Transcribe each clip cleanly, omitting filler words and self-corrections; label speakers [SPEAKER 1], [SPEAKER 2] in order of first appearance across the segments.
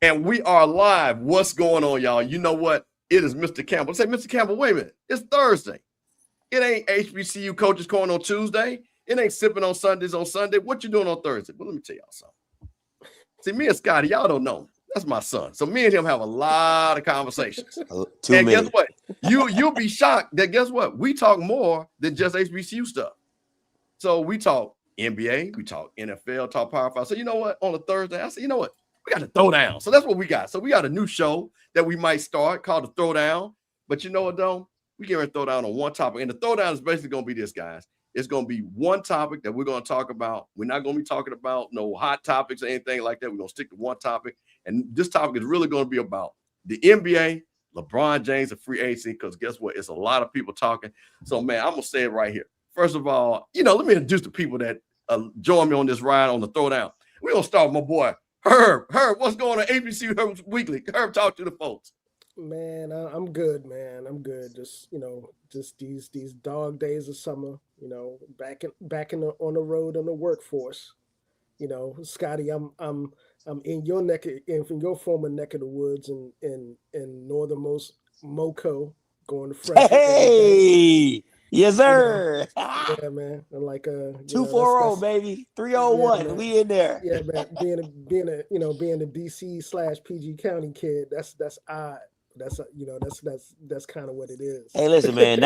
[SPEAKER 1] And we are live. What's going on, y'all? You know what? It is Mr. Campbell. Say, Mr. Campbell, wait a minute. It's Thursday. It ain't HBCU Coaches Corner on Tuesday. It ain't sipping on Sundays on Sunday. What you doing on Thursday? Well, let me tell y'all something. See, me and Scotty, y'all don't know. That's my son. So me and him have a lot of conversations. Guess what? You'll be shocked that guess what? We talk more than just HBCU stuff. So we talk NBA, we talk NFL, talk Power 5. So you know what? On a Thursday, I said, you know what? We got to throw down. So that's what we got. So we got a new show that we might start called the Throwdown. But you know what, though? We get ready to throw down on one topic. And the Throwdown is basically going to be this, guys. It's going to be one topic that we're going to talk about. We're not going to be talking about no hot topics or anything like that. We're going to stick to one topic. And this topic is really going to be about the NBA, LeBron James, and free agency, because guess what? It's a lot of people talking. So, man, I'm going to say it right here. First of all, let me introduce the people that join me on this ride on the Throwdown. We're going to start with my boy, Herb, what's going on? HBCU Hoopsweekly. Herb, talk to the folks.
[SPEAKER 2] Man, I'm good, man. I'm good. Just these dog days of summer. Back on the road on the workforce. Scotty, I'm in your in your former neck of the woods in northernmost Moco, going to fresh.
[SPEAKER 3] Hey, yes, sir.
[SPEAKER 2] Yeah, man. I'm like
[SPEAKER 3] 240, baby, 301. Yeah, we in there.
[SPEAKER 2] Yeah, man. Being a DC/PG County kid, that's odd. That's kind of what it is.
[SPEAKER 3] Hey, listen, man.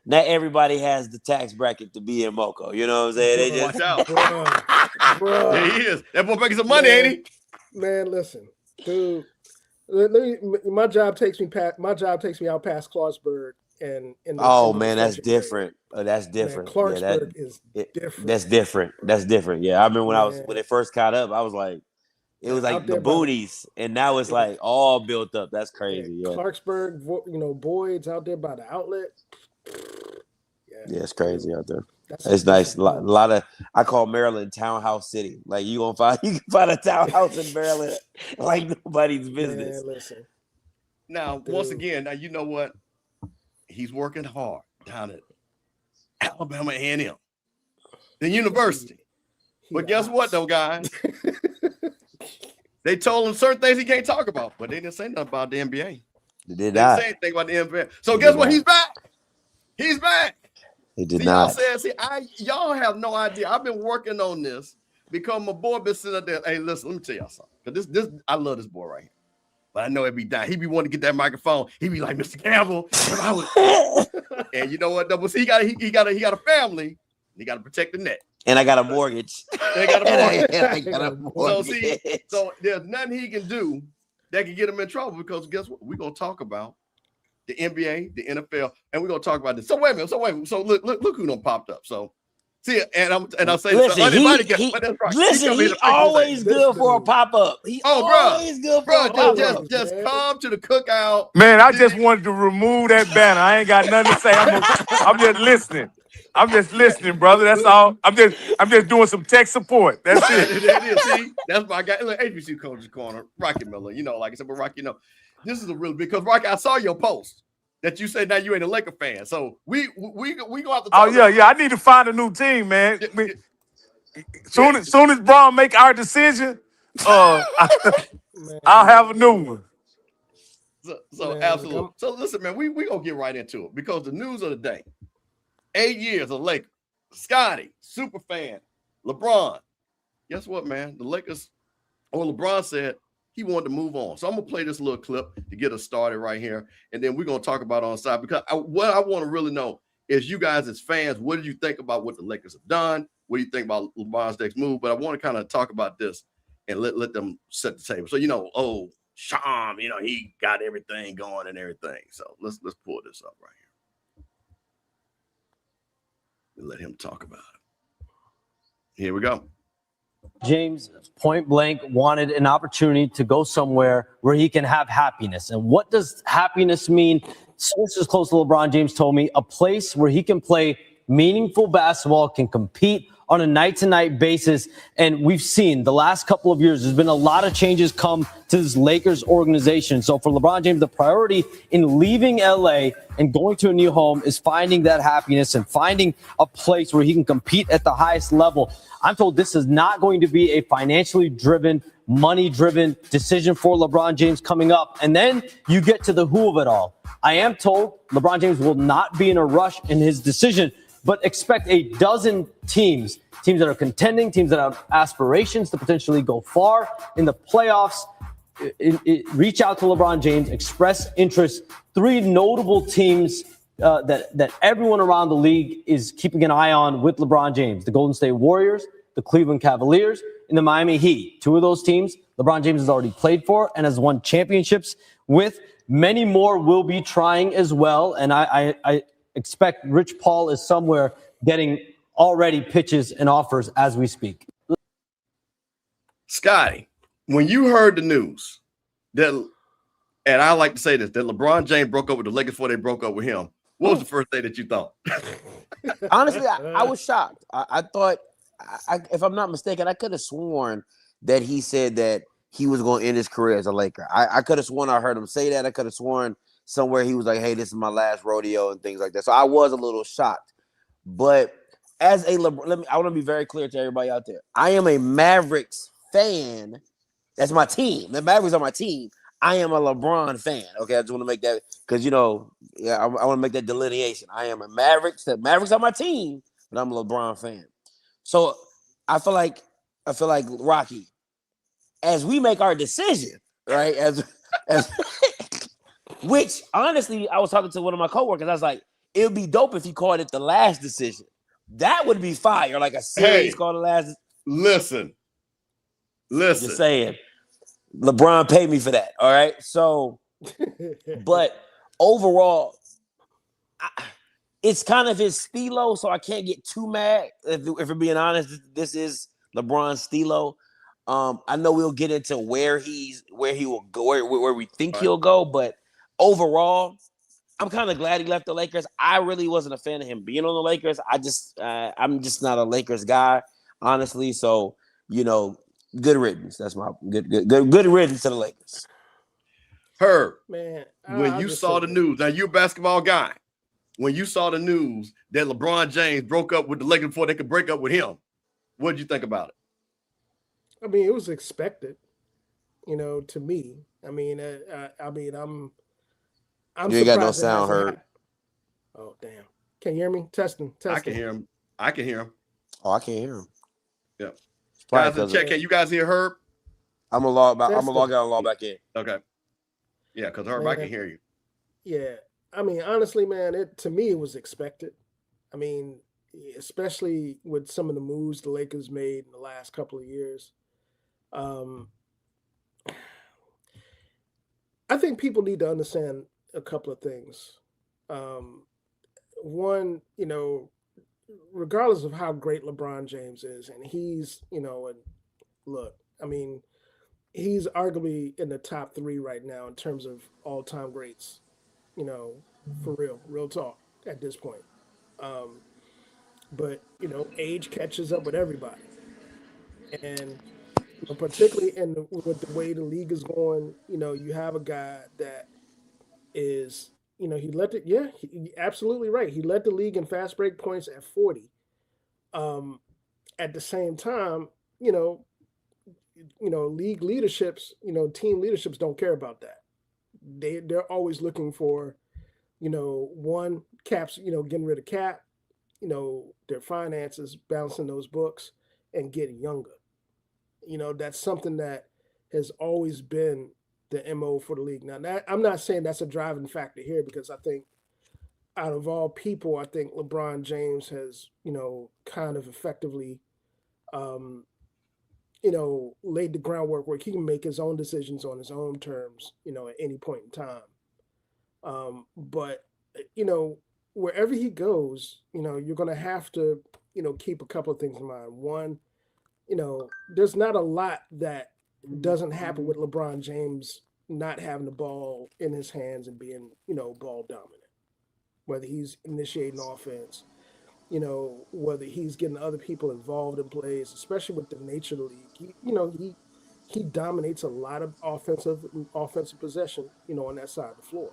[SPEAKER 3] Not everybody has the tax bracket to be in Moco. You know what I'm saying? They just...
[SPEAKER 1] Watch out, bro. There he is. That boy making some money, ain't
[SPEAKER 2] he? Man, listen, dude. My job takes me out past Clarksburg
[SPEAKER 3] that's different. That's different.
[SPEAKER 2] Man, Clarksburg is different.
[SPEAKER 3] That's different. Yeah, I remember when it first caught up, I was like, it was like the boonies, and now it's like all built up. That's crazy. Yeah.
[SPEAKER 2] Clarksburg, Boyd's out there by the outlet.
[SPEAKER 3] Yeah, it's crazy out there. It's nice. A lot of, I call Maryland Townhouse City. Like you can find a townhouse in Maryland like nobody's business.
[SPEAKER 2] Man, listen.
[SPEAKER 1] Now, once again, you know what? He's working hard down at Alabama A&M, the university. But guess what, though, guys? They told him certain things he can't talk about, but they didn't say nothing about the NBA.
[SPEAKER 3] They did not
[SPEAKER 1] say anything about the NBA. So guess what? He's back. He's back.
[SPEAKER 3] He did not.
[SPEAKER 1] Y'all have no idea. I've been working on this because my boy been sitting up there. Hey, listen, let me tell y'all something. Because this I love this boy right here. But I know he'd be dying. He'd be wanting to get that microphone. He'd be like, Mr. Campbell. And you know what? Though? He got a family. He got to protect the net.
[SPEAKER 3] And I got a mortgage.
[SPEAKER 1] I got a mortgage. So there's nothing he can do that can get him in trouble because guess what? We're gonna talk about the NBA, the NFL, and we're gonna talk about this. So wait a minute. So look who done popped up. So see, and I'll say
[SPEAKER 3] listen, he's always good for a pop-up. Always good for a pop-up.
[SPEAKER 1] Just come to the cookout.
[SPEAKER 4] Man, I just wanted to remove that banner. I ain't got nothing to say. I'm just listening. I'm just listening, brother. That's all. I'm just doing some tech support. That's it.
[SPEAKER 1] See, that's my guy. Look, HBCU Coaches Corner, Rocky Miller. Like I said, but Rocky, this is a real because Rocky, I saw your post that you said now you ain't a Laker fan. So we go out the.
[SPEAKER 4] Oh yeah. I need to find a new team, man. Soon as Braun make our decision, I'll have a new one.
[SPEAKER 1] So absolutely. So listen, man, we gonna get right into it because the news of the day. 8 years of Lakers. Scotty, super fan. LeBron. Guess what, man? The Lakers, or LeBron said he wanted to move on. So I'm going to play this little clip to get us started right here. And then we're going to talk about it on the side because what I want to really know is you guys as fans, what do you think about what the Lakers have done? What do you think about LeBron's next move? But I want to kind of talk about this and let them set the table. So, Sham, he got everything going and everything. So let's pull this up right here. Let him talk about it. Here we go.
[SPEAKER 5] James, point blank, wanted an opportunity to go somewhere where he can have happiness. And what does happiness mean? Sources close to LeBron James told me a place where he can play meaningful basketball, can compete on a night-to-night basis. And we've seen the last couple of years, there's been a lot of changes come to this Lakers organization. So for LeBron James, the priority in leaving LA and going to a new home is finding that happiness and finding a place where he can compete at the highest level. I'm told this is not going to be a financially driven money-driven decision for LeBron James coming up. And then you get to the who of it all. I am told LeBron James will not be in a rush in his decision, but expect a dozen teams that are contending, teams that have aspirations to potentially go far in the playoffs. Reach out to LeBron James, express interest. 3 notable teams that everyone around the league is keeping an eye on with LeBron James: the Golden State Warriors, the Cleveland Cavaliers, and the Miami Heat. 2 of those teams LeBron James has already played for and has won championships with. Many more will be trying as well, and I expect Rich Paul is somewhere getting already pitches and offers as we speak.
[SPEAKER 1] Scotty, when you heard the news that, and I like to say this, that LeBron James broke up with the Lakers before they broke up with him, what was the first thing that you thought?
[SPEAKER 3] Honestly, I was shocked. I thought, if I'm not mistaken, I could have sworn that he said that he was going to end his career as a Laker. I could have sworn I heard him say that. I could have sworn somewhere he was like, hey, this is my last rodeo and things like that. So I was a little shocked. But as a LeBron, I want to be very clear to everybody out there. I am a Mavericks fan. That's my team. The Mavericks are my team. I am a LeBron fan. Okay, I just want to make that because I want to make that delineation. I am a Mavericks. The Mavericks are my team, but I'm a LeBron fan. So I feel like Rocky, as we make our decision, right? As which honestly, I was talking to one of my coworkers. I was like, it would be dope if he called it the last decision. That would be fire. Like a series called the last.
[SPEAKER 1] Listen.
[SPEAKER 3] Just saying. LeBron paid me for that. All right. So, but overall, it's kind of his stilo, so I can't get too mad. If we're being honest, this is LeBron's stilo. I know we'll get into where he will go, where we think he'll go, but overall, I'm kind of glad he left the Lakers. I really wasn't a fan of him being on the Lakers. I'm just not a Lakers guy, honestly. So, good riddance. That's my good riddance to the Lakers.
[SPEAKER 1] Herb,
[SPEAKER 2] man,
[SPEAKER 1] when you saw the news, now you're a basketball guy. When you saw the news that LeBron James broke up with the Lakers before they could break up with him, what did you think about it?
[SPEAKER 2] I mean, it was expected, to me. I mean, I'm
[SPEAKER 3] you ain't got no sound, Herb.
[SPEAKER 2] Oh, damn. Can you hear me? Testing.
[SPEAKER 1] I can hear him.
[SPEAKER 3] Oh, I can't hear him.
[SPEAKER 1] Yeah. Guys, in check. Can you guys hear Herb?
[SPEAKER 3] I'm gonna log out and log back in.
[SPEAKER 1] Okay. Yeah, because Herb, I can hear you.
[SPEAKER 2] Yeah. I mean, honestly, man, to me, it was expected. I mean, especially with some of the moves the Lakers made in the last couple of years. I think people need to understand a couple of things. One, regardless of how great LeBron James is, and he's, and look, I mean, he's arguably in the top 3 right now in terms of all-time greats, for real talk at this point. But, age catches up with everybody. And particularly with the way the league is going, you have a guy that is, he absolutely right. He led the league in fast break points at 40. At the same time, league leaderships, team leaderships don't care about that. They're always looking for, one, caps, getting rid of cap, their finances, balancing those books, and getting younger. That's something that has always been the MO for the league. Now, I'm not saying that's a driving factor here, because I think out of all people, I think LeBron James has, kind of effectively, laid the groundwork where he can make his own decisions on his own terms, at any point in time. But, wherever he goes, you're going to have to, keep a couple of things in mind. One, there's not a lot that doesn't happen with LeBron James not having the ball in his hands and being, ball dominant. Whether he's initiating offense, whether he's getting other people involved in plays, especially with the nature of the league. He dominates a lot of offensive possession, on that side of the floor,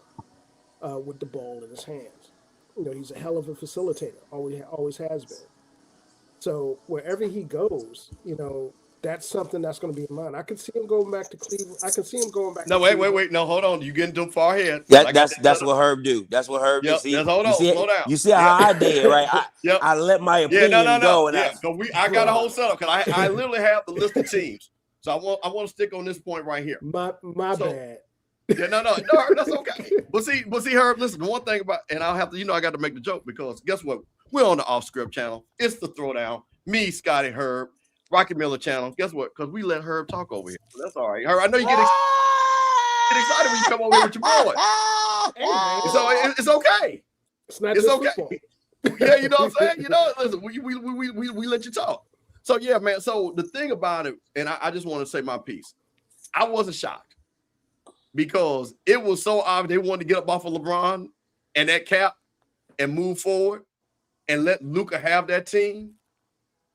[SPEAKER 2] with the ball in his hands. He's a hell of a facilitator, always has been. So wherever he goes, that's something that's going to be in mind. I can see him going back to Cleveland. I can see him going back.
[SPEAKER 1] No,
[SPEAKER 2] to
[SPEAKER 1] wait.
[SPEAKER 2] Cleveland.
[SPEAKER 1] No, hold on. You getting too far ahead.
[SPEAKER 3] That's what Herb do. That's what Herb do.
[SPEAKER 1] Yep.
[SPEAKER 3] See,
[SPEAKER 1] Hold on. Slow down.
[SPEAKER 3] you see
[SPEAKER 1] Yep.
[SPEAKER 3] how I did, right?
[SPEAKER 1] Yep.
[SPEAKER 3] I let my
[SPEAKER 1] Yeah,
[SPEAKER 3] opinion go, and
[SPEAKER 1] yeah, because I got a whole setup because I literally have the list of teams. So I want to stick on this point right here.
[SPEAKER 2] My bad.
[SPEAKER 1] Yeah, no, that's okay. But see, Herb, listen, the one thing about, and I'll have to, I got to make the joke because guess what? We're on the Offscript channel. It's the Throwdown. Me, Scotty, Herb, Rocky Miller channel. Guess what? Because we let Herb talk over here. So that's all right. Herb, I know you get excited when you come over here with your boy. So it's okay.
[SPEAKER 2] It's okay.
[SPEAKER 1] Football. Yeah, you know what I'm saying? Listen, we let you talk. So yeah, man. So the thing about it, and I just want to say my piece. I wasn't shocked because it was so obvious they wanted to get up off of LeBron and that cap and move forward and let Luka have that team.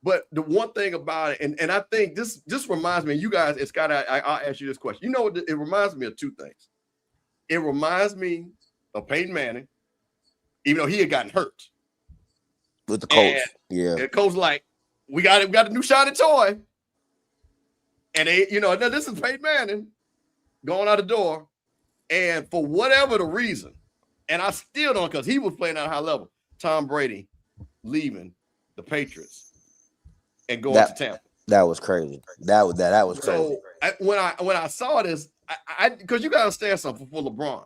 [SPEAKER 1] But the one thing about it, and I think this reminds me, you guys, it's got I'll ask you this question. You know what? It reminds me of two things. It reminds me of Peyton Manning, even though he had gotten hurt.
[SPEAKER 3] With the coach.
[SPEAKER 1] And the coach like, we got a new shiny toy. And they, now this is Peyton Manning going out the door. And for whatever the reason, and I still don't, because he was playing at a high level, Tom Brady leaving the Patriots and going to Tampa.
[SPEAKER 3] That was crazy. That was crazy.
[SPEAKER 1] So when I saw this, I because you got to understand something for LeBron.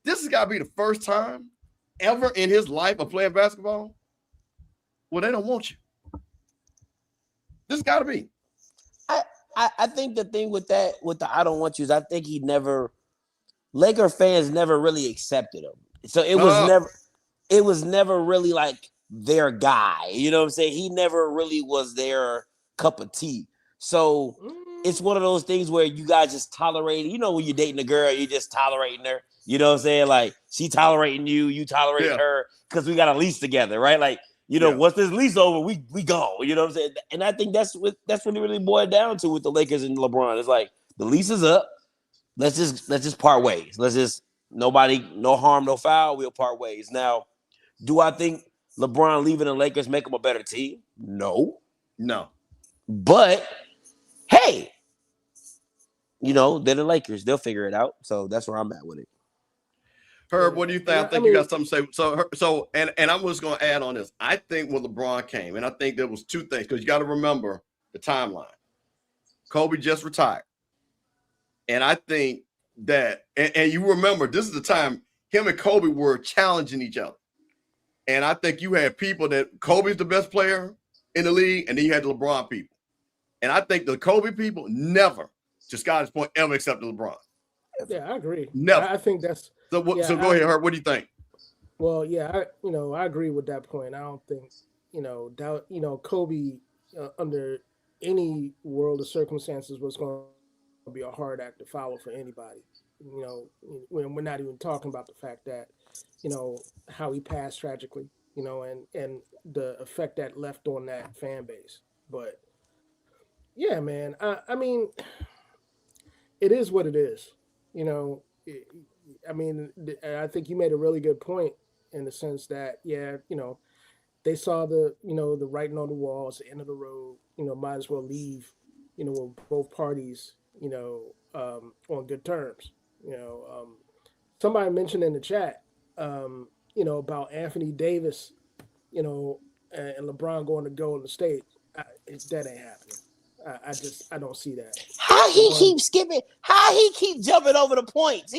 [SPEAKER 1] This has got to be the first time ever in his life of playing basketball where they don't want you. This has got to be.
[SPEAKER 3] I think the thing with the I don't want you is I think Laker fans never really accepted him. So it was never really like their guy. You know what I'm saying? He never really was their cup of tea. So it's one of those things where you guys just tolerate. When you're dating a girl, you're just tolerating her. You know what I'm saying? Like she tolerating you tolerating her because we got a lease together, right? Like, once this lease over, we go. You know what I'm saying? And I think that's what it really boiled down to with the Lakers and LeBron. It's like the lease is up. Let's just part ways. Let's just no harm, no foul. We'll part ways. Now, do I think LeBron leaving the Lakers make them a better team? No. But hey, they're the Lakers. They'll figure it out. So that's where I'm at with it.
[SPEAKER 1] Herb, what do you think? I think you got something to say. So, and I'm just going to add on this. I think when LeBron came, and I think there was two things, because you got to remember the timeline. Kobe just retired. And I think that, and you remember, this is the time him and Kobe were challenging each other. And I think you had people that Kobe's the best player in the league, and then you had the LeBron people. And I think the Kobe people never, to Scott's point, ever accepted LeBron.
[SPEAKER 2] Yeah, I agree.
[SPEAKER 1] Never.
[SPEAKER 2] I think that's
[SPEAKER 1] so. So go ahead, Herb. What do you think?
[SPEAKER 2] Well, yeah, I agree with that point. I don't think Kobe under any world of circumstances was going to be a hard act to follow for anybody. When we're not even talking about the fact that how he passed tragically, and the effect that left on that fan base. But yeah, man, I mean, it is what it is. I think you made a really good point in the sense that, they saw the writing on the wall. It's the end of the road. Might as well leave, with both parties, on good terms. Somebody mentioned in the chat, about Anthony Davis, and LeBron going to Golden State. That ain't happening. I don't see that.
[SPEAKER 3] How he keep skipping? How he keep jumping over the points?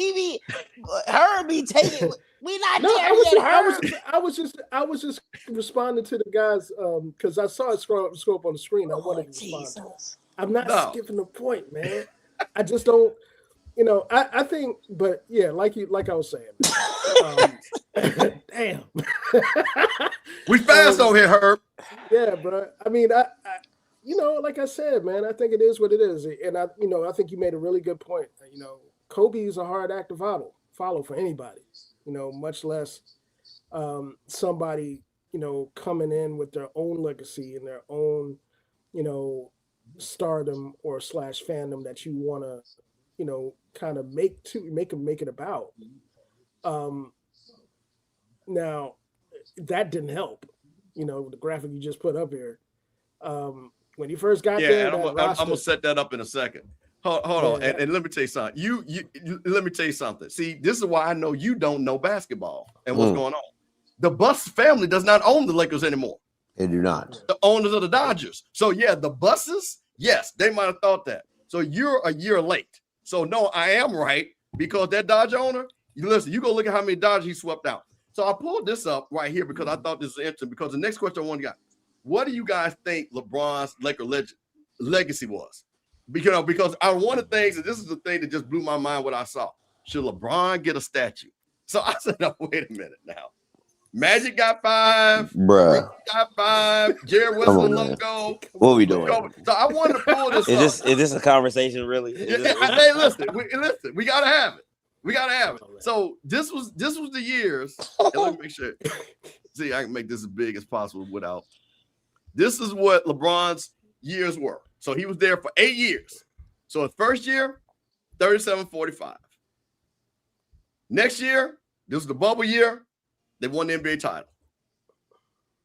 [SPEAKER 3] Herb be taking. We not there yet.
[SPEAKER 2] I was just responding to the guys because I saw it scroll up on the screen. I wanted to respond. I'm not skipping the point, man. I just don't. I think, but yeah, like I was saying. Damn.
[SPEAKER 1] We fast over here, Herb.
[SPEAKER 2] Yeah, bro. I mean, I like I said, man, I think it is what it is. And I think you made a really good point. Kobe is a hard act to follow for anybody, much less somebody, coming in with their own legacy and their own, stardom or / fandom that you want to, kind of make it about. Now that didn't help, the graphic you just put up here. When he first got
[SPEAKER 1] Yeah,
[SPEAKER 2] there,
[SPEAKER 1] and
[SPEAKER 2] that
[SPEAKER 1] I'm
[SPEAKER 2] roster,
[SPEAKER 1] gonna set that up in a second. Hold on, and let me tell you something. You let me tell you something. See, this is why I know you don't know basketball and what's going on. The Buss family does not own the Lakers anymore.
[SPEAKER 3] They do not.
[SPEAKER 1] The owners of the Dodgers. So yeah, the Busses, yes, they might have thought that. So you're a year late. So no, I am right because that Dodger owner. Listen, you go look at how many Dodgers he swept out. So I pulled this up right here because I thought this was interesting. Because the next question I want to get, what do you guys think LeBron's Laker legacy was? Because one of the things, and this is the thing that just blew my mind what I saw. Should LeBron get a statue? So I said, no, wait a minute now. Magic got 5,
[SPEAKER 3] bruh.
[SPEAKER 1] got 5, Jared Wilson logo.
[SPEAKER 3] What are we doing?
[SPEAKER 1] So I wanted to pull this
[SPEAKER 3] up. Is this a conversation really?
[SPEAKER 1] Hey, listen, we gotta have it. We gotta have it. So this was the years. And let me make sure. See, I can make this as big as possible without. This is what LeBron's years were. So he was there for 8 years. So his first year, 37-45. Next year, this was the bubble year. They won the NBA title.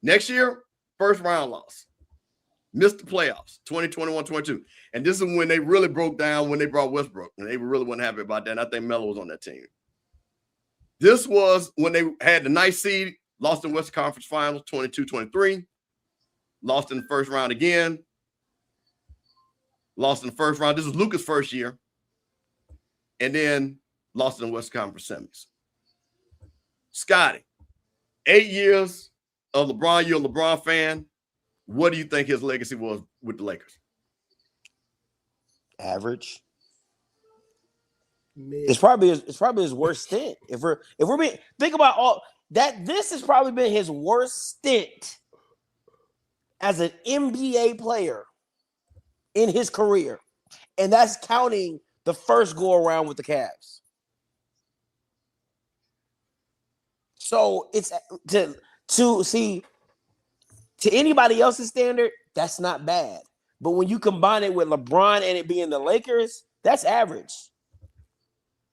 [SPEAKER 1] Next year, first round loss. Missed the playoffs, 2021-22. And this is when they really broke down when they brought Westbrook. And they really weren't happy about that. And I think Melo was on that team. This was when they had the nice seed, lost in Western Conference Finals, 22-23. Lost in the first round again. Lost in the first round. This was Luka's first year. And then lost in the Western Conference semis. Scotty, 8 years of LeBron. You're a LeBron fan. What do you think his legacy was with the Lakers?
[SPEAKER 3] Average. It's probably his worst stint. If we're being, think about all that, this has probably been his worst stint as an NBA player in his career, and that's counting the first go around with the Cavs. So it's to see to anybody else's standard, that's not bad. But when you combine it with LeBron and it being the Lakers, that's average.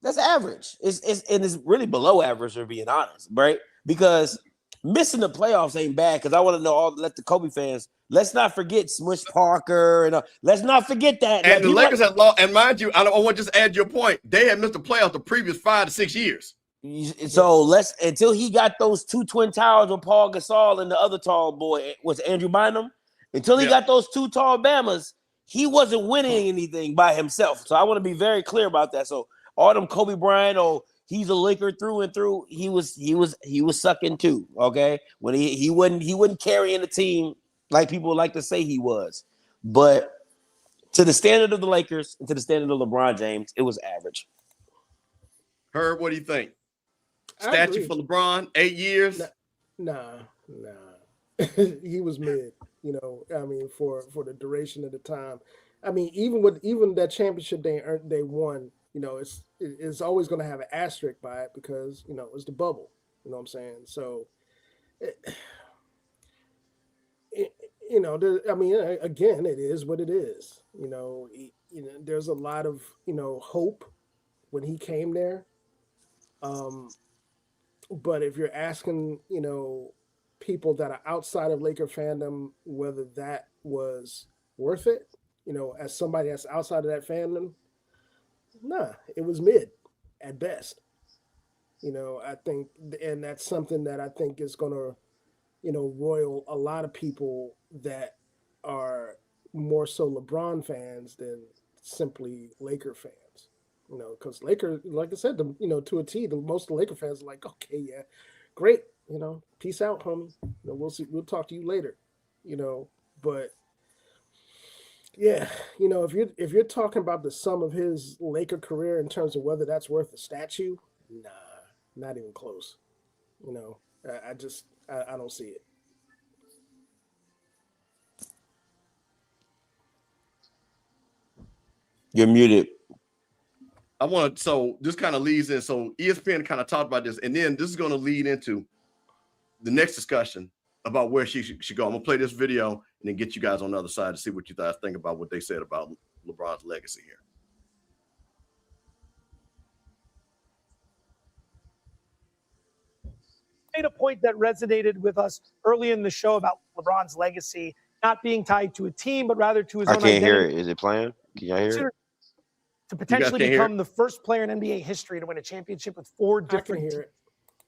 [SPEAKER 3] That's average. It's really below average, for being honest, right? Because missing the playoffs ain't bad. Because I want to know let the Kobe fans. Let's not forget Smush Parker, and let's not forget that.
[SPEAKER 1] And the Lakers had lost. And mind you, I want to just add your point. They had missed the playoffs the previous 5 to 6 years.
[SPEAKER 3] So until he got those 2 twin towers with Paul Gasol and the other tall boy was Andrew Bynum. Until he got those 2 tall Bamas, he wasn't winning anything by himself. So I want to be very clear about that. So all them Kobe Bryant, he's a Laker through and through. He was sucking too. Okay, when he wasn't carrying the team like people like to say he was. But to the standard of the Lakers and to the standard of LeBron James, it was average.
[SPEAKER 1] Herb, what do you think? Statue for LeBron, 8 years?
[SPEAKER 2] Nah. He was mid, I mean, for the duration of the time. I mean, even that championship they won, it's always going to have an asterisk by it because, it's the bubble. You know what I'm saying? So, again, it is what it is. There's a lot of, hope when he came there. But if you're asking, people that are outside of Laker fandom, whether that was worth it, as somebody that's outside of that fandom, nah, it was mid at best. I think, and that's something that I think is going to, roil a lot of people that are more so LeBron fans than simply Laker fans. Because Lakers, like I said, to a T, most of the Laker fans are like, okay, yeah, great, peace out, homie. We'll see. We'll talk to you later. But yeah, if you're talking about the sum of his Laker career in terms of whether that's worth a statue, nah, not even close. I don't see it.
[SPEAKER 3] You're muted.
[SPEAKER 1] So this kind of leads in. So ESPN kind of talked about this, and then this is going to lead into the next discussion about where she should go. I'm going to play this video and then get you guys on the other side to see what you guys think about what they said about LeBron's legacy here.
[SPEAKER 6] Made a point that resonated with us early in the show about LeBron's legacy not being tied to a team, but rather to his
[SPEAKER 3] I
[SPEAKER 6] own
[SPEAKER 3] can't hear
[SPEAKER 6] identity.
[SPEAKER 3] it. Is it playing? Can y'all hear it?
[SPEAKER 6] Considered to potentially
[SPEAKER 1] can't hear
[SPEAKER 6] become the first player in NBA history to win a championship with 4
[SPEAKER 2] I can
[SPEAKER 6] different
[SPEAKER 2] hear
[SPEAKER 6] teams.
[SPEAKER 2] it.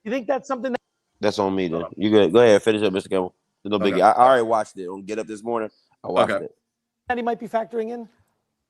[SPEAKER 6] You think that's something that
[SPEAKER 3] That's on me then. You go ahead, finish up, Mr. Campbell. No biggie.
[SPEAKER 1] Okay.
[SPEAKER 3] I already watched it on Get Up this morning. I watched it.
[SPEAKER 6] he might be factoring in?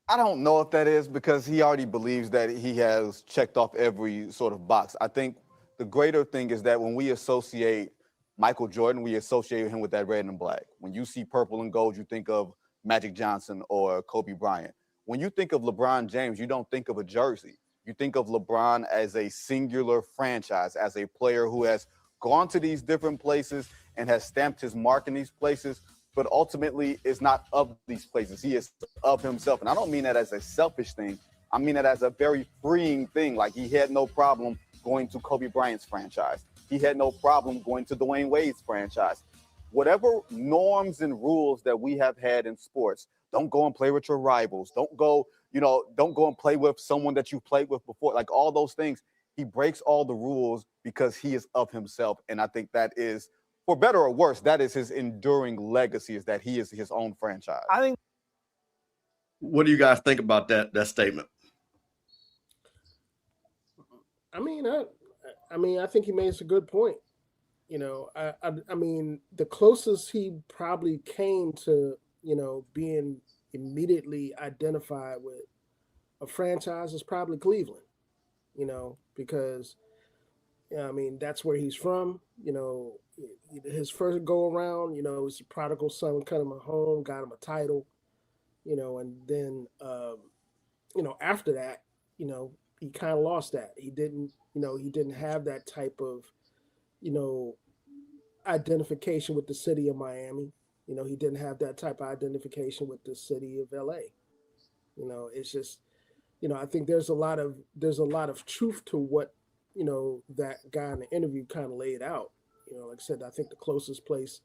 [SPEAKER 7] I don't know if that is because he already believes that he has checked off every sort of box. I think the greater thing is that when we associate Michael Jordan, we associate him with that red and black. When you see purple and gold, you think of Magic Johnson or Kobe Bryant. When you think of LeBron James, you don't think of a jersey. You think of LeBron as a singular franchise, as a player who has gone to these different places and has stamped his mark in these places, but ultimately is not of these places. He is of himself. And I don't mean that as a selfish thing. I mean that as a very freeing thing. Like, he had no problem going to Kobe Bryant's franchise. He had no problem going to Dwayne Wade's franchise. Whatever norms and rules that we have had in sports, don't go and play with your rivals. Don't go and play with someone that you played with before. Like, all those things, he breaks all the rules because he is of himself. And I think that is, for better or worse, that is his enduring legacy, is that he is his own franchise.
[SPEAKER 6] I think.
[SPEAKER 1] What do you guys think about that statement?
[SPEAKER 2] I mean, I think he makes a good point. You know, I mean, the closest he probably came to, you know, being immediately identified with a franchise is probably Cleveland. You know, because I mean, that's where he's from. You know, his first go around, you know, it was a prodigal son, cut him a home, got him a title. You know, and then you know, after that, you know, he kind of lost that. He didn't have that type of, you know, identification with the city of Miami. You know, he didn't have that type of identification with the city of LA. You know, it's just, you know, I think there's a lot of truth to what, you know, that guy in the interview kind of laid out. You know, like I said, I think the closest place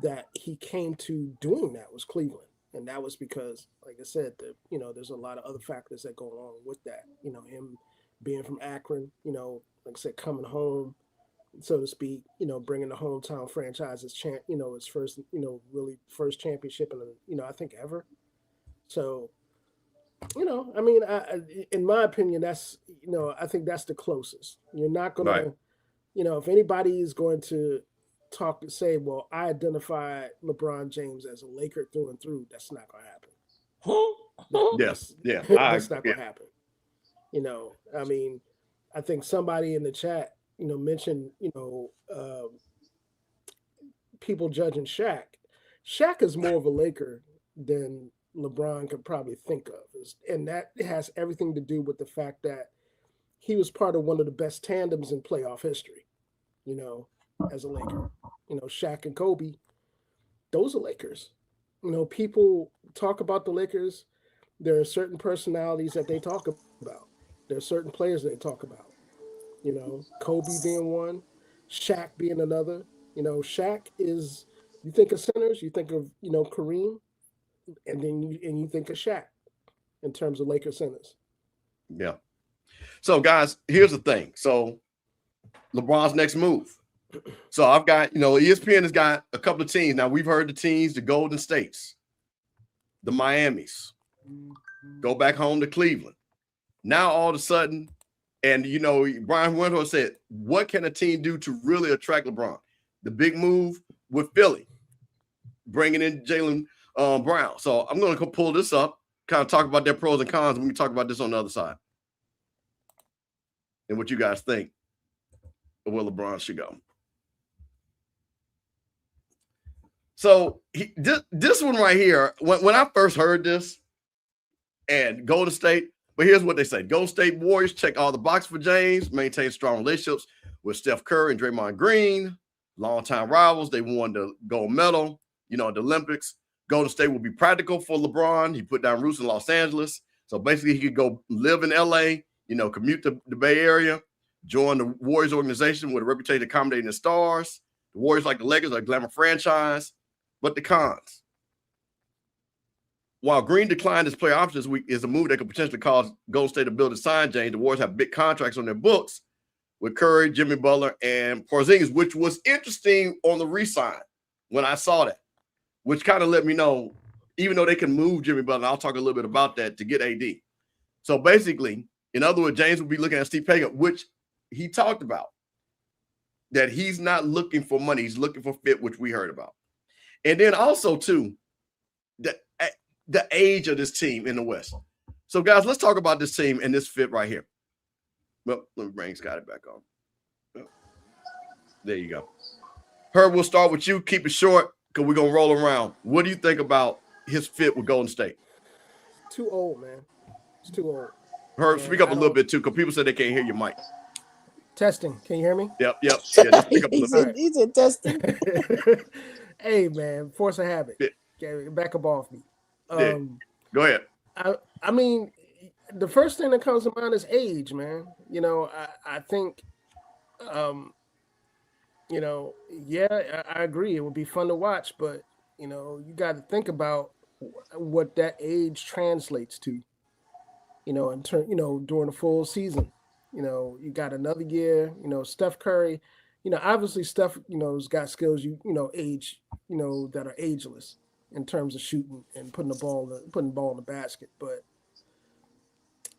[SPEAKER 2] that he came to doing that was Cleveland. And that was because, like I said, you know, there's a lot of other factors that go along with that. You know, him being from Akron, you know, like I said, coming home, so to speak, you know, bringing the hometown franchise his first, you know, really first championship in I think ever. So, you know, I mean, in my opinion, that's, you know, I think that's the closest. You're not going to, you know, if anybody is going to say, well, I identify LeBron James as a Laker through and through, that's not going to happen. That's not going to happen. You know, I mean, I think somebody in the chat, you know, mentioned, you know, people judging Shaq. Shaq is more of a Laker than LeBron could probably think of. And that has everything to do with the fact that he was part of one of the best tandems in playoff history, you know, as a Laker. You know, Shaq and Kobe, those are Lakers. You know, people talk about the Lakers. There are certain personalities that they talk about. There are certain players they talk about. You know, Kobe being one, Shaq being another. You know, Shaq is, you think of centers, you think of, you know, Kareem, and then you think of Shaq in terms of Lakers centers.
[SPEAKER 1] Yeah. So, guys, here's the thing. So, LeBron's next move. So, I've got, you know, ESPN has got a couple of teams. Now, we've heard the teams, the Golden States, the Miamis, go back home to Cleveland. Now, all of a sudden, and, you know, Brian Windhorst said, what can a team do to really attract LeBron? The big move with Philly, bringing in Jaylen Brown. So I'm going to pull this up, kind of talk about their pros and cons, and we can talk about this on the other side. And what you guys think of where LeBron should go. So this one right here, when I first heard this, and Golden State, but here's what they say. Golden State Warriors check all the boxes for James, maintain strong relationships with Steph Curry and Draymond Green, longtime rivals. They won the gold medal, you know, at the Olympics. Golden State will be practical for LeBron. He put down roots in Los Angeles. So basically he could go live in LA, you know, commute to the Bay Area, join the Warriors organization with a reputation accommodating the stars. The Warriors, like the Lakers, are a glamour franchise. But the cons. While Green declined his player option this week, is a move that could potentially cause Golden State to build a sign James. The Warriors have big contracts on their books with Curry, Jimmy Butler, and Porzingis, which was interesting on the re-sign when I saw that. which kind of let me know, even though they can move Jimmy Butler, I'll talk a little bit about that to get AD. So basically, in other words, James will be looking at Steve Pagan, which he talked about, that he's not looking for money. He's looking for fit, which we heard about. And then also, too, the age of this team in the West. So, guys, let's talk about this team and this fit right here. Well, let me bring Scotty back on. Well, there you go. Herb, we'll start with you. Keep it short because we're going to roll around. What do you think about his fit with Golden State?
[SPEAKER 2] Too old, man. It's too old.
[SPEAKER 1] Herb,
[SPEAKER 2] Man,
[SPEAKER 1] speak up a little bit, too, because people said they can't hear your mic.
[SPEAKER 2] Testing. Can you hear me?
[SPEAKER 1] Yep. Yeah, just speak up a little bit.
[SPEAKER 3] He's in testing.
[SPEAKER 2] Hey, man, force of habit.
[SPEAKER 1] Yeah.
[SPEAKER 2] Okay, back up off me.
[SPEAKER 1] Yeah. Go ahead.
[SPEAKER 2] I mean, the first thing that comes to mind is age, man. You know, I think, you know, yeah, I agree. It would be fun to watch, but, you know, you got to think about what that age translates to, you know, during the full season. You know, you got another year, you know, Steph Curry, you know, obviously Steph, you know, has got skills, age, you know, that are ageless in terms of shooting and putting the ball in the basket. But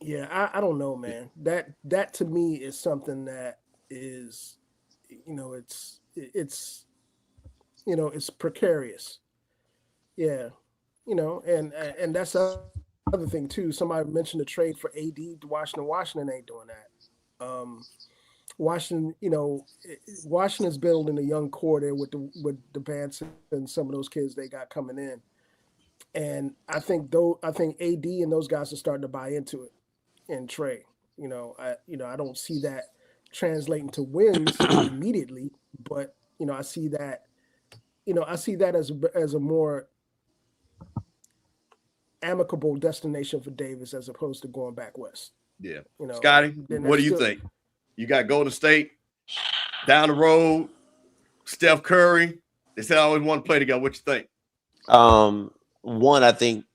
[SPEAKER 2] yeah, I don't know, man. That to me is something that is, you know, it's precarious. Yeah. You know, and that's the other thing too. Somebody mentioned the trade for AD to Washington. Washington ain't doing that. Washington, you know, Washington's building a young core there with the Vance and some of those kids they got coming in, and I think AD and those guys are starting to buy into it in Trey. You know, I don't see that translating to wins immediately, but you know, I see that as a more amicable destination for Davis as opposed to going back west.
[SPEAKER 1] Yeah.
[SPEAKER 2] You know,
[SPEAKER 1] Scotty, what do you think? You got Golden State down the road, Steph Curry. They said I always want to play together. What you think?
[SPEAKER 3] One, I think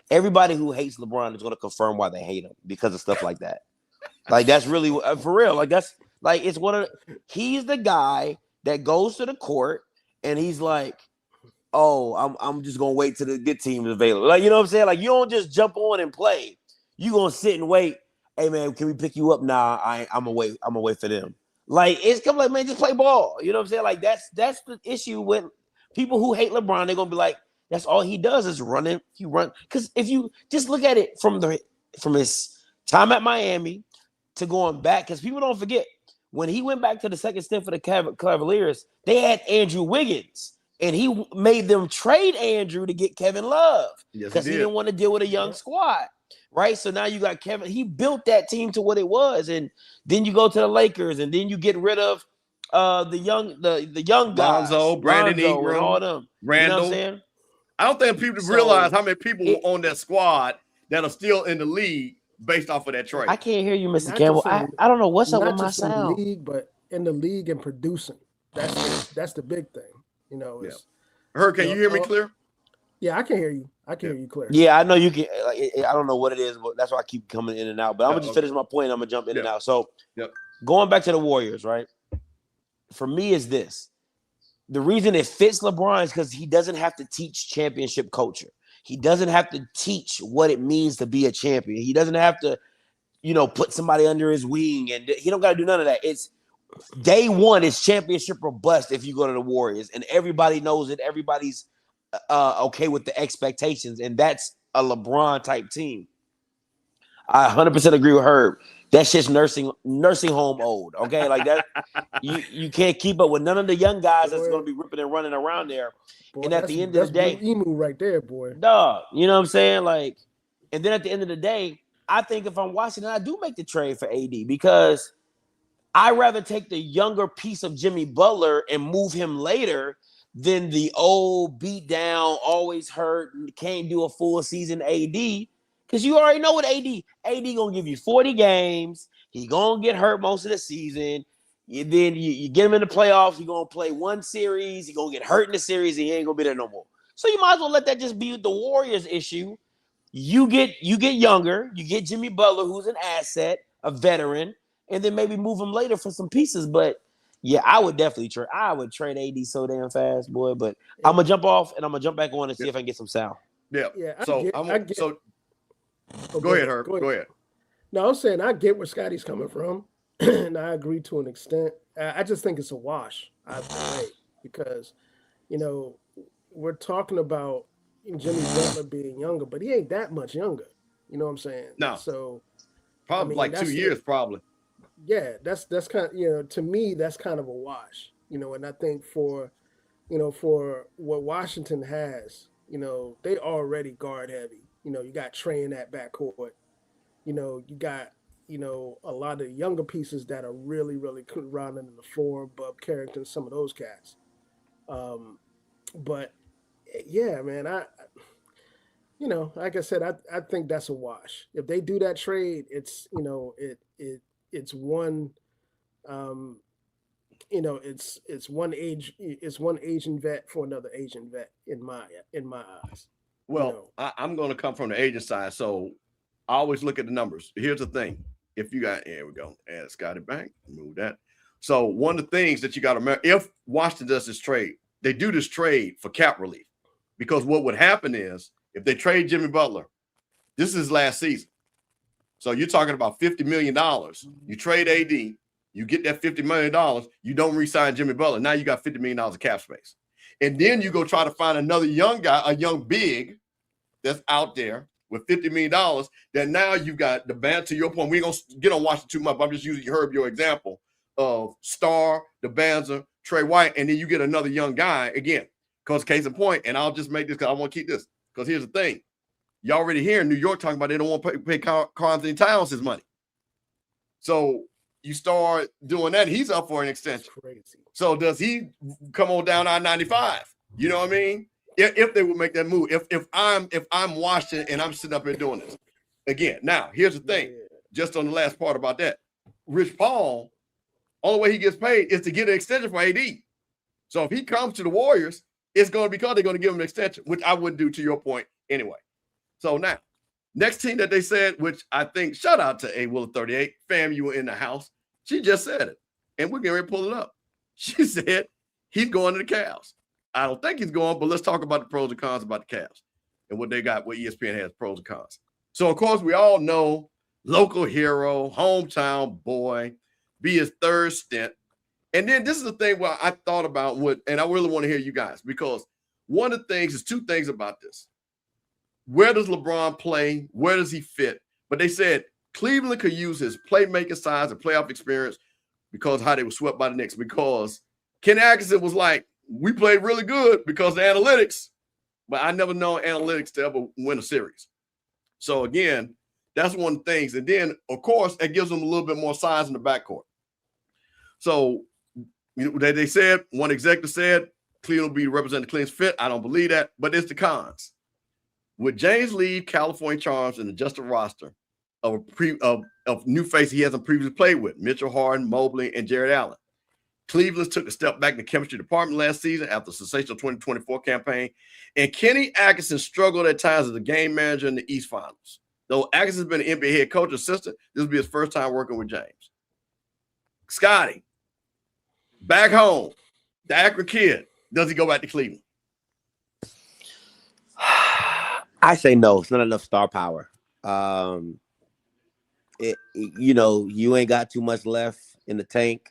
[SPEAKER 3] everybody who hates LeBron is going to confirm why they hate him because of stuff like that. Like that's really for real. Like that's like he's the guy that goes to the court and he's like, oh, I'm just gonna wait till the good team is available. Like, you know what I'm saying? Like, you don't just jump on and play. You gonna sit and wait. Hey man, can we pick you up? Nah, I'm gonna wait for them. Like, it's come like, man, just play ball. You know what I'm saying? Like, that's the issue with people who hate LeBron. They're gonna be like, that's all he does is running. He run. Because if you just look at it from his time at Miami to going back, because people don't forget when he went back to the second stint for the Cavaliers, they had Andrew Wiggins. And he made them trade Andrew to get Kevin Love because he didn't want to deal with a young squad, right? So now you got Kevin. He built that team to what it was, and then you go to the Lakers, and then you get rid of the young guys,
[SPEAKER 1] Lonzo, Brandon Ingram,
[SPEAKER 3] and all them.
[SPEAKER 1] Randall.
[SPEAKER 3] You know what I'm saying?
[SPEAKER 1] I don't think people realize how many people were on that squad that are still in the league based off of that trade.
[SPEAKER 3] I can't hear you, Mr. Campbell. I don't know what's up with my sound.
[SPEAKER 2] Not just in the league, but in the league and producing. That's the big thing. You know,
[SPEAKER 1] Herb, can you hear me clear?
[SPEAKER 2] Yeah, I can hear you. I can hear you clear.
[SPEAKER 3] Yeah, I know you can. I don't know what it is, but that's why I keep coming in and out. But I'm gonna just finish my point. I'm gonna jump in and out. So, going back to the Warriors, right? For me, is this the reason it fits LeBron is because he doesn't have to teach championship culture. He doesn't have to teach what it means to be a champion. He doesn't have to, you know, put somebody under his wing, and he don't got to do none of that. It's day one is championship or bust if you go to the Warriors, and everybody knows it. Everybody's okay with the expectations, and that's a LeBron type team. I 100% agree with Herb. That shit's nursing home old. Okay, like that. You can't keep up with none of the young guys that's going to be ripping and running around there.
[SPEAKER 2] Boy,
[SPEAKER 3] and at the end of the day,
[SPEAKER 2] emu right there, boy.
[SPEAKER 3] Dog, you know what I'm saying? Like, and then at the end of the day, I think if I'm Washington, I do make the trade for AD because I'd rather take the younger piece of Jimmy Butler and move him later than the old beat down, always hurt, can't do a full season AD. Because you already know what AD gonna give you 40 games. He gonna get hurt most of the season. Then you get him in the playoffs. He gonna play one series. He gonna get hurt in the series. And he ain't gonna be there no more. So you might as well let that just be the Warriors' issue. You get younger. You get Jimmy Butler, who's an asset, a veteran. And then maybe move him later for some pieces. But Yeah, I would definitely trade. I would trade AD so damn fast, boy. But I'm gonna jump off and I'm gonna jump back on and see if I can get some sound.
[SPEAKER 1] Yeah.
[SPEAKER 2] Yeah,
[SPEAKER 1] So
[SPEAKER 2] I get.
[SPEAKER 1] so
[SPEAKER 2] Oh,
[SPEAKER 1] go ahead, Herb. Go ahead.
[SPEAKER 2] No, I'm saying I get where Scotty's coming from, and I agree to an extent. I just think it's a wash either way because, you know, we're talking about Jimmy Butler being younger, but he ain't that much younger. You know what I'm saying?
[SPEAKER 1] No.
[SPEAKER 2] So
[SPEAKER 1] Probably like 2 years, probably.
[SPEAKER 2] yeah, that's kind of, you know, to me that's kind of a wash. You know, and I think for, you know, for what Washington has, you know, they already guard heavy. You know, you got Trey in that backcourt. You know, you got, you know, a lot of younger pieces that are really, really rounding in the floor, Bub Carrington, some of those cats. But yeah, man, you know, like I said, I think that's a wash. If they do that trade, it's, you know, it's one, you know, it's one Asian vet for another Asian vet in my eyes.
[SPEAKER 1] Well,
[SPEAKER 2] You know.
[SPEAKER 1] I'm going to come from the agent side, so I always look at the numbers. Here's the thing: if you got, here we go, add Scotty back, move that. So one of the things that you got to remember, if Washington does this trade, they do this trade for cap relief, because what would happen is if they trade Jimmy Butler, this is his last season. So you're talking about $50 million. You trade AD, you get that $50 million, you don't re-sign Jimmy Butler. Now you got $50 million of cap space. And then you go try to find another young guy, a young big that's out there with $50 million, that now you got the band. To your point, we ain't going to get on Washington too much, but I'm just using your example of Star, the Banzer, Trey White, and then you get another young guy again. Because case in point, and I'll just make this because I want to keep this. Because here's the thing. You already hear in New York talking about they don't want to pay Karl Anthony Towns his money. So you start doing that, he's up for an extension.
[SPEAKER 2] Crazy.
[SPEAKER 1] So does he come on down I-95? You know what I mean? If they would make that move. If I'm Washington and I'm sitting up here doing this. Again, now here's the thing. Just on the last part about that. Rich Paul, only way he gets paid is to get an extension for AD. So if he comes to the Warriors, it's going to be because they're going to give him an extension, which I wouldn't do to your point anyway. So now, next team that they said, which I think, shout out to A Willa 38, fam, you were in the house. She just said it, and we're getting ready to pull it up. She said he's going to the Cavs. I don't think he's going, but let's talk about the pros and cons about the Cavs and what they got, what ESPN has, pros and cons. So, of course, we all know local hero, hometown boy, be his third stint. And then this is the thing where I thought about and I really want to hear you guys, because one of the things is two things about this. Where does LeBron play? Where does he fit? But they said Cleveland could use his playmaking size and playoff experience because how they were swept by the Knicks. Because Ken Atkinson was like, we played really good because of analytics, but I never known analytics to ever win a series. So again, that's one of the things. And then, of course, it gives them a little bit more size in the backcourt. So they said, one executive said, Cleveland will be representing Cleveland's fit. I don't believe that, but it's the cons. Would James leave California Charms and adjust the roster of new faces he hasn't previously played with, Mitchell Harden, Mobley, and Jared Allen? Cleveland took a step back in the chemistry department last season after the sensational 2024 campaign, and Kenny Atkinson struggled at times as a game manager in the East Finals. Though Atkinson's been an NBA head coach assistant, this will be his first time working with James. Scotty, back home, the Akron kid, does he go back to Cleveland?
[SPEAKER 3] I say no. It's not enough star power. You ain't got too much left in the tank.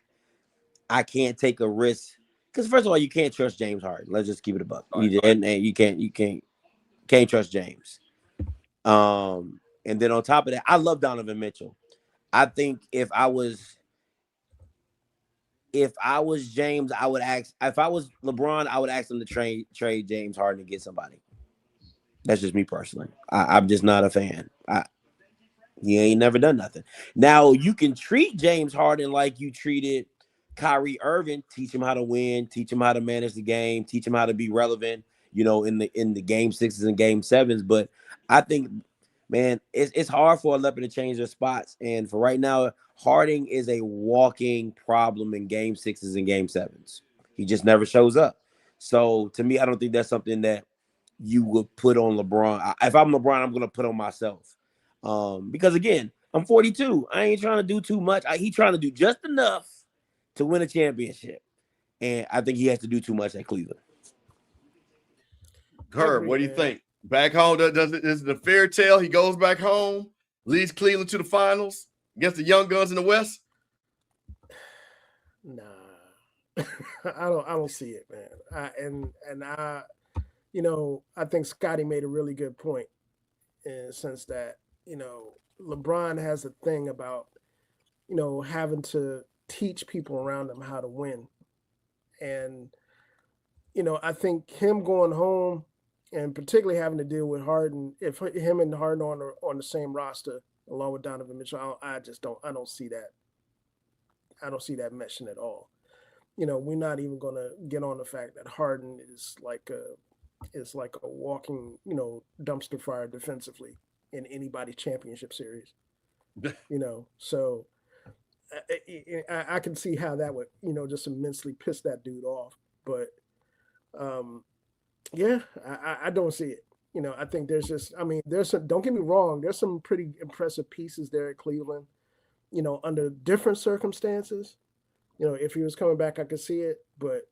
[SPEAKER 3] I can't take a risk because first of all, you can't trust James Harden. Let's just keep it a buck. And you can't trust James. And then on top of that, I love Donovan Mitchell. I think if I was James, I would ask. If I was LeBron, I would ask them to trade James Harden and get somebody. That's just me personally. I'm just not a fan. He ain't never done nothing. Now you can treat James Harden like you treated Kyrie Irving. Teach him how to win. Teach him how to manage the game. Teach him how to be relevant. In the game 6s and game 7s. But I think, man, it's hard for a leopard to change their spots. And for right now, Harden is a walking problem in game 6s and game 7s. He just never shows up. So to me, I don't think that's something that you would put on LeBron. If I'm LeBron, I'm going to put on myself. Because again, I'm 42. I ain't trying to do too much. He's trying to do just enough to win a championship. And I think he has to do too much at Cleveland.
[SPEAKER 1] Herb, what do you think? Back home, is it a fairy tale? He goes back home, leads Cleveland to the finals against the young guns in the West?
[SPEAKER 2] Nah. I don't see it, man. I I think Scotty made a really good point in the sense that, LeBron has a thing about, having to teach people around him how to win. And, I think him going home and particularly having to deal with Harden, if him and Harden on the same roster along with Donovan Mitchell, I don't see that. I don't see that meshing at all. We're not even going to get on the fact that Harden is like a walking, dumpster fire defensively in anybody's championship series. So I can see how that would, just immensely piss that dude off. But yeah, I don't see it. I think there's just, don't get me wrong, there's some pretty impressive pieces there at Cleveland, under different circumstances. If he was coming back, I could see it, but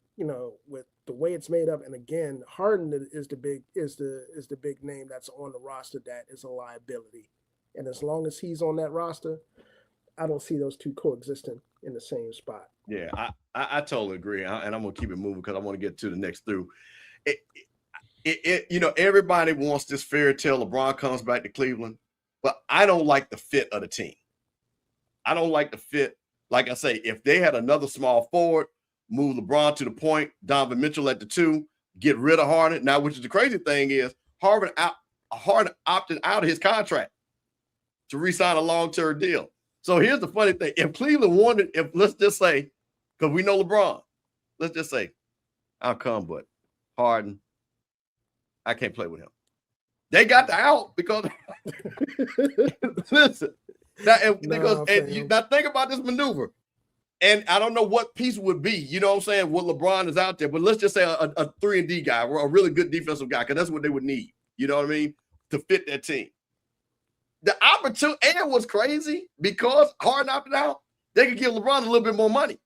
[SPEAKER 2] with the way it's made up, and again, Harden is the big name that's on the roster that is a liability, and as long as he's on that roster, I don't see those two coexisting in the same spot.
[SPEAKER 1] Yeah, I totally agree, and I'm gonna keep it moving because I want to get to the next through. Everybody wants this fairy tale. LeBron comes back to Cleveland, but I don't like the fit of the team. I don't like the fit. Like I say, if they had another small forward, move LeBron to the point, Donovan Mitchell at the 2, get rid of Harden. Now, which is the crazy thing is Harden opted out of his contract to re-sign a long-term deal. So here's the funny thing. If Cleveland wanted, let's just say, because we know LeBron, let's just say, I'll come, but Harden, I can't play with him. They got the out because listen. Now think about this maneuver. And I don't know what piece would be, you know what I'm saying, what LeBron is out there, but let's just say a 3-and-D guy or a really good defensive guy, because that's what they would need, you know what I mean, to fit that team. The opportunity, and what's crazy, because Harden opted out, they could give LeBron a little bit more money.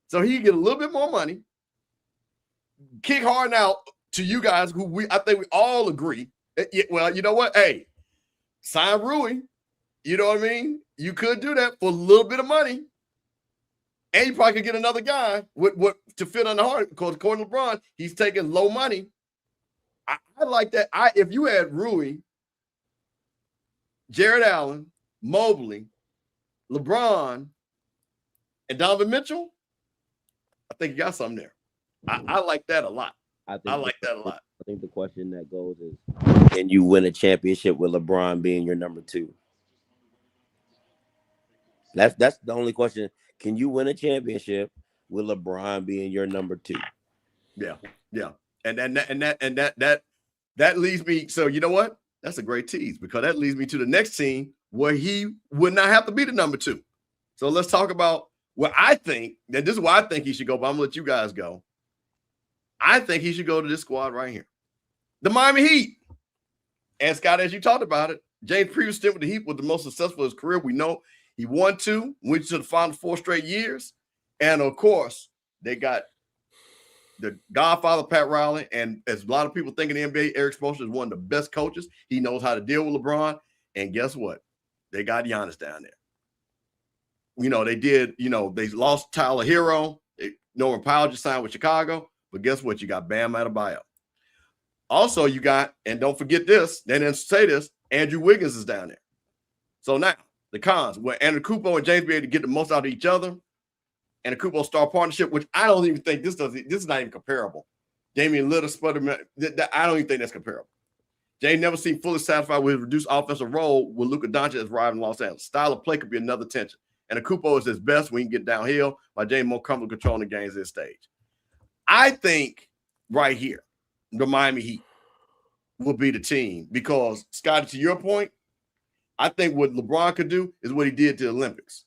[SPEAKER 1] So he could get a little bit more money, kick Harden out to you guys who I think we all agree. Well, you know what? Hey, sign Rui. You know what I mean? You could do that for a little bit of money. And you probably could get another guy with to fit on the Harden, because according to LeBron, he's taking low money. I like that. If you had Rui, Jared Allen, Mobley, LeBron, and Donovan Mitchell, I think you got something there. I like that a lot. I like that a lot.
[SPEAKER 3] I think the question that goes is, can you win a championship with LeBron being your number 2? That's the only question. Can you win a championship with LeBron being your number 2?
[SPEAKER 1] Yeah. And that leads me. So you know what? That's a great tease, because that leads me to the next team where he would not have to be the number 2. So let's talk about where I think, and this is why I think he should go, but I'm gonna let you guys go. I think he should go to this squad right here, the Miami Heat. And Scott, as you talked about it, James' previous stint with the Heat was the most successful of his career. We know he won 2, went to the final 4 straight years. And of course, they got the Godfather, Pat Riley. And as a lot of people think in the NBA, Eric Spoelstra is one of the best coaches. He knows how to deal with LeBron. And guess what? They got Giannis down there. They lost Tyler Hero. Norman Powell just signed with Chicago. But guess what? You got Bam Adebayo. Also, you got, and don't forget this, they didn't say this, Andrew Wiggins is down there. So now, the cons, where Antetokounmpo and James be able to get the most out of each other, and Antetokounmpo star partnership, which I don't even think this is not even comparable. Damian Lillard, Spudderman, I don't even think that's comparable. James never seemed fully satisfied with his reduced offensive role with Luka Doncic as arriving in Los Angeles. Style of play could be another tension. And Antetokounmpo is his best when he can get downhill, while James more comfortable controlling the games at this stage. I think right here, the Miami Heat will be the team, because, Scotty, to your point, I think what LeBron could do is what he did to the Olympics.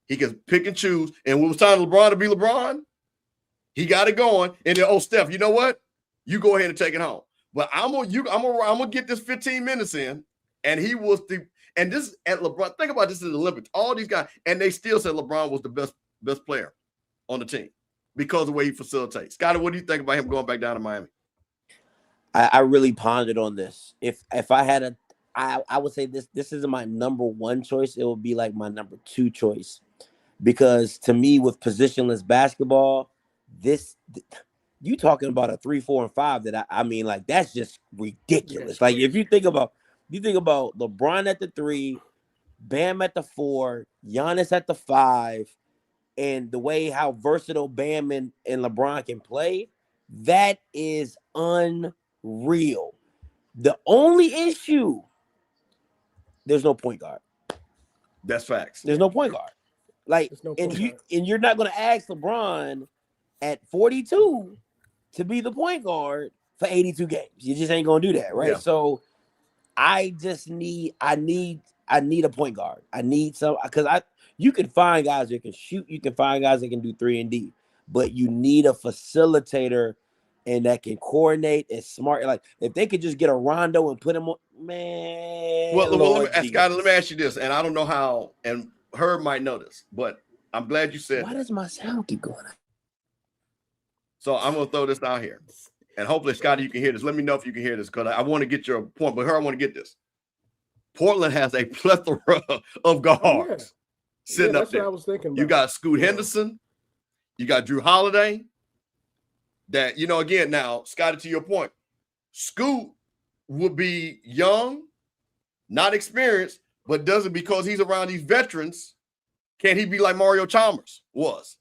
[SPEAKER 1] He could pick and choose, and when it was time for LeBron to be LeBron, he got it going. And then, Steph, you know what? You go ahead and take it home. But I'm gonna get this 15 minutes in, and he was and this at LeBron. Think about this in the Olympics. All these guys, and they still said LeBron was the best player on the team because of the way he facilitates. Scotty, what do you think about him going back down to Miami?
[SPEAKER 3] I really pondered on this. If I had I would say this isn't my number one choice. It would be like my number two choice. Because to me, with positionless basketball, you talking about a 3, 4, and 5 that I mean, like, that's just ridiculous. Like, if you think about LeBron at the 3, Bam at the 4, Giannis at the 5, and the way how versatile Bam and LeBron can play, that is unreal. The only issue, there's no point guard.
[SPEAKER 1] That's facts.
[SPEAKER 3] There's no point guard. Like,
[SPEAKER 2] No
[SPEAKER 3] and
[SPEAKER 2] point guard.
[SPEAKER 3] you're not going to ask LeBron at 42 to be the point guard for 82 games. You just ain't going to do that, right?
[SPEAKER 1] Yeah.
[SPEAKER 3] So I need a point guard. I need some, because you can find guys that can shoot, you can find guys that can do 3 and D, but you need a facilitator and that can coordinate and smart. Like, if they could just get a Rondo and put him on, man.
[SPEAKER 1] Well,
[SPEAKER 3] Lord
[SPEAKER 1] let me ask you this, and I don't know how, and Herb might know this, but I'm glad you said
[SPEAKER 3] Why
[SPEAKER 1] that.
[SPEAKER 3] does my sound keep going?
[SPEAKER 1] So I'm going to throw this out here, and hopefully, Scotty, you can hear this. Let me know if you can hear this, because I want to get your point, but Herb, I want to get this. Portland has a plethora of guards sitting up
[SPEAKER 2] that's
[SPEAKER 1] there.
[SPEAKER 2] what I was thinking about.
[SPEAKER 1] You got Scoot Henderson, you got Drew Holiday. That, again, now, Scotty, to your point, Scoot would be young, not experienced, but doesn't, because he's around these veterans, can he be like Mario Chalmers was,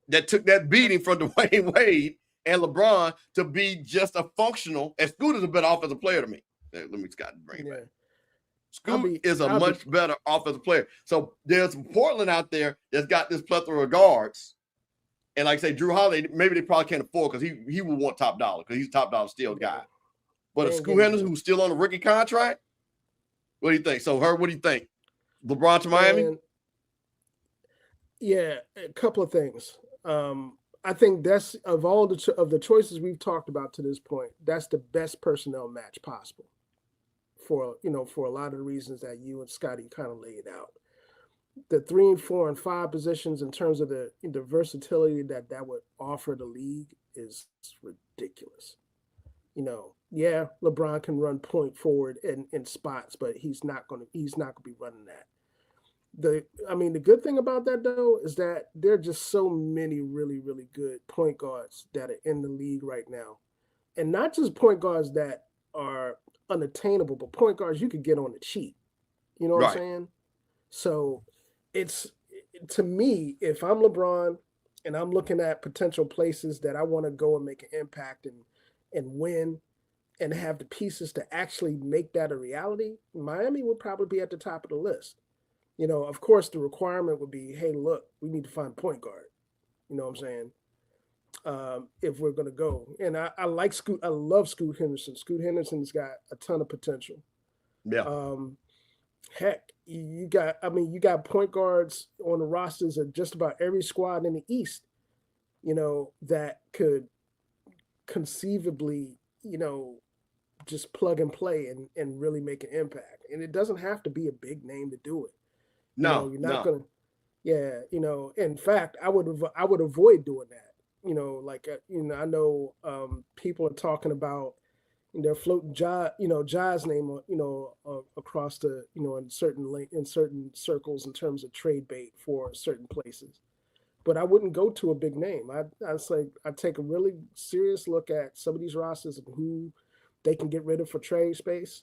[SPEAKER 1] that took that beating from Dwayne Wade and LeBron to be just a functional, and Scoot is a better offensive player to me. Let me, Scott, bring it back. Scoot is a much better offensive player. So there's Portland out there that's got this plethora of guards. And like I say, Drew Holiday, maybe they probably can't afford, because he would want top dollar, because he's a top dollar steal guy. But a Scoot Henderson who's still on a rookie contract, what do you think? So, Herb, what do you think? LeBron to Miami?
[SPEAKER 2] Yeah, a couple of things. I think that's, of all the choices we've talked about to this point, that's the best personnel match possible for a lot of the reasons that you and Scotty kind of laid out. The 3 and 4 and 5 positions, in terms of the versatility that would offer the league, is ridiculous. LeBron can run point forward in spots, but he's not gonna be running that. The good thing about that, though, is that there are just so many really, really good point guards that are in the league right now, and not just point guards that are unattainable, but point guards you could get on the cheap. You know what I'm saying? So to me, if I'm LeBron and I'm looking at potential places that I want to go and make an impact and win and have the pieces to actually make that a reality, Miami would probably be at the top of the list. Of course, the requirement would be, hey, look, we need to find a point guard. You know what I'm saying? If we're going to go. And I like Scoot. I love Scoot Henderson. Scoot Henderson's got a ton of potential.
[SPEAKER 1] Yeah.
[SPEAKER 2] Heck, you got point guards on the rosters of just about every squad in the East, that could conceivably, just plug and play and really make an impact. And it doesn't have to be a big name to do it. You're not gonna. Yeah, in fact, I would avoid doing that. I know people are talking about, they're floating Ja's name, across the, in certain circles in terms of trade bait for certain places. But I wouldn't go to a big name. I'd take a really serious look at some of these rosters and who they can get rid of for trade space,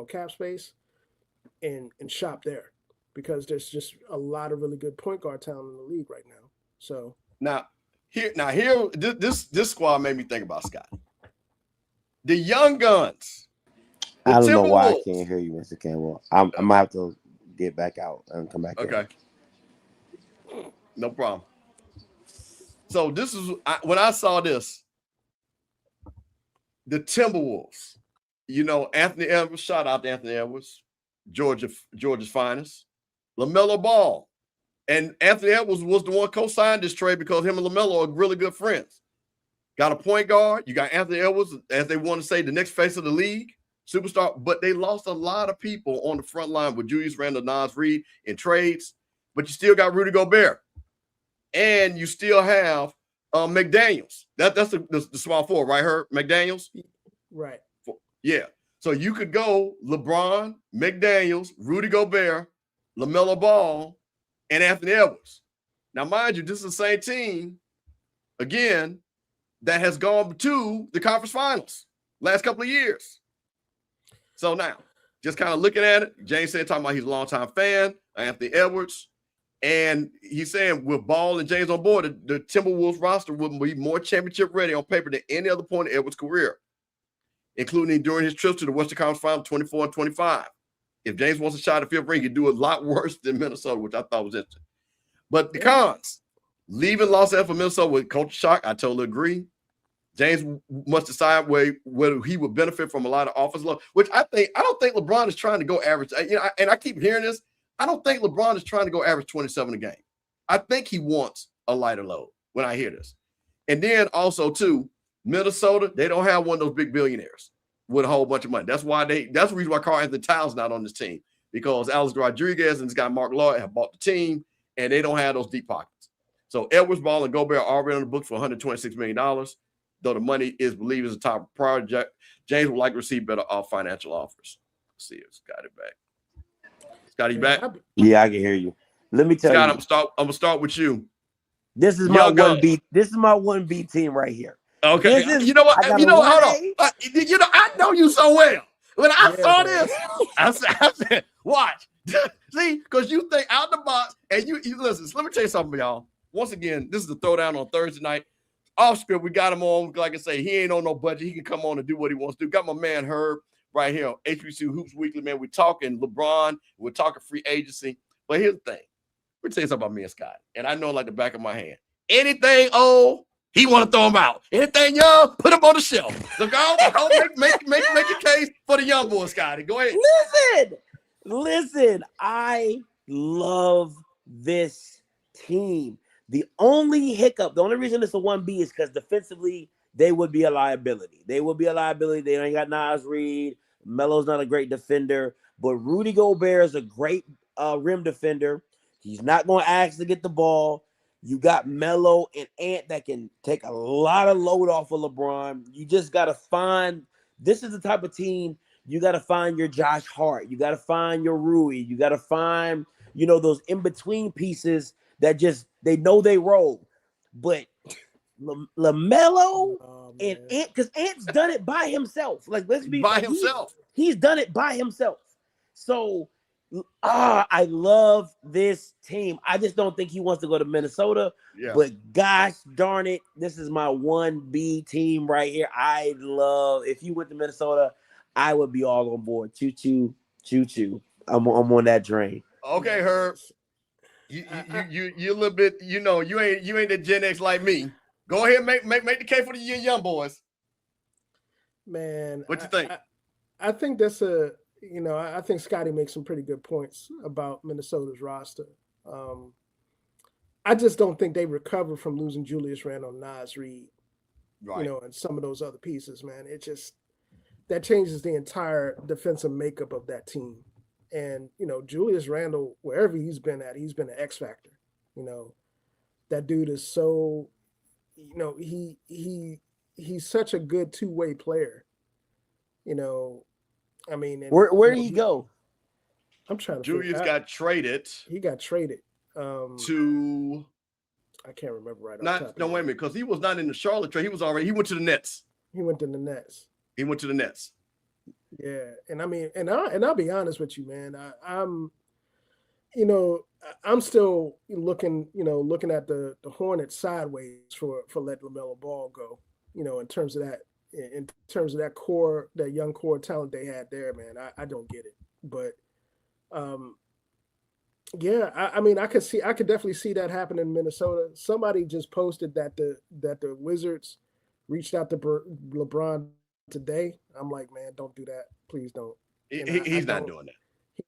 [SPEAKER 2] cap space, and shop there, because there's just a lot of really good point guard talent in the league right now. So this squad made me think about Scott. The young guns.
[SPEAKER 3] I don't know why I can't hear you, Mr. Campbell. I'm gonna have to get back out and come back.
[SPEAKER 1] Okay. No problem. So this is when I saw this. The Timberwolves. Anthony Edwards. Shout out to Anthony Edwards, Georgia's finest. LaMelo Ball, and Anthony Edwards was the one co-signed this trade because him and LaMelo are really good friends. Got a point guard. You got Anthony Edwards, as they want to say, the next face of the league, superstar. But they lost a lot of people on the front line with Julius Randle, Naz Reid in trades. But you still got Rudy Gobert. and you still have McDaniels. That's the small forward, right? Herb McDaniels,
[SPEAKER 2] Right.
[SPEAKER 1] yeah. So you could go LeBron, McDaniels, Rudy Gobert, LaMelo Ball, and Anthony Edwards. Now, mind you, this is the same team again that has gone to the conference finals last couple of years. So now, just kind of looking at it, James said, talking about he's a longtime fan, Anthony Edwards, and he's saying with Ball and James on board, the Timberwolves roster would be more championship ready on paper than any other point in Edwards' career, including during his trips to the Western Conference Final 24 and 25. If James wants a shot at fifth ring, he'd do a lot worse than Minnesota, which I thought was interesting. But the cons, leaving Los Angeles for Minnesota with culture shock, I totally agree. James must decide whether he would benefit from a lot of offensive load, which I don't think LeBron is trying to go average. And I keep hearing this. I don't think LeBron is trying to go average 27 a game. I think he wants a lighter load when I hear this. And then also, too, Minnesota, they don't have one of those big billionaires with a whole bunch of money. That's the reason why Karl Anthony Towns not on this team, because Alex Rodriguez and this guy Mark Lloyd have bought the team, and they don't have those deep pockets. So Edwards, Ball, and Gobert are already on the books for $126 million, though the money is believed as a top priority. James would like to receive better financial offers. Let's see if Scotty back. Scotty, back?
[SPEAKER 3] Yeah, I can hear you. Let me tell
[SPEAKER 1] Scott,
[SPEAKER 3] you.
[SPEAKER 1] I'm gonna start with you.
[SPEAKER 3] This is my 1B. This is my 1B team right here.
[SPEAKER 1] Okay, you know what? Hold on. I know you so well. When I saw this, I said, watch. See, because you think out the box, and you listen. So let me tell you something, y'all. Once again, this is the Throwdown on Thursday night. Offscript, we got him on. Like I say, he ain't on no budget. He can come on and do what he wants to do. Got my man Herb right here on HBCU Hoops Weekly, man. We're talking LeBron. We're talking free agency. But here's the thing. Let me tell you something about me and Scott. And I know like the back of my hand. Anything old, he want to throw him out. Anything young, put him on the shelf. So go make a case for the young boy, Scotty. Go ahead.
[SPEAKER 3] Listen. I love this team. The only hiccup, the only reason it's a 1B is because defensively, they would be a liability. They ain't got Nas Reed. Melo's not a great defender, but Rudy Gobert is a great rim defender. He's not going to ask to get the ball. You got Melo and Ant that can take a lot of load off of LeBron. You just got to find – this is the type of team you got to find your Josh Hart. You got to find your Rui. You got to find, those in-between pieces that just – they know they roll. But LaMelo and Ant – because Ant's done it by himself. Like, let's be –
[SPEAKER 1] by himself.
[SPEAKER 3] He's done it by himself. So – I love this team. I just don't think he wants to go to Minnesota. Yeah. But gosh darn it, this is my 1B team right here. If he went to Minnesota, I would be all on board. Choo choo. I'm on that train.
[SPEAKER 1] Okay, Herb. You a little bit, you ain't the Gen X like me. Go ahead, make the case for the young boys.
[SPEAKER 2] Man,
[SPEAKER 1] what you think?
[SPEAKER 2] I think that's I think Scotty makes some pretty good points about Minnesota's roster. I just don't think they recover from losing Julius Randle, Nas Reed,
[SPEAKER 1] right.
[SPEAKER 2] And some of those other pieces, man. It just that changes the entire defensive makeup of that team. And Julius Randle, wherever he's been at, he's been an X factor. That dude is so, he's such a good two-way player. I mean,
[SPEAKER 3] where did he go?
[SPEAKER 2] I'm trying to.
[SPEAKER 1] Julius got traded.
[SPEAKER 2] He got traded
[SPEAKER 1] to.
[SPEAKER 2] I can't remember right.
[SPEAKER 1] Wait a minute, because he was not in the Charlotte trade. He went to the Nets.
[SPEAKER 2] He went to the Nets. Yeah, and I mean, and I'll be honest with you, man. I'm still looking at the Hornets sideways for letting LaMelo Ball go. In terms of that core, that young core talent they had there, man, I don't get it. But yeah, I mean, I could definitely see that happen in Minnesota. Somebody just posted that the Wizards reached out to LeBron today. I'm like, man, don't do that, please don't.
[SPEAKER 1] He's not doing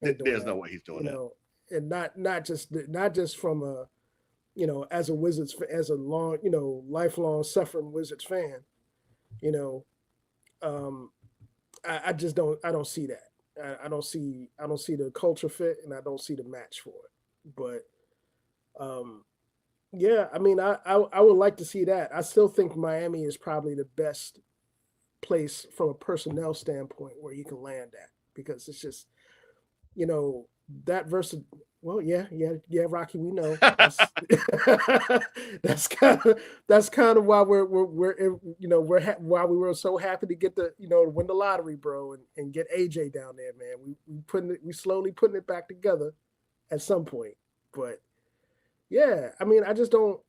[SPEAKER 1] that. There's no way he's doing that.
[SPEAKER 2] And not just from a, as a Wizards, as a long, lifelong suffering Wizards fan. I just don't see that. I don't see the culture fit, and I don't see the match for it. But Yeah, I mean, I would like to see that. I still think Miami is probably the best place from a personnel standpoint where you can land at, because it's just, you know, that versus. Well, yeah, Rocky. We know that's that's kind of why why we were so happy to get to win the lottery, bro, and get AJ down there, man. We slowly putting it back together at some point, but yeah, I mean, I just don't.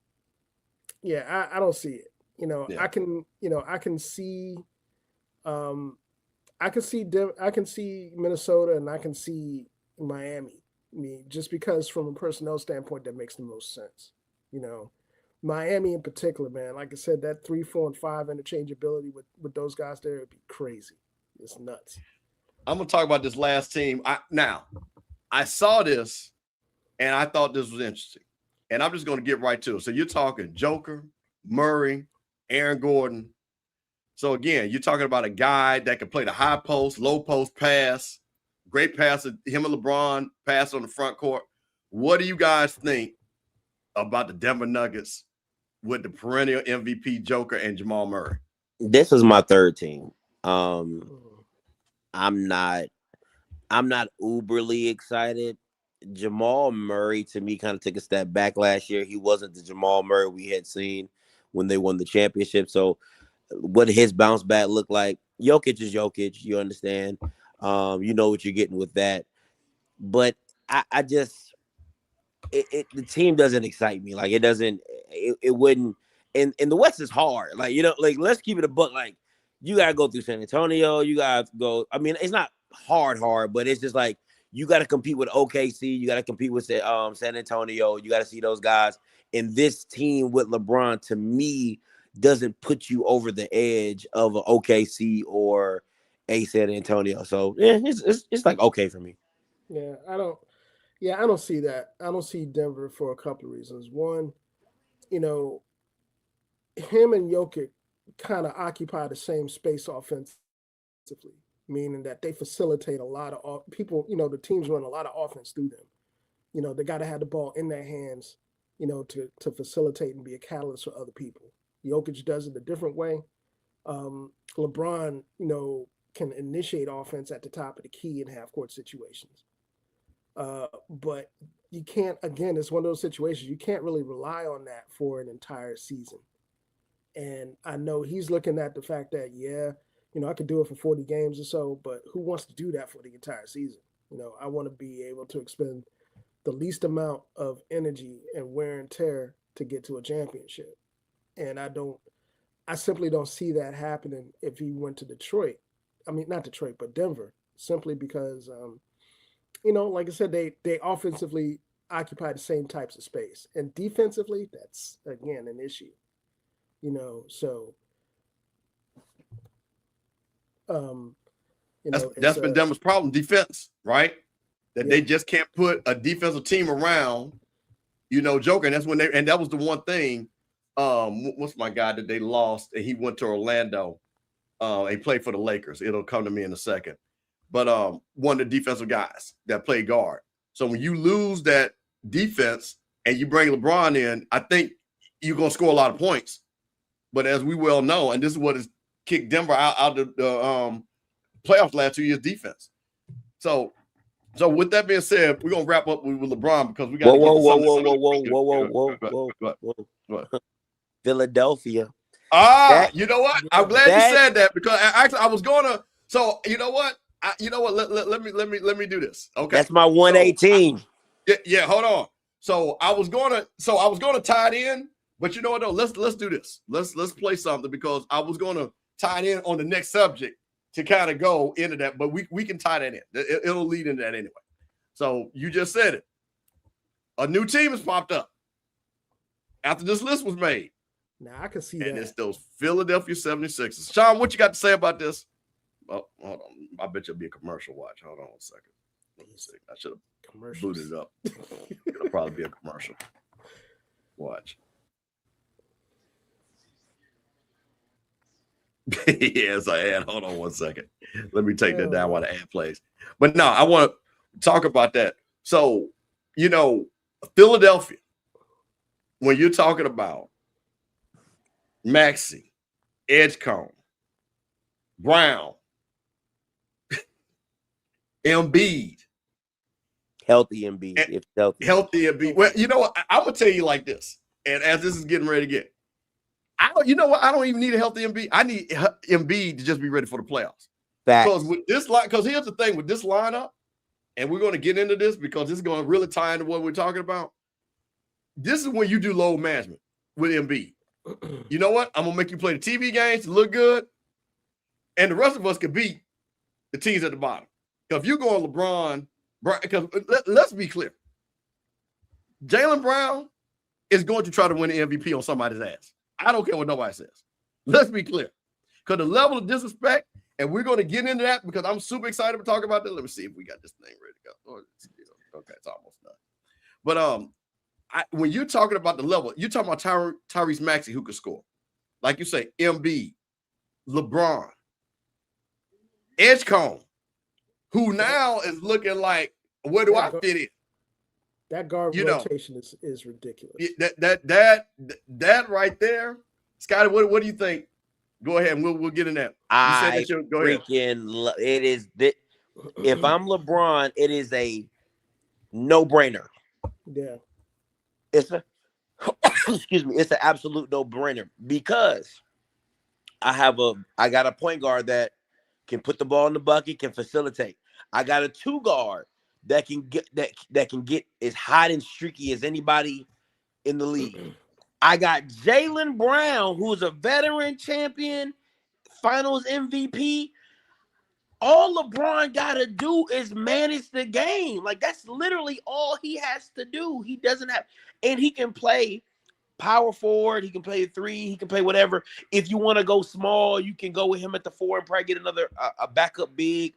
[SPEAKER 2] Yeah, I don't see it.
[SPEAKER 1] Yeah.
[SPEAKER 2] I can see, I can see Minnesota, and I can see Miami. I mean, just because from a personnel standpoint, that makes the most sense. Miami in particular, man. Like I said, that 3, 4, and 5 interchangeability with those guys there would be crazy. It's nuts.
[SPEAKER 1] I'm gonna talk about this last team. I saw this, and I thought this was interesting, and I'm just gonna get right to it. So you're talking Joker, Murray, Aaron Gordon. So again, you're talking about a guy that can play the high post, low post pass, great passer. Him and LeBron pass on the front court. What do you guys think about the Denver Nuggets with the perennial MVP Joker and Jamal Murray?
[SPEAKER 3] This is my third team. I'm not uberly excited. Jamal Murray, to me, kind of took a step back last year. He wasn't the Jamal Murray we had seen when they won the championship. So what his bounce back look like? Jokic is Jokic. You understand. You know what you're getting with that. But I just the team doesn't excite me. Like, it doesn't. It wouldn't. And the West is hard. Like, like, let's keep it a buck. Like, you got to go through San Antonio. You got to go. I mean, it's not hard, but it's just like you got to compete with OKC. You got to compete with San Antonio. You got to see those guys. And this team with LeBron, to me, doesn't put you over the edge of an OKC or a San Antonio. So yeah, it's like okay for me.
[SPEAKER 2] Yeah, I don't see that. I don't see Denver for a couple of reasons. One, him and Jokic kind of occupy the same space offensively, meaning that they facilitate a lot of people. The teams run a lot of offense through them. They got to have the ball in their hands, to facilitate and be a catalyst for other people. Jokic does it a different way. LeBron, can initiate offense at the top of the key in half-court situations. But you can't, again, it's one of those situations, you can't really rely on that for an entire season. And I know he's looking at the fact that, I could do it for 40 games or so, but who wants to do that for the entire season? I want to be able to expend the least amount of energy and wear and tear to get to a championship. And I simply don't see that happening if he went to Detroit. I mean, not Detroit, but Denver, simply because, like I said, they offensively occupy the same types of space. And defensively, that's, again, an issue. So,
[SPEAKER 1] that's been Denver's problem, defense, right? That they just can't put a defensive team around, Joker. And that's when and that was the one thing. What's my guy that they lost and he went to Orlando? He played for the Lakers. It'll come to me in a second. But one of the defensive guys that played guard. So when you lose that defense and you bring LeBron in, I think you're going to score a lot of points. But as we well know, and this is what has kicked Denver out of the playoffs last 2 years, defense. So with that being said, we're going to wrap up with LeBron because we got
[SPEAKER 3] whoa. Philadelphia.
[SPEAKER 1] You know what? I'm glad you said that because actually I was going to. So you know what? Let me do this. Okay,
[SPEAKER 3] that's my 118.
[SPEAKER 1] Yeah. Hold on. So I was going to tie it in, but you know what? Though, let's do this. Let's play something because I was going to tie it in on the next subject to kind of go into that, but we can tie that in. It'll lead into that anyway. So you just said it. A new team has popped up after this list was made.
[SPEAKER 2] Now I can see that.
[SPEAKER 1] And it's those Philadelphia 76ers. Sean, what you got to say about this? Oh, hold on. I bet you'll be a commercial watch. Hold on 1 second. Let me see. I should have booted it up. It'll probably be a commercial. Watch. Yes, I had. Hold on 1 second. Let me take that down while the ad plays. But no, I want to talk about that. So, Philadelphia, when you're talking about Maxey, Edgecombe, Brown, Embiid,
[SPEAKER 3] Healthy Embiid, if healthy.
[SPEAKER 1] healthy Embiid. Well, you know what? I'm gonna tell you like this, and as this is getting ready to get, you know what? I don't even need a healthy Embiid. I need Embiid to just be ready for the playoffs. Because with this line, because here's the thing with this lineup, and we're going to get into this because this is going to really tie into what we're talking about. This is when you do load management with Embiid. You know what? I'm going to make you play the TV games to look good, and the rest of us can beat the teams at the bottom. Because if you're going LeBron, because let's be clear. Jaylen Brown is going to try to win the MVP on somebody's ass. I don't care what nobody says. Let's be clear. Because the level of disrespect, and we're going to get into that because I'm super excited to talk about that. Let me see if we got this thing ready to go. Okay, it's almost done. But when you're talking about the level, you're talking about Tyrese Maxey who could score. Like you say, Embiid, LeBron, Edgecombe, who now is looking like, where do I fit in?
[SPEAKER 2] That guard rotation is ridiculous.
[SPEAKER 1] That right there, Scotty, what do you think? Go ahead, and we'll get in that. Go ahead.
[SPEAKER 3] It is. If I'm LeBron, it is a no-brainer.
[SPEAKER 2] Yeah.
[SPEAKER 3] It's it's an absolute no-brainer because I got a point guard that can put the ball in the bucket, can facilitate. I got a two guard that can get as hot and streaky as anybody in the league. I got Jaylen Brown, who's a veteran champion, finals MVP. All LeBron got to do is manage the game. Like, that's literally all he has to do. He doesn't have, and he can play power forward. He can play three. He can play whatever. If you want to go small, you can go with him at the four and probably get another a backup big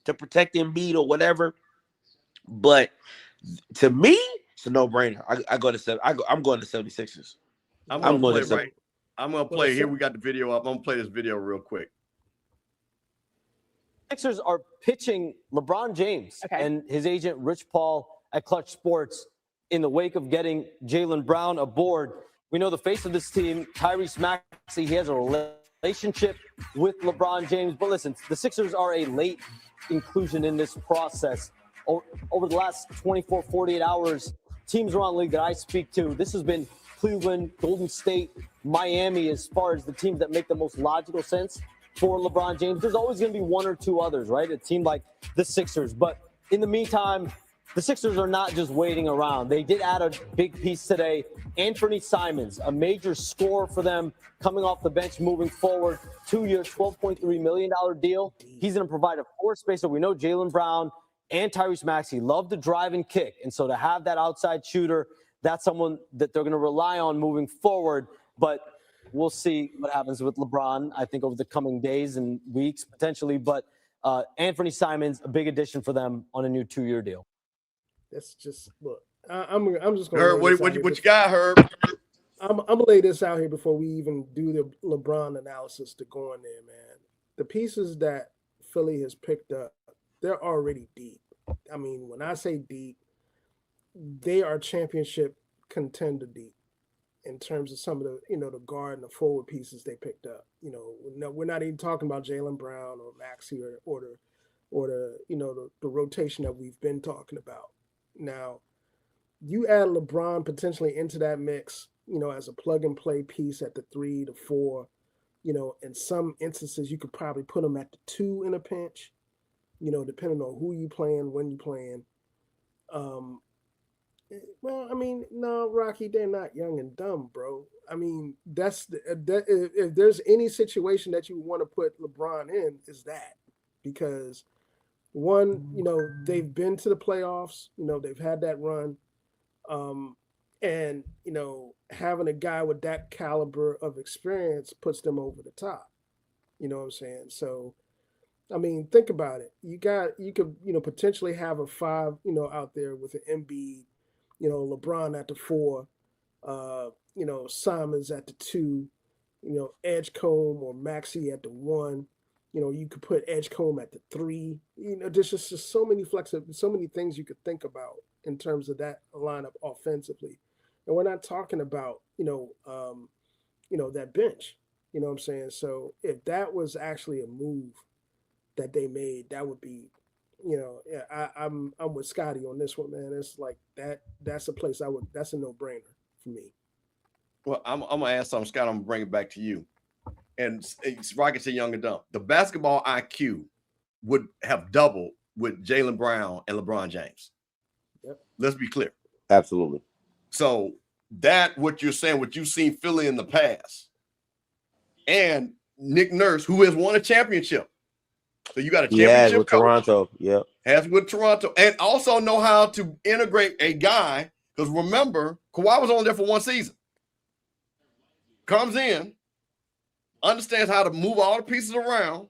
[SPEAKER 3] to protect Embiid or whatever. But to me, it's a no-brainer. I'm going to 76ers.
[SPEAKER 1] I'm going to play. Here we got the video up. I'm going to play this video real quick.
[SPEAKER 5] Sixers are pitching LeBron James and his agent Rich Paul at Clutch Sports in the wake of getting Jaylen Brown aboard. We know the face of this team, Tyrese Maxey, he has a relationship with LeBron James. But listen, the Sixers are a late inclusion in this process. Over the last 24, 48 hours, teams around the league that I speak to, this has been Cleveland, Golden State, Miami, as far as the teams that make the most logical sense for LeBron James. There's always going to be one or two others, right? A team like the Sixers. But in the meantime, the Sixers are not just waiting around. They did add a big piece today. Anthony Simons, a major scorer for them, coming off the bench, moving forward. 2-year, $12.3 million deal. He's going to provide a floor spacer. We know Jaylen Brown and Tyrese Maxey love to drive and kick. And so to have that outside shooter, that's someone that they're going to rely on moving forward. But we'll see what happens with LeBron, I think, over the coming days and weeks, potentially. But Anthony Simons, a big addition for them on a new 2-year deal.
[SPEAKER 2] That's just, look, I'm just going
[SPEAKER 1] to Herb, what you got, Herb?
[SPEAKER 2] I'm going to lay this out here before we even do the LeBron analysis to go in there, man. The pieces that Philly has picked up, they're already deep. I mean, when I say deep, they are championship contender deep in terms of some of the, the guard and the forward pieces they picked up. We're not even talking about Jaylen Brown or Maxey or the rotation that we've been talking about. Now, you add LeBron potentially into that mix, as a plug and play piece at the 3 to 4. In some instances, you could probably put him at the 2 in a pinch. Depending on who you playing, when you playing. Well, I mean, no, Rocky, they're not young and dumb, bro. I mean, if there's any situation that you want to put LeBron in, is that. Because one, they've been to the playoffs, they've had that run. And, having a guy with that caliber of experience puts them over the top. You know what I'm saying? So, I mean, think about it. You could, potentially have a 5, out there with an Embiid, LeBron at the 4, Simons at the 2, Edgecombe or Maxey at the 1. You could put Edgecombe at the 3. There's just so many things you could think about in terms of that lineup offensively. and we're not talking about that bench. You know what I'm saying? So if that was actually a move that they made, that would be, yeah, I'm with Scotty on this one, man. It's like that. That's a place I would. That's a no-brainer for me.
[SPEAKER 1] Well, I'm gonna ask something, Scott. I'm gonna bring it back to you. And it's Rocket said young and dumb. The basketball IQ would have doubled with Jaylen Brown and LeBron James.
[SPEAKER 2] Yep.
[SPEAKER 1] Let's be clear.
[SPEAKER 3] Absolutely.
[SPEAKER 1] So that what you're saying, what you've seen Philly in the past, and Nick Nurse, who has won a championship. So you got a championship
[SPEAKER 3] with
[SPEAKER 1] coach,
[SPEAKER 3] Toronto. Yeah.
[SPEAKER 1] has with Toronto, and also know how to integrate a guy. Because remember, Kawhi was only there for one season. Comes in, understands how to move all the pieces around,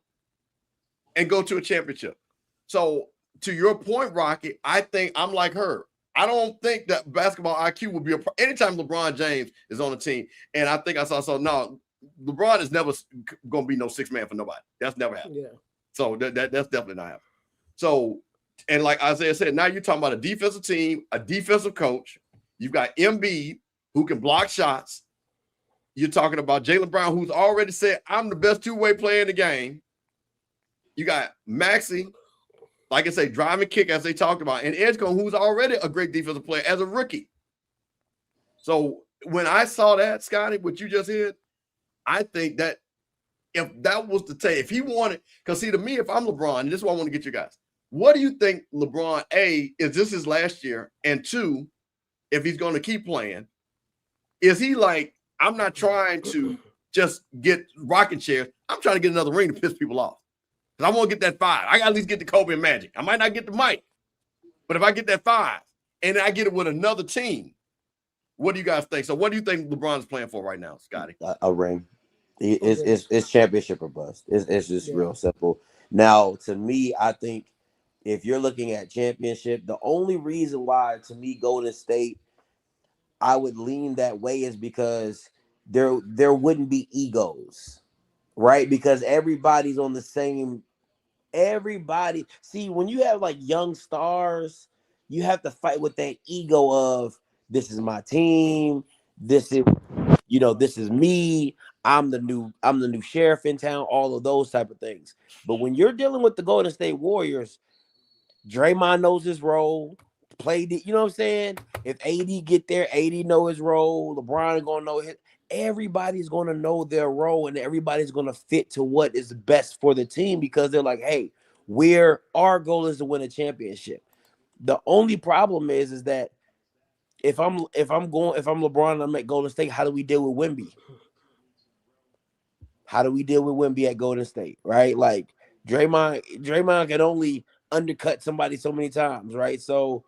[SPEAKER 1] and go to a championship. So to your point, Rocky, I think I'm like her. I don't think that basketball IQ will be anytime LeBron James is on the team. And I think I saw no, LeBron is never going to be no six man for nobody. That's never happened.
[SPEAKER 2] Yeah.
[SPEAKER 1] So that's definitely not happening. So, and like Isaiah said, now you're talking about a defensive team, a defensive coach. You've got Embiid who can block shots. You're talking about Jaylen Brown, who's already said, I'm the best two-way player in the game. You got Maxey, like I say, driving kick, as they talked about, and Edgecombe, who's already a great defensive player as a rookie. So when I saw that, Scotty, what you just said, I think that if that was the take, if he wanted, because see, to me, if I'm LeBron, and this is what I want to get you guys, what do you think LeBron, A, is this his last year? And two, if he's going to keep playing, is he like, I'm not trying to just get rocking chairs. I'm trying to get another ring to piss people off. Because I want to get that 5. I got to at least get the Kobe and Magic. I might not get the Mike. But if I get that 5 and I get it with another team, what do you guys think? So what do you think LeBron's playing for right now, Scotty?
[SPEAKER 3] A ring. It's championship or bust. It's just real simple. Now, to me, I think if you're looking at championship, the only reason why, to me, Golden State, I would lean that way is because there wouldn't be egos, right? Because everybody's on the same. Everybody, see, when you have like young stars, you have to fight with that ego of this is my team, this is me. I'm the new sheriff in town. All of those type of things. But when you're dealing with the Golden State Warriors, Draymond knows his role. Played it, you know what I'm saying? If AD get there, AD know his role. LeBron is gonna know his. Everybody's gonna know their role, and everybody's gonna fit to what is best for the team because they're like, hey, our goal is to win a championship. The only problem is that if I'm LeBron and I'm at Golden State, how do we deal with Wemby? How do we deal with Wemby at Golden State? Right? Like Draymond can only undercut somebody so many times, right? So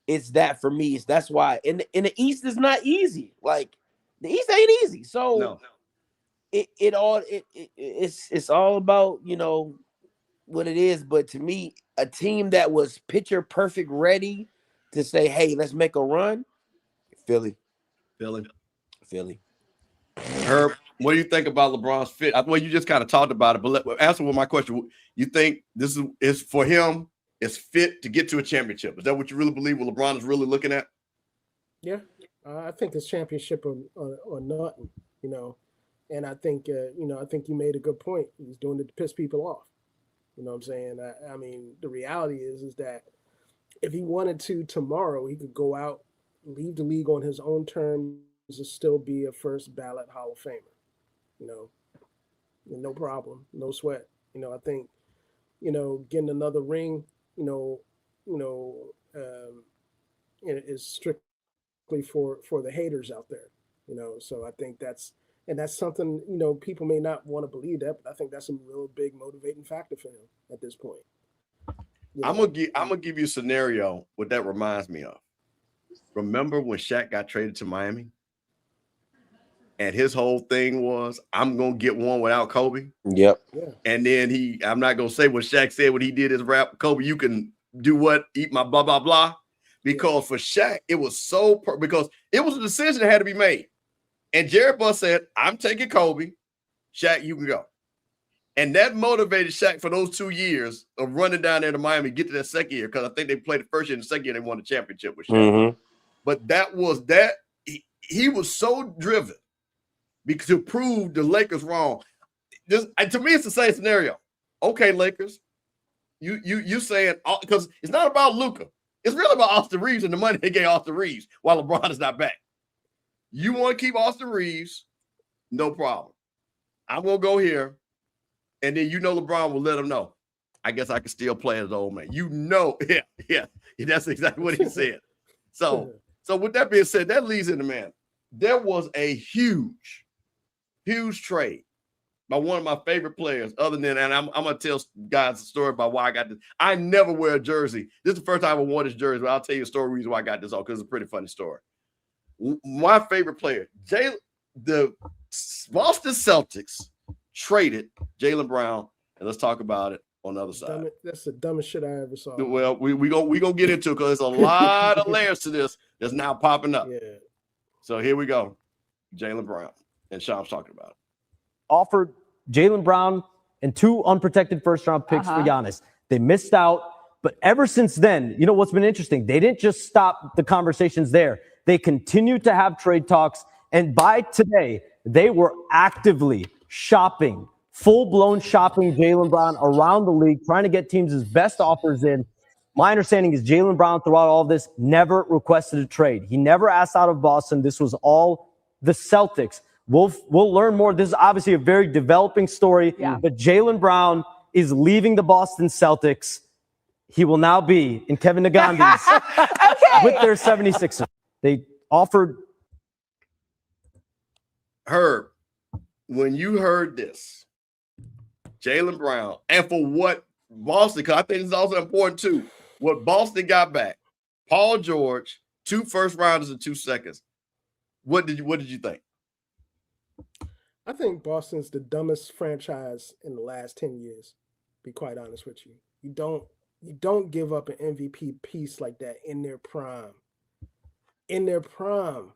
[SPEAKER 3] it's that for me. That's why in the East is not easy. Like the East ain't easy. So
[SPEAKER 1] No.
[SPEAKER 3] It's all about, what it is. But to me, a team that was picture perfect ready to say, hey, let's make a run. Philly.
[SPEAKER 1] Herb, what do you think about LeBron's fit? Well, you just kind of talked about it, but answer with my question. You think this is for him? Is fit to get to a championship? Is that what you really believe? What LeBron is really looking at?
[SPEAKER 2] Yeah, I think it's championship or nothing. And I think I think you made a good point. He's doing it to piss people off. You know what I'm saying? I mean, the reality is that if he wanted to tomorrow, he could go out, leave the league on his own terms, and still be a first ballot Hall of Famer. No problem, no sweat. I think, getting another ring, is strictly for the haters out there. So I think that's something, people may not want to believe that, but I think that's a real big motivating factor for him at this point.
[SPEAKER 1] I'm gonna give you a scenario what that reminds me of. Remember when Shaq got traded to Miami? And his whole thing was, I'm going to get one without Kobe.
[SPEAKER 3] Yep.
[SPEAKER 2] Yeah.
[SPEAKER 1] And then I'm not going to say what Shaq said when he did his rap, Kobe, you can do what? Eat my blah, blah, blah. Because for Shaq, it was because it was a decision that had to be made. And Jared Buss said, I'm taking Kobe. Shaq, you can go. And that motivated Shaq for those 2 years of running down there to Miami, get to that second year, because I think they played the first year and the second year they won the championship with Shaq.
[SPEAKER 3] Mm-hmm.
[SPEAKER 1] But that was that. he was so driven because to prove the Lakers wrong. To me, it's the same scenario. Okay, Lakers, you saying because it's not about Luka. It's really about Austin Reeves and the money they gave Austin Reeves while LeBron is not back. You want to keep Austin Reeves, no problem. I'm gonna go here, and then LeBron will let him know. I guess I can still play as an old man. Yeah, that's exactly what he said. So with that being said, that leads into, man, there was a huge trade by one of my favorite players, other than, and I'm going to tell guys a story about why I got this. I never wear a jersey. This is the first time I wore this jersey, but I'll tell you a story reason why I got this on, because it's a pretty funny story. My favorite player, the Boston Celtics traded Jaylen Brown, and let's talk about it on the other side.
[SPEAKER 2] That's the dumbest shit I ever saw.
[SPEAKER 1] Well, we gonna get into it because there's a lot of layers to this that's now popping up.
[SPEAKER 2] Yeah.
[SPEAKER 1] So here we go. Jaylen Brown, and Sean's talking about it.
[SPEAKER 5] Offered Jaylen Brown and 2 unprotected first-round picks for Giannis. They missed out, but ever since then, you know what's been interesting? They didn't just stop the conversations there. They continued to have trade talks, and by today, they were actively shopping, full-blown shopping Jaylen Brown around the league, trying to get teams' best offers in. My understanding is Jaylen Brown, throughout all of this, never requested a trade. He never asked out of Boston. This was all the Celtics. We'll learn more. This is obviously a very developing story, but Jaylen Brown is leaving the Boston Celtics. He will now be in Kevin Nagandi's with their 76ers. They offered.
[SPEAKER 1] Herb, when you heard this, Jaylen Brown, and for what Boston, because I think this is also important too, what Boston got back, Paul George, 2 first rounders and 2 seconds. What did you think?
[SPEAKER 2] I think Boston's the dumbest franchise in the last 10 years, be quite honest with you. You don't give up an MVP piece like that in their prime. In their prime,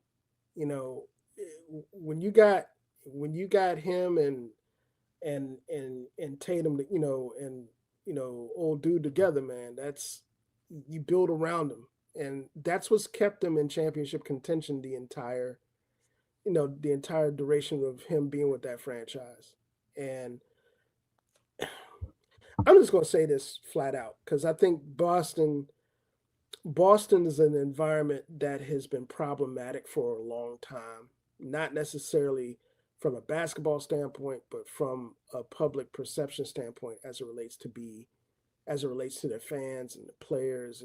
[SPEAKER 2] when you got him and Tatum, old dude together, man, that's, you build around them, and that's what's kept them in championship contention the entire duration of him being with that franchise. And I'm just going to say this flat out, because I think Boston is an environment that has been problematic for a long time, not necessarily from a basketball standpoint, but from a public perception standpoint as it relates to their fans and the players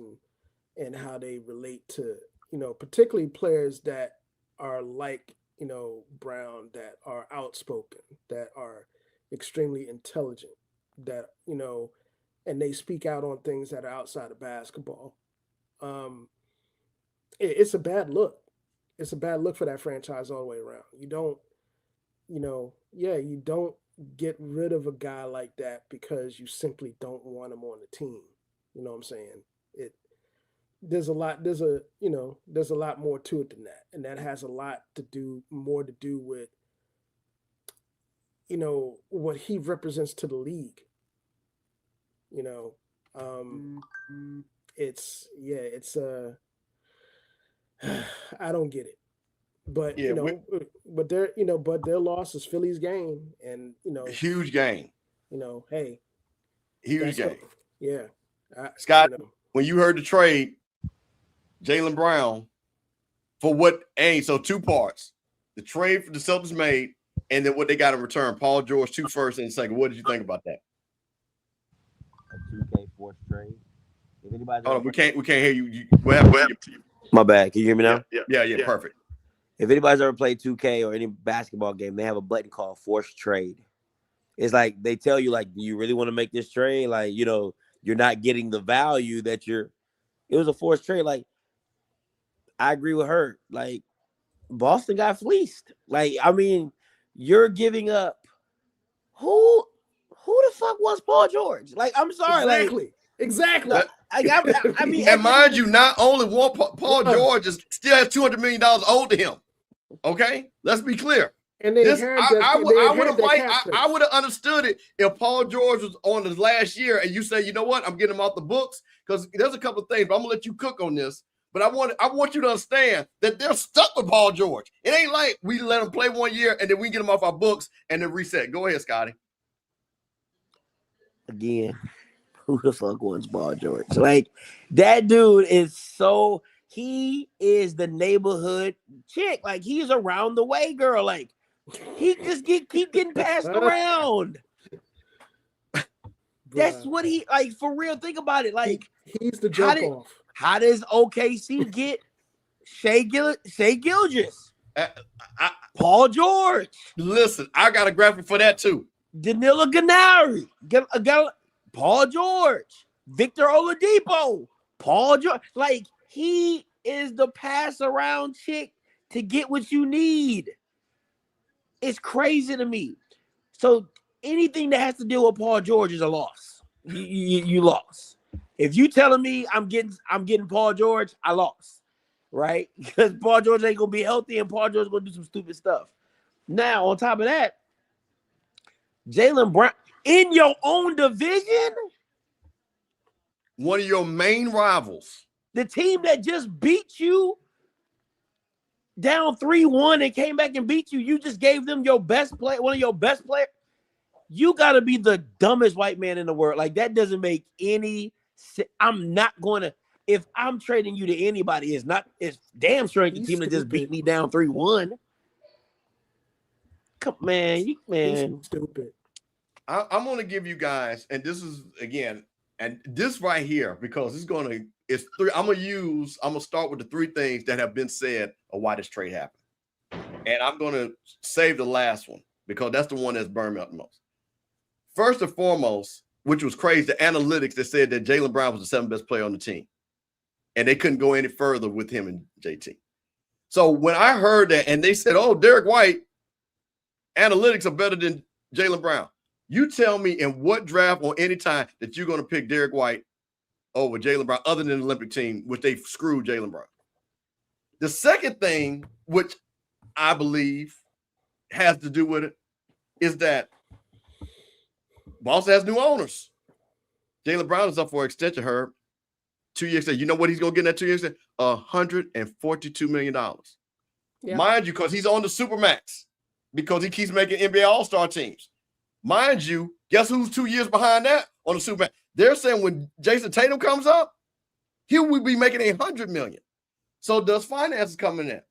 [SPEAKER 2] and how they relate to, particularly players that are like, Brown, that are outspoken, that are extremely intelligent, that, and they speak out on things that are outside of basketball. It's a bad look. It's a bad look for that franchise all the way around. You don't get rid of a guy like that because you simply don't want him on the team. You know what I'm saying? There's a lot more to it than that. And that has a lot more to do with, what he represents to the league. I don't get it. But but their loss is Philly's game, and
[SPEAKER 1] huge game.
[SPEAKER 2] Hey,
[SPEAKER 1] huge game.
[SPEAKER 2] Scott,
[SPEAKER 1] when you heard the trade, Jaylen Brown for what aim? So 2 parts: the trade for the Celtics made, and then what they got in return. Paul George, 2 first and second. What did you think about that?
[SPEAKER 3] A 2K forced trade. If anybody,
[SPEAKER 1] hold on, we can't hear you. What happened?
[SPEAKER 3] My bad. Can you hear me now?
[SPEAKER 1] Yeah, perfect.
[SPEAKER 3] If anybody's ever played 2K or any basketball game, they have a button called forced trade. It's like they tell you, like, do you really want to make this trade? Like, you're not getting the value that it was a forced trade. Like, I agree with her. Like, Boston got fleeced. Like, I mean, you're giving up. Who the fuck was Paul George? Like, I'm sorry.
[SPEAKER 2] Exactly.
[SPEAKER 3] I mean,
[SPEAKER 1] and mind you, not only one Paul George still has $200 million owed to him. Okay, let's be clear.
[SPEAKER 2] And
[SPEAKER 1] I would have understood it if Paul George was on his last year and you say, you know what, I'm getting him off the books, because there's a couple of things, but I'm gonna let you cook on this. But I want you to understand that they're stuck with Paul George. It ain't like we let him play 1 year and then we get him off our books and then reset. Go ahead, Scotty.
[SPEAKER 3] Again, who the fuck wants Paul George? Like, that dude is so, he is the neighborhood chick. Like, he's around the way girl. Like, he just keep getting passed around. That's what he, like, for real. Think about it. Like,
[SPEAKER 2] he's the jump off.
[SPEAKER 3] How does OKC get Shea Gilgeous? Paul George.
[SPEAKER 1] Listen, I got a graphic for that too.
[SPEAKER 3] Danilo Gallinari. Paul George. Victor Oladipo. Paul George. Like, he is the pass around chick to get what you need. It's crazy to me. So anything that has to do with Paul George is a loss. You lost. If you telling me I'm getting Paul George, I lost, right? Because Paul George ain't gonna be healthy and Paul George is gonna do some stupid stuff. Now, on top of that, Jaylen Brown in your own division,
[SPEAKER 1] one of your main rivals,
[SPEAKER 3] the team that just beat you down 3-1 and came back and beat you, you just gave them your best play, one of your best players. You gotta be the dumbest white man in the world. Like, that doesn't make any. I'm not going to, if I'm trading you to anybody, it's damn sure the team that just beat me down 3-1. Come man.
[SPEAKER 2] He's stupid.
[SPEAKER 1] I'm going to give you guys, and this is again, and this right here, because I'm going to start with the three things that have been said of why this trade happened. And I'm going to save the last one because that's the one that's burned me up the most. First and foremost, which was crazy, the analytics that said that Jaylen Brown was the seventh best player on the team. And they couldn't go any further with him and JT. So when I heard that, and they said, oh, Derek White, analytics are better than Jaylen Brown. You tell me in what draft or any time that you're going to pick Derek White over Jaylen Brown, other than the Olympic team, which they screwed Jaylen Brown. The second thing, which I believe has to do with it, is that Boston has new owners. Jaylen Brown is up for extension, Herb. 2 years. You know what he's going to get in that 2 years? $142 million. Yeah. Mind you, because he's on the Supermax, because he keeps making NBA All-Star teams. Mind you, guess who's 2 years behind that on the Supermax? They're saying when Jason Tatum comes up, he will be making $100 million. So does finances come in there?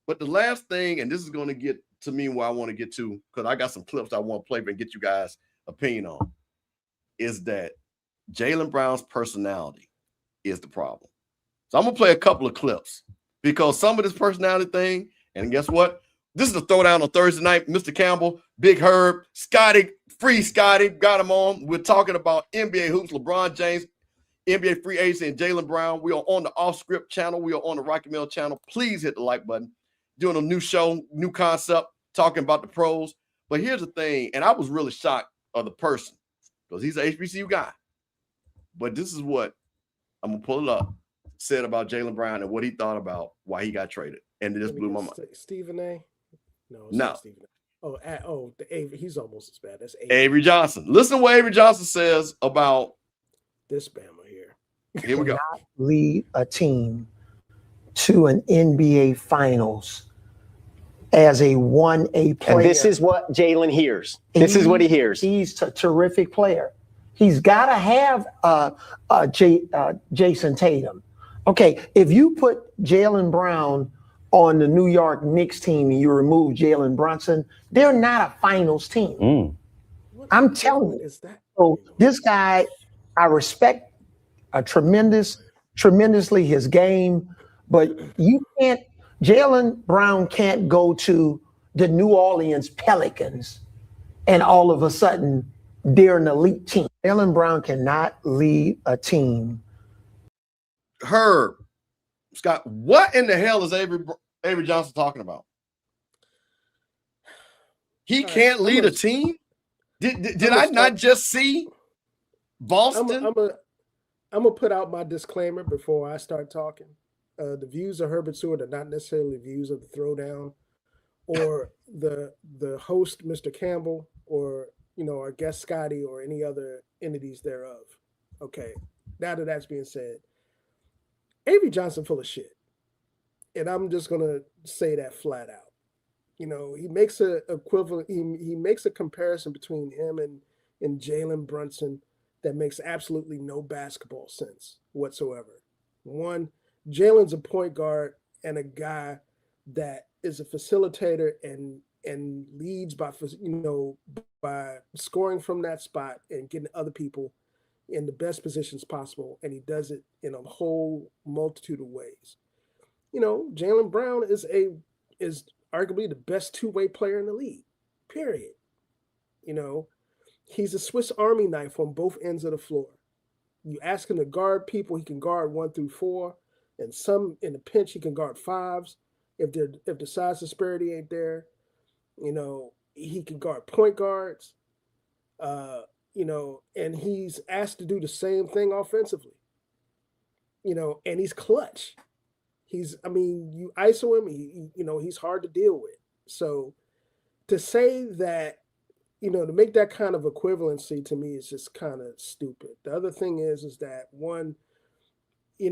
[SPEAKER 1] But the last thing, and this is going to get to me where I want to get to, because I got some clips I want to play and get you guys' opinion on, is that Jaylen Brown's personality is the problem. So I'm going to play a couple of clips because some of this personality thing, and guess what? This is a throwdown on Thursday night. Mr. Campbell, Big Herb, Scotty, free Scotty, got him on. We're talking about NBA hoops, LeBron James, NBA free agency, and Jaylen Brown. We are on the Offscript channel. We are on the Rocky Mill channel. Please hit the like button. Doing a new show, new concept, talking about the pros. But here's the thing, and I was really shocked of the person because he's an HBCU guy. But this is what I'm going to pull it up, said about Jaylen Brown and what he thought about why he got traded. And it just blew my mind.
[SPEAKER 2] Stephen A? No.
[SPEAKER 1] No.
[SPEAKER 2] Stephen A. The Avery. He's almost as bad. That's
[SPEAKER 1] Avery Johnson. Listen to what Avery Johnson says about
[SPEAKER 2] this Bama here.
[SPEAKER 1] Here we go.
[SPEAKER 8] Not lead a team to an NBA Finals as a 1A player.
[SPEAKER 9] And this is what Jaylen hears. This is what he hears.
[SPEAKER 8] He's a terrific player. He's got to have Jason Tatum. Okay, if you put Jaylen Brown on the New York Knicks team and you remove Jalen Brunson, they're not a finals team. I'm telling you. So this guy, I respect tremendously his game, but you can't, Jaylen Brown can't go to the New Orleans Pelicans and all of a sudden they're an elite team. Jaylen Brown cannot lead a team.
[SPEAKER 1] Herb, Scott, what in the hell is Avery Johnson talking about? He can't lead a team? Did I not just see Boston?
[SPEAKER 2] I'm gonna put out my disclaimer before I start talking. The views of Herbert Seward are not necessarily views of the Throwdown or the host, Mr. Campbell, or our guest Scotty, or any other entities thereof. Okay, now that that's being said, Avery Johnson full of shit. And I'm just gonna say that flat out. You know, he makes a equivalent. He makes a comparison between him and Jalen Brunson that makes absolutely no basketball sense whatsoever. One, Jalen's a point guard and a guy that is a facilitator and leads by by scoring from that spot and getting other people in the best positions possible, and he does it in a whole multitude of ways. You know, Jaylen Brown is arguably the best two-way player in the league, period. You know, he's a Swiss Army knife on both ends of the floor. You ask him to guard people, he can guard 1 through 4, and some in the pinch he can guard 5s. If the size disparity ain't there, you know, he can guard point guards. You know, and he's asked to do the same thing offensively. You know, and he's clutch. You ISO him, he's hard to deal with. So to say that, to make that kind of equivalency to me is just kind of stupid. The other thing is that one, you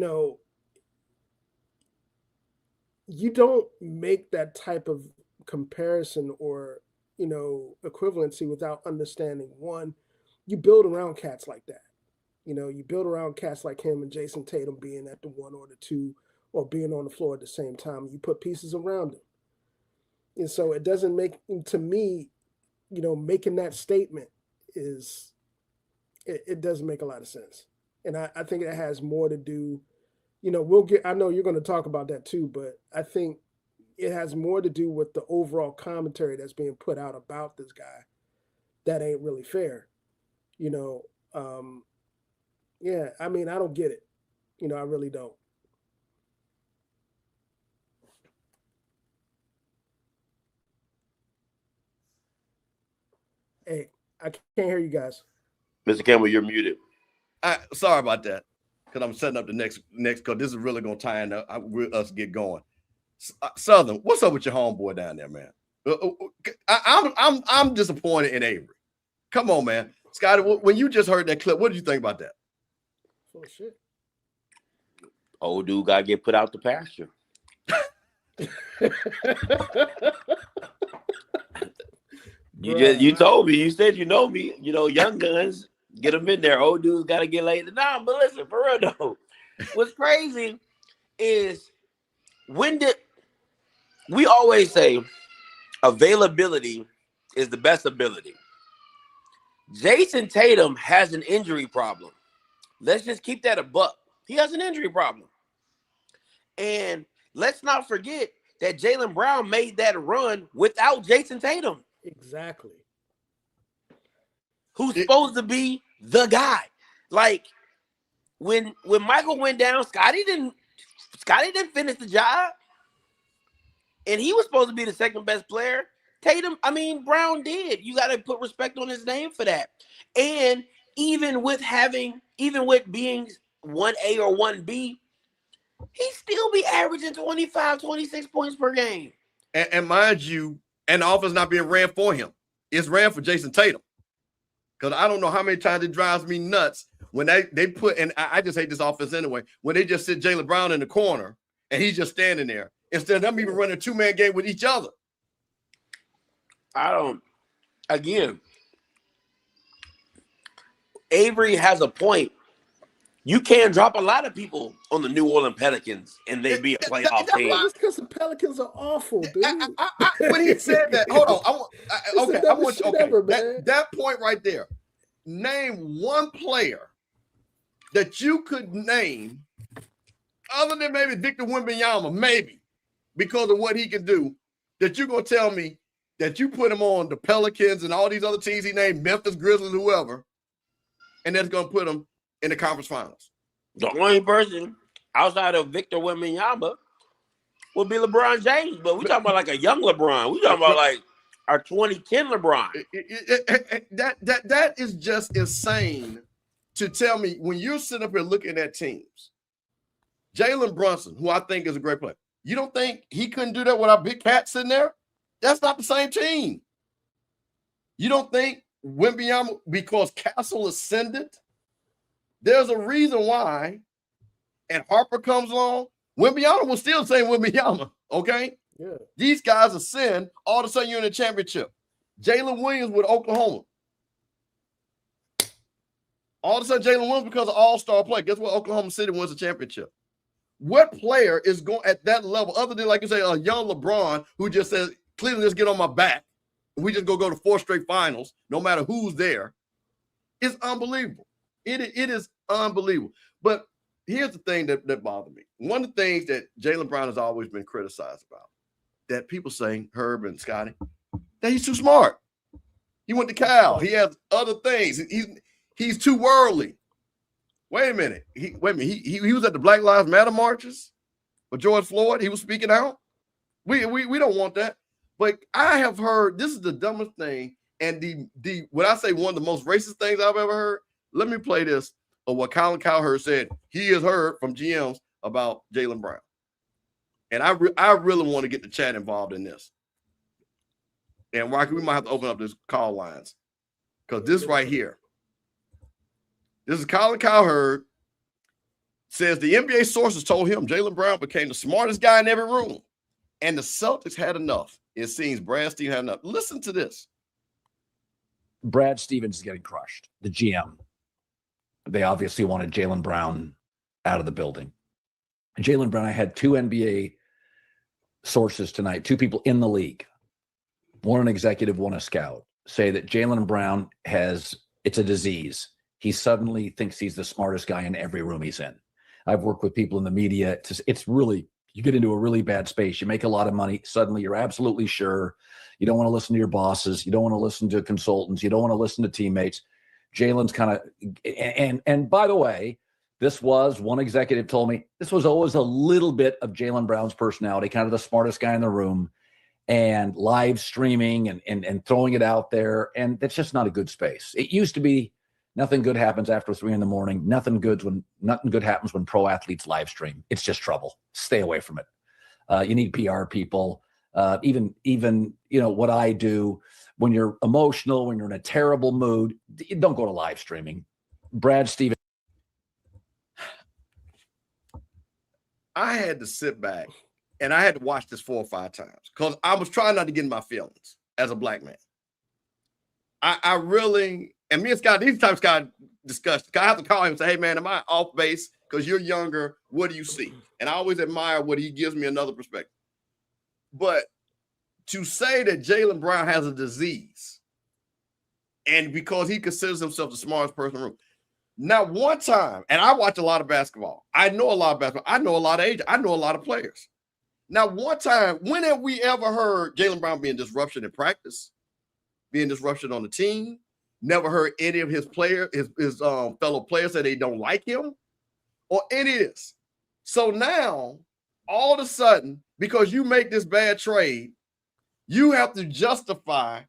[SPEAKER 2] don't make that type of comparison or, equivalency without understanding one, you build around cats like that. You build around cats like him and Jason Tatum being at the 1 or the 2 or being on the floor at the same time. You put pieces around him. And so it doesn't make, to me, making that statement it doesn't make a lot of sense. And I think it has more to do, I know you're going to talk about that too, but I think it has more to do with the overall commentary that's being put out about this guy that ain't really fair. Yeah, I don't get it. I really don't. Hey, I can't hear you guys.
[SPEAKER 3] Mr. Campbell, you're muted.
[SPEAKER 1] Sorry about that, because I'm setting up the next because this is really going to tie in us get going. Southern, what's up with your homeboy down there, man? I'm disappointed in Avery. Come on, man. Scotty, when you just heard that clip, what did you think about that?
[SPEAKER 2] Oh, shit.
[SPEAKER 3] Old dude got to get put out the pasture. You told me, you said you know me, young guns, get them in there. Old dudes got to get laid down. But listen, for real though, what's crazy is we always say availability is the best ability. Jason Tatum has an injury problem. Let's just keep that a buck. He has an injury problem. And let's not forget that Jaylen Brown made that run without Jason Tatum.
[SPEAKER 2] Exactly.
[SPEAKER 3] Who's supposed to be the guy. Like when Michael went down, Scotty didn't finish the job. And he was supposed to be the second best player. Brown did. You got to put respect on his name for that. And even with being 1A or 1B, he still be averaging 25, 26 points per game.
[SPEAKER 1] And mind you, and the offense not being ran for him. It's ran for Jason Tatum. Because I don't know how many times it drives me nuts when they put, and I just hate this offense anyway, when they just sit Jaylen Brown in the corner and he's just standing there instead of them even running a 2-man game with each other.
[SPEAKER 3] Avery has a point. You can't drop a lot of people on the New Orleans Pelicans and they be a playoff team.
[SPEAKER 2] That's because the Pelicans are awful, dude.
[SPEAKER 1] When he said that, hold on. That point right there. Name one player that you could name other than maybe Victor Wembanyama, maybe, because of what he can do, that you're going to tell me that you put him on the Pelicans and all these other teams he named, Memphis, Grizzlies, whoever, and that's going to put him in the conference finals.
[SPEAKER 3] The only person outside of Victor Wembanyama would be LeBron James, but we talking about like a young LeBron. We talking about like our 2010 LeBron.
[SPEAKER 1] That is just insane to tell me when you're sitting up here looking at teams. Jalen Brunson, who I think is a great player, you don't think he couldn't do that with our big cat sitting there? That's not the same team. You don't think Wembanyama, because Castle ascended, there's a reason why and Harper comes along, Wembanyama was still saying Wembanyama, okay?
[SPEAKER 2] Yeah.
[SPEAKER 1] These guys are sin. All of a sudden, you're in a championship. Jalen Williams with Oklahoma. All of a sudden, Jalen Williams becomes an all-star player. Guess what? Oklahoma City wins the championship. What player is going at that level, other than, like you say, a young LeBron who just says, Cleveland, just get on my back. We just go to 4 straight finals, no matter who's there. It's unbelievable. It is unbelievable. But here's the thing that bothered me. One of the things that Jaylen Brown has always been criticized about, that people say, Herb and Scotty, that he's too smart. He went to Cal. He has other things. He's too worldly. Wait a minute. He was at the Black Lives Matter marches with George Floyd. He was speaking out. We don't want that. But I have heard, this is the dumbest thing, and the what I say one of the most racist things I've ever heard. Let me play this of what Colin Cowherd said he has heard from GMs about Jaylen Brown. And I really want to get the chat involved in this. And Rocky, we might have to open up this call lines, because this right here, this is Colin Cowherd, says the NBA sources told him Jaylen Brown became the smartest guy in every room, and the Celtics had enough. It seems Brad Stevens had enough. Listen to this.
[SPEAKER 10] Brad Stevens is getting crushed, the GM. They obviously wanted Jaylen Brown out of the building. Jaylen Brown, I had 2 NBA sources tonight, 2 people in the league, one an executive, one a scout, say that Jaylen Brown it's a disease. He suddenly thinks he's the smartest guy in every room he's in. I've worked with people in the media. It's really, you get into a really bad space. You make a lot of money. Suddenly you're absolutely sure. You don't want to listen to your bosses. You don't want to listen to consultants. You don't want to listen to teammates. Jaylen's kind of, and by the way, this was, one executive told me, this was always a little bit of Jaylen Brown's personality, kind of the smartest guy in the room, and live streaming and throwing it out there. And that's just not a good space. It used to be nothing good happens after 3 a.m. Nothing good happens when pro athletes live stream. It's just trouble. Stay away from it. You need PR people. Even what I do, when you're emotional, when you're in a terrible mood, don't go to live streaming. Brad Stevens.
[SPEAKER 1] I had to sit back and I had to watch this 4 or 5 times because I was trying not to get in my feelings as a black man. I really, and me and Scott, these times Scott discussed, I have to call him and say, hey man, am I off base? Because you're younger. What do you see? And I always admire what he gives me, another perspective. But to say that Jaylen Brown has a disease, and because he considers himself the smartest person in the room. Now, one time, and I watch a lot of basketball. I know a lot of basketball. I know a lot of agents. I know a lot of players. Now, one time, when have we ever heard Jaylen Brown being disruption in practice, being disruption on the team? Never heard any of his fellow players say they don't like him or any of this. So now, all of a sudden, because you make this bad trade, you have to justify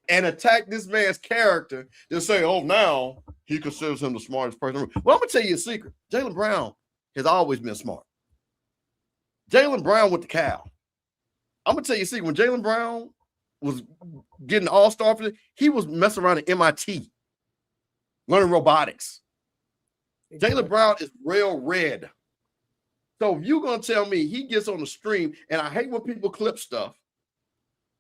[SPEAKER 1] and attack this man's character to say, oh, now he considers him the smartest person. Well, I'm going to tell you a secret. Jaylen Brown has always been smart. Jaylen Brown went to Cal. I'm going to tell you a secret. When Jaylen Brown was getting all-star, he was messing around at MIT, learning robotics. Jaylen Brown is real red. So if you're going to tell me he gets on the stream, and I hate when people clip stuff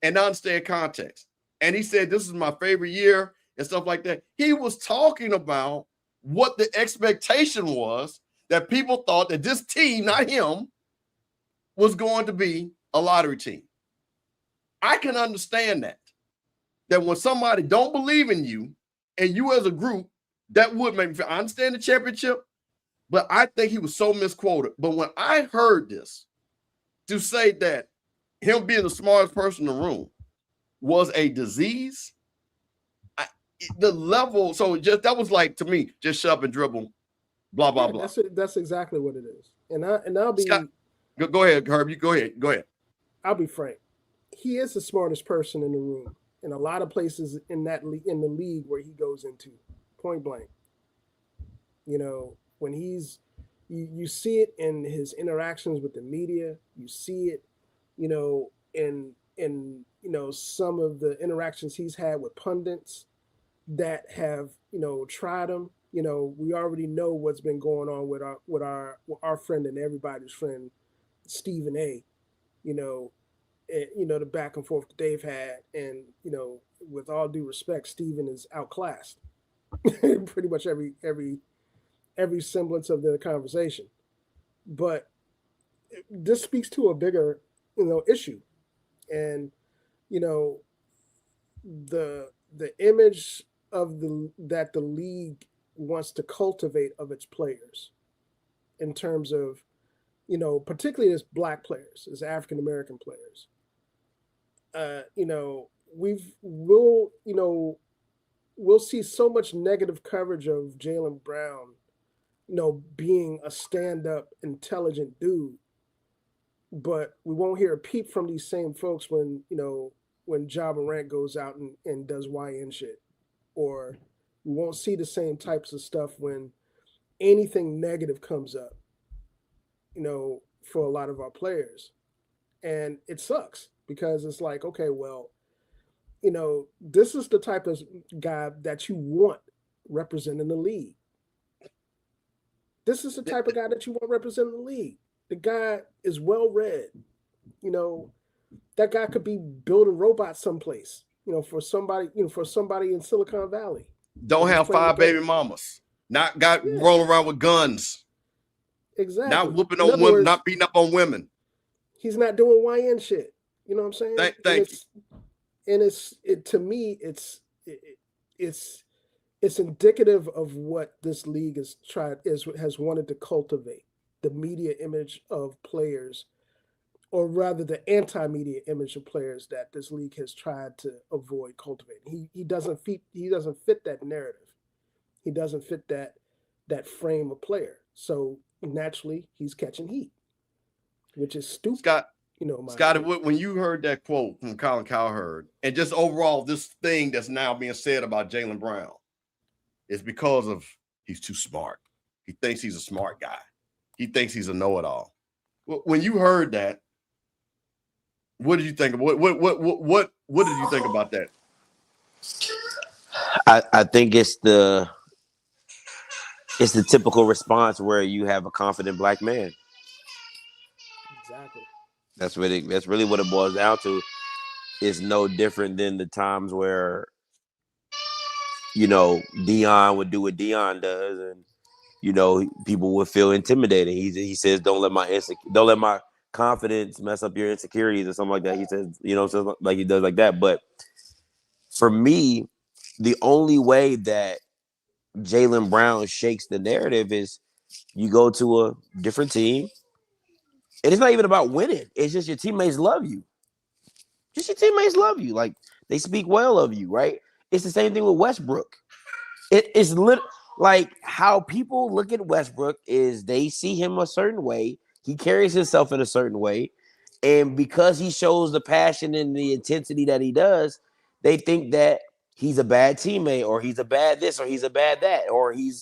[SPEAKER 1] and not understand context, and he said, this is my favorite year and stuff like that. He was talking about what the expectation was, that people thought that this team, not him, was going to be a lottery team. I can understand that when somebody don't believe in you and you as a group, that would make me feel, I understand the championship, but I think he was so misquoted. But when I heard this, to say that him being the smartest person in the room was a disease, the level, so just that was like, to me, just shut up and dribble, blah, blah, blah.
[SPEAKER 2] That's exactly what it is. And I'll be...
[SPEAKER 1] Scott, go ahead, Herb. You go ahead. I'll
[SPEAKER 2] be frank. He is the smartest person in the room in a lot of places in the league where he goes into, point blank. When you see it in his interactions with the media, you see it, in some of the interactions he's had with pundits that have, tried him, we already know what's been going on with our friend and everybody's friend, Stephen A. The back and forth that they've had, and with all due respect, Stephen is outclassed pretty much every semblance of the conversation. But this speaks to a bigger issue, and the image of that the league wants to cultivate of its players, in terms of particularly as Black players, as African American players. We'll see so much negative coverage of Jaylen Brown, being a stand-up, intelligent dude, but we won't hear a peep from these same folks when Ja Morant goes out and does YN shit, or we won't see the same types of stuff when anything negative comes up, for a lot of our players. And it sucks, because it's like, okay, well, this is the type of guy that you want representing the league. This is the type of guy that you want representing the league. The guy is well read. That guy could be building robots someplace, for somebody in Silicon Valley.
[SPEAKER 1] Don't have 5 baby mamas. Not rolling around with guns.
[SPEAKER 2] Exactly.
[SPEAKER 1] Not whooping on women, not beating up on women.
[SPEAKER 2] He's not doing YN shit. You know what I'm saying?
[SPEAKER 1] Thank you.
[SPEAKER 2] And to me, it's indicative of what this league has wanted to cultivate, the media image of players, or rather the anti-media image of players that this league has tried to avoid cultivating. He doesn't fit that narrative. He doesn't fit that frame of player. So naturally, he's catching heat, which is stupid.
[SPEAKER 1] Scotty, when you heard that quote from Colin Cowherd, and just overall this thing that's now being said about Jaylen Brown, it's because of he's too smart. He thinks he's a smart guy. He thinks he's a know-it-all. When you heard that, what did you think? What did you think about that?
[SPEAKER 3] I think it's the typical response where you have a confident Black man.
[SPEAKER 2] Exactly.
[SPEAKER 3] That's really what it boils down to. It's no different than the times where, Dion would do what Dion does, and people would feel intimidated. He says, "Don't let my confidence mess up your insecurities," or something like that. He says, like he does like that. But for me, the only way that Jaylen Brown shakes the narrative is you go to a different team. And it's not even about winning. It's just your teammates love you. Just your teammates love you. Like, they speak well of you, right? It's the same thing with Westbrook. It's like how people look at Westbrook is they see him a certain way. He carries himself in a certain way. And because he shows the passion and the intensity that he does, they think that he's a bad teammate, or he's a bad this, or he's a bad that, or he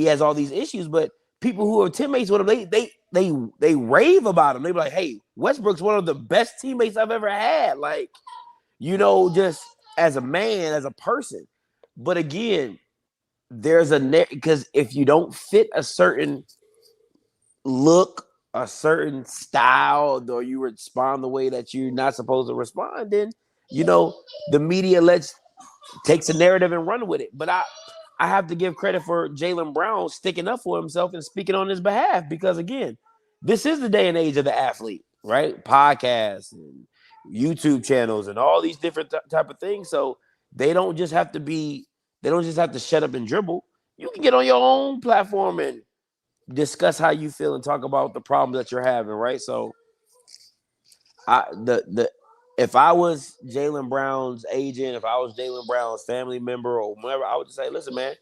[SPEAKER 3] has all these issues. But people who are teammates with him, they rave about him. They be like, "Hey, Westbrook's one of the best teammates I've ever had." Like, just as a man, as a person. But again, there's because if you don't fit a certain look, a certain style, or you respond the way that you're not supposed to respond, then the media takes a narrative and run with it. But I have to give credit for Jaylen Brown sticking up for himself and speaking on his behalf, because again, this is the day and age of the athlete, right? Podcasts and YouTube channels and all these different type of things. So they don't just have to shut up and dribble. You can get on your own platform and discuss how you feel and talk about the problems that you're having, right? So if I was Jaylen Brown's agent, if I was Jaylen Brown's family member or whatever, I would just say, "Listen, man,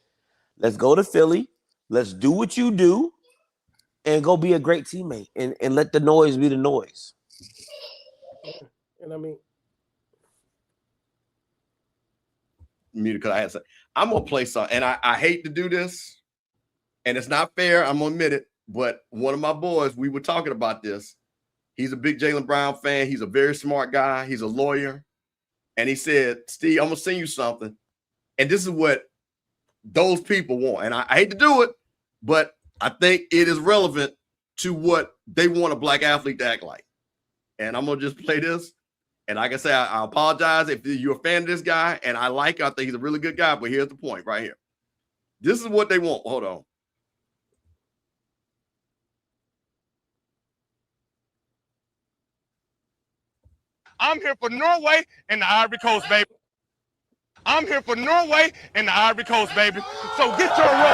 [SPEAKER 3] let's go to Philly. Let's do what you do and go be a great teammate and let the noise be the noise."
[SPEAKER 2] And I mean,
[SPEAKER 1] Because I had to say, I'm gonna play something, and I hate to do this, and it's not fair. I'm gonna admit it, but one of my boys, we were talking about this. He's a big Jaylen Brown fan. He's a very smart guy. He's a lawyer, and he said, "Steve, I'm gonna send you something," and this is what those people want. And I hate to do it, but I think it is relevant to what they want a black athlete to act like. And I'm going to just play this. And like I say, I apologize if you're a fan of this guy, and I think he's a really good guy, but here's the point right here. This is what they want. Hold on.
[SPEAKER 4] I'm here for Norway and the Ivory Coast, baby. I'm here for Norway and the Ivory Coast, baby. So get your roll.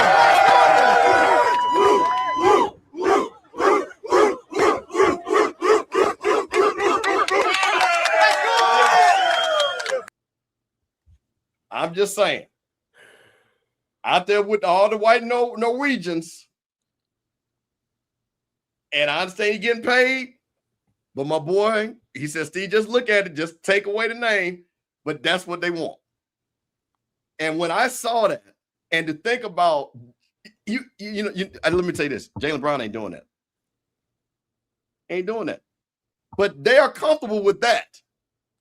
[SPEAKER 1] I'm just saying. Out there with all the white Norwegians, and I understand you're getting paid, but my boy, he said, Steve, just look at it, just take away the name, but that's what they want. And when I saw that, and to think about, let me tell you this, Jaylen Brown ain't doing that. Ain't doing that. But they are comfortable with that.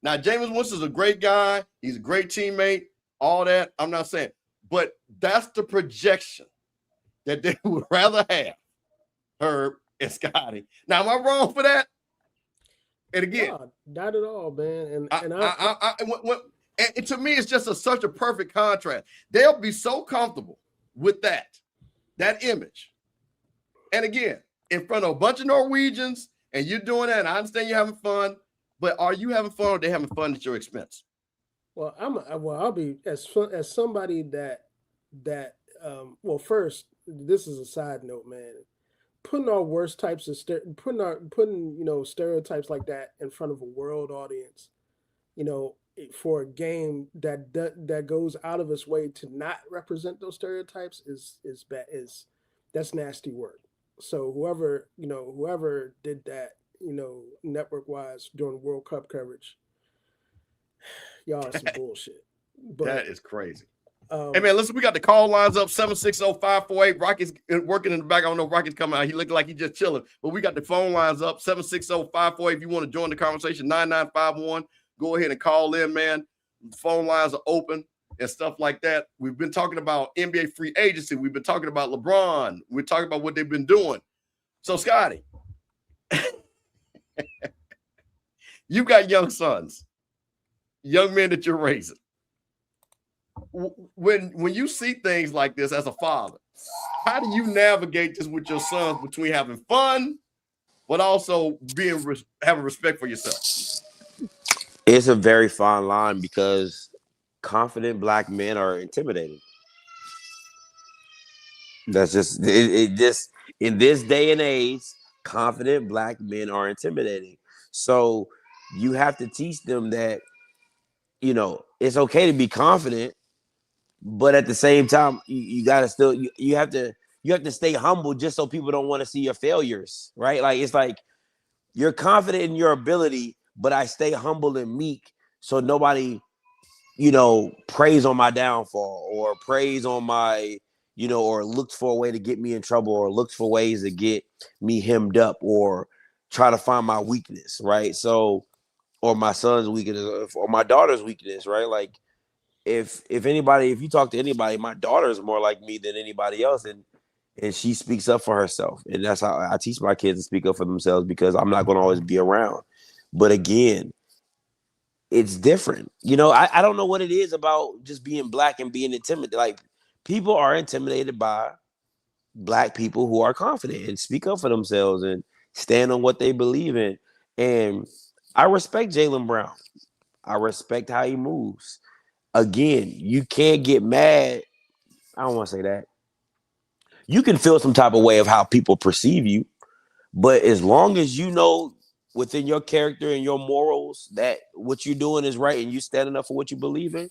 [SPEAKER 1] Now, Jameis Winston's a great guy. He's a great teammate, all that. I'm not saying. But that's the projection that they would rather have, Herb and Scotty. Now, am I wrong for that? And again,
[SPEAKER 2] No, not at all, man. And
[SPEAKER 1] to me, it's just such a perfect contrast. They'll be so comfortable with that image. And again, in front of a bunch of Norwegians, and you're doing that, and I understand you're having fun, but are you having fun, or are they having fun at your expense?
[SPEAKER 2] Well, I'll be as somebody that well, first, this is a side note, man. Putting our worst types of putting stereotypes like that in front of a world audience, for a game that goes out of its way to not represent those stereotypes is bad. That's nasty work. So whoever did that, network wise during World Cup coverage, y'all are some bullshit. But
[SPEAKER 1] that is crazy. Hey, man, listen, we got the call lines up, 760-548. Rocky's working in the back. I don't know if Rocky's coming out. He looked like he's just chilling. But we got the phone lines up, 760-548. If you want to join the conversation, 9951. Go ahead and call in, man. The phone lines are open and stuff like that. We've been talking about NBA free agency. We've been talking about LeBron. We're talking about what they've been doing. So, Scotty, you got young sons, young men that you're raising. When you see things like this as a father, how do you navigate this with your sons between having fun, but also having respect for yourself?
[SPEAKER 3] It's a very fine line because confident black men are intimidating. That's just it. Just in this day and age, confident black men are intimidating. So you have to teach them that it's okay to be confident. But at the same time, you gotta still you have to stay humble just so people don't want to see your failures, right? Like it's like you're confident in your ability, but I stay humble and meek so nobody, prays on my downfall or prays on my, or looks for a way to get me in trouble or looks for ways to get me hemmed up or try to find my weakness, right? So, or my son's weakness or my daughter's weakness, right? Like. If you talk to anybody, my daughter is more like me than anybody else, and she speaks up for herself, and that's how I teach my kids to speak up for themselves because I'm not going to always be around. But again, it's different. I don't know what it is about just being black and being intimidated. Like people are intimidated by black people who are confident and speak up for themselves and stand on what they believe in. And I respect Jaylen Brown. I respect how he moves. Again, you can't get mad. I don't want to say that. You can feel some type of way of how people perceive you, but as long as you know within your character and your morals that what you're doing is right and you standing up for what you believe in,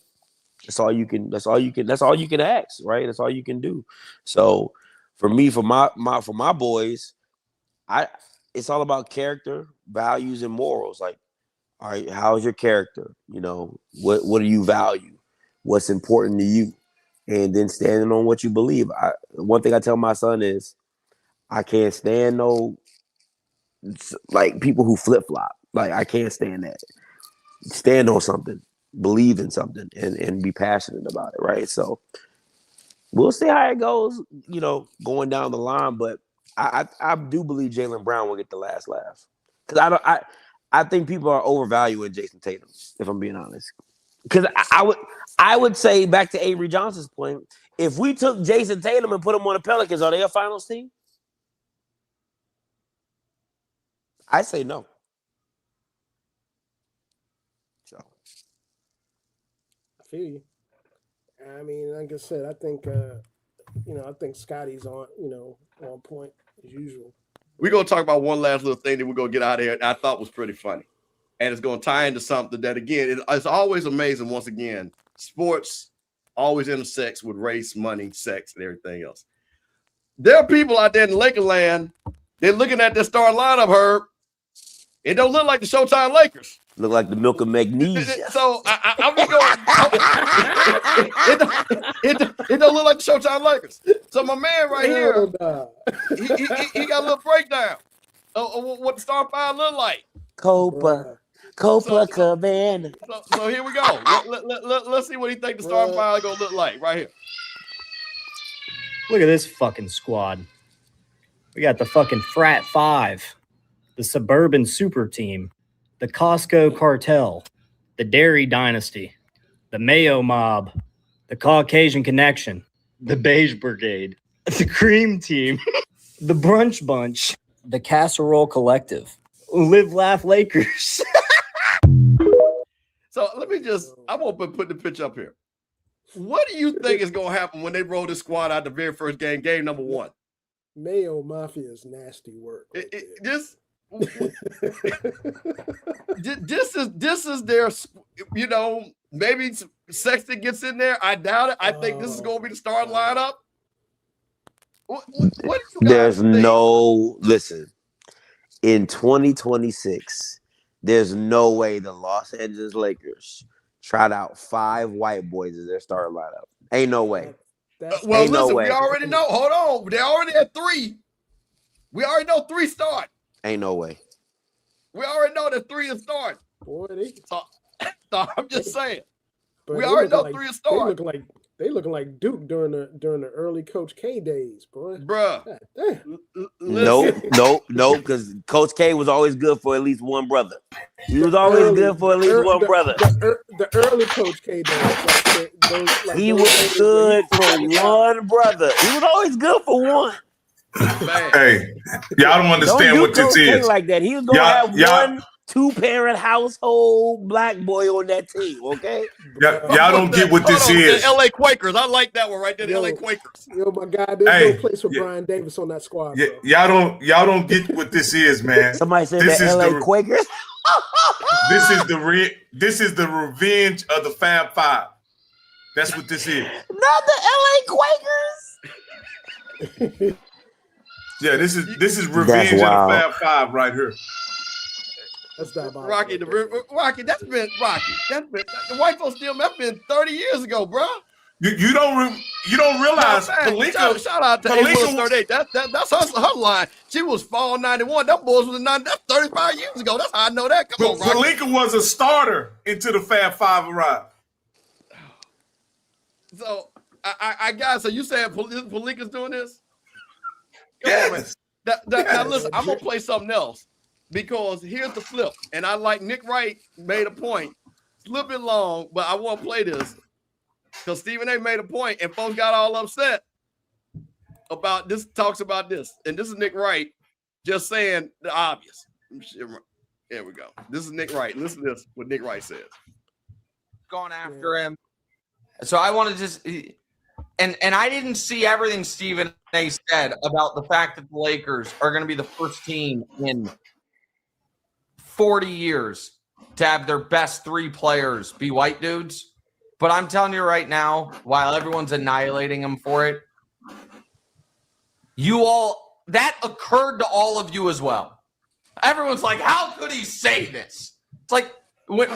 [SPEAKER 3] that's all you can ask, right? That's all you can do. So for me, for my boys, it's all about character, values, and morals. Like, all right, how's your character? What do you value? What's important to you? And then standing on what you believe. One thing I tell my son is I can't stand people who flip-flop. Like I can't stand that. Stand on something, believe in something, and be passionate about it, right? So We'll see how it goes, going down the line. But I do believe Jaylen Brown will get the last laugh. Because I think people are overvaluing Jason Tatum, if I'm being honest. Because I would say, back to Avery Johnson's point, if we took Jason Tatum and put him on the Pelicans, are they a finals team? I say no. So
[SPEAKER 2] I feel you. I mean, like I said, I think I think Scotty's on point as usual.
[SPEAKER 1] We're gonna talk about one last little thing that we're gonna get out of here. I thought was pretty funny, and it's gonna tie into something that, again, it's always amazing. Once again, sports always intersects with race, money, sex, and everything else. There are people out there in Lakerland. They're looking at their starting lineup. Herb, it don't look like the Showtime Lakers.
[SPEAKER 3] Look like the milk of magnesia.
[SPEAKER 1] So I'm just going. It don't look like the Showtime Lakers. So my man right here, he got a little breakdown of what the starting five look like.
[SPEAKER 3] Copacabana.
[SPEAKER 1] So here we go. Let's see what he think the starting five gonna look like right here.
[SPEAKER 11] Look at this fucking squad. We got the fucking Frat Five, the Suburban Super Team, the Costco Cartel, the Dairy Dynasty, the Mayo Mob, the Caucasian Connection, the Beige Brigade, the Cream Team, the Brunch Bunch, the Casserole Collective, Live Laugh Lakers.
[SPEAKER 1] So I'm gonna put the pitch up here. What do you think is gonna happen when they roll this squad out the very first game number one?
[SPEAKER 2] Mayo Mafia is nasty work.
[SPEAKER 1] This is their, maybe Sexton gets in there. I doubt it. I think this is going to be the starting lineup. What do you guys think?
[SPEAKER 3] Listen, in 2026, there's no way the Los Angeles Lakers tried out 5 white boys as their starting lineup. Ain't no way.
[SPEAKER 1] Listen, we already know. Hold on. They already had 3. We already know 3 start.
[SPEAKER 3] Ain't no way.
[SPEAKER 1] We already know that 3 is starting.
[SPEAKER 2] Boy,
[SPEAKER 1] so I'm just saying.
[SPEAKER 2] But
[SPEAKER 1] we already know 3 is starting.
[SPEAKER 2] They looking like Duke during the early Coach K days, boy.
[SPEAKER 1] Bruh.
[SPEAKER 3] Nope, because Coach K was always good for at least one brother. He was always good for at least one brother.
[SPEAKER 2] The early Coach K days.
[SPEAKER 3] He was good for one brother. He was always good for one.
[SPEAKER 4] Hey, y'all don't understand what this is.
[SPEAKER 3] Like that. He was gonna have one 2-parent household black boy on that team, okay?
[SPEAKER 4] Y'all don't get what this is.
[SPEAKER 1] The LA Quakers. I like that one right there. The LA Quakers.
[SPEAKER 2] Yo, my God, there's no place for Brian Davis on that squad. Bro.
[SPEAKER 4] Y'all don't get what this is, man.
[SPEAKER 3] Somebody said the LA Quakers.
[SPEAKER 4] This is the revenge of the Fab Five. That's what this is.
[SPEAKER 3] Not the LA Quakers.
[SPEAKER 4] Yeah, this is revenge of the Fab Five right here.
[SPEAKER 2] That's not
[SPEAKER 1] Rocky. Rocky, that's been the white folks deal. That's been 30 years ago, bro.
[SPEAKER 4] You don't realize. Pelinka,
[SPEAKER 1] shout out to April 38. That's her line. She was fall 91. That boys was 90. That's 35 years ago. That's how I know that. Come on, Rocky.
[SPEAKER 4] Pelinka was a starter until the Fab Five arrived.
[SPEAKER 1] So I got. So you saying Pelinka's doing this?
[SPEAKER 4] Yes.
[SPEAKER 1] Now listen, I'm gonna play something else because here's the flip, and I like Nick Wright made a point. It's a little bit long, but I want to play this because Stephen A. made a point, and folks got all upset about this. Talks about this, and this is Nick Wright just saying the obvious. There we go. This is Nick Wright. Listen to this. What Nick Wright says.
[SPEAKER 12] Gone after him. So I want to just. And I didn't see everything Stephen A. said about the fact that the Lakers are going to be the first team in 40 years to have their best 3 players be white dudes. But I'm telling you right now, while everyone's annihilating them for it, that occurred to all of you as well. Everyone's like, how could he say this? It's like when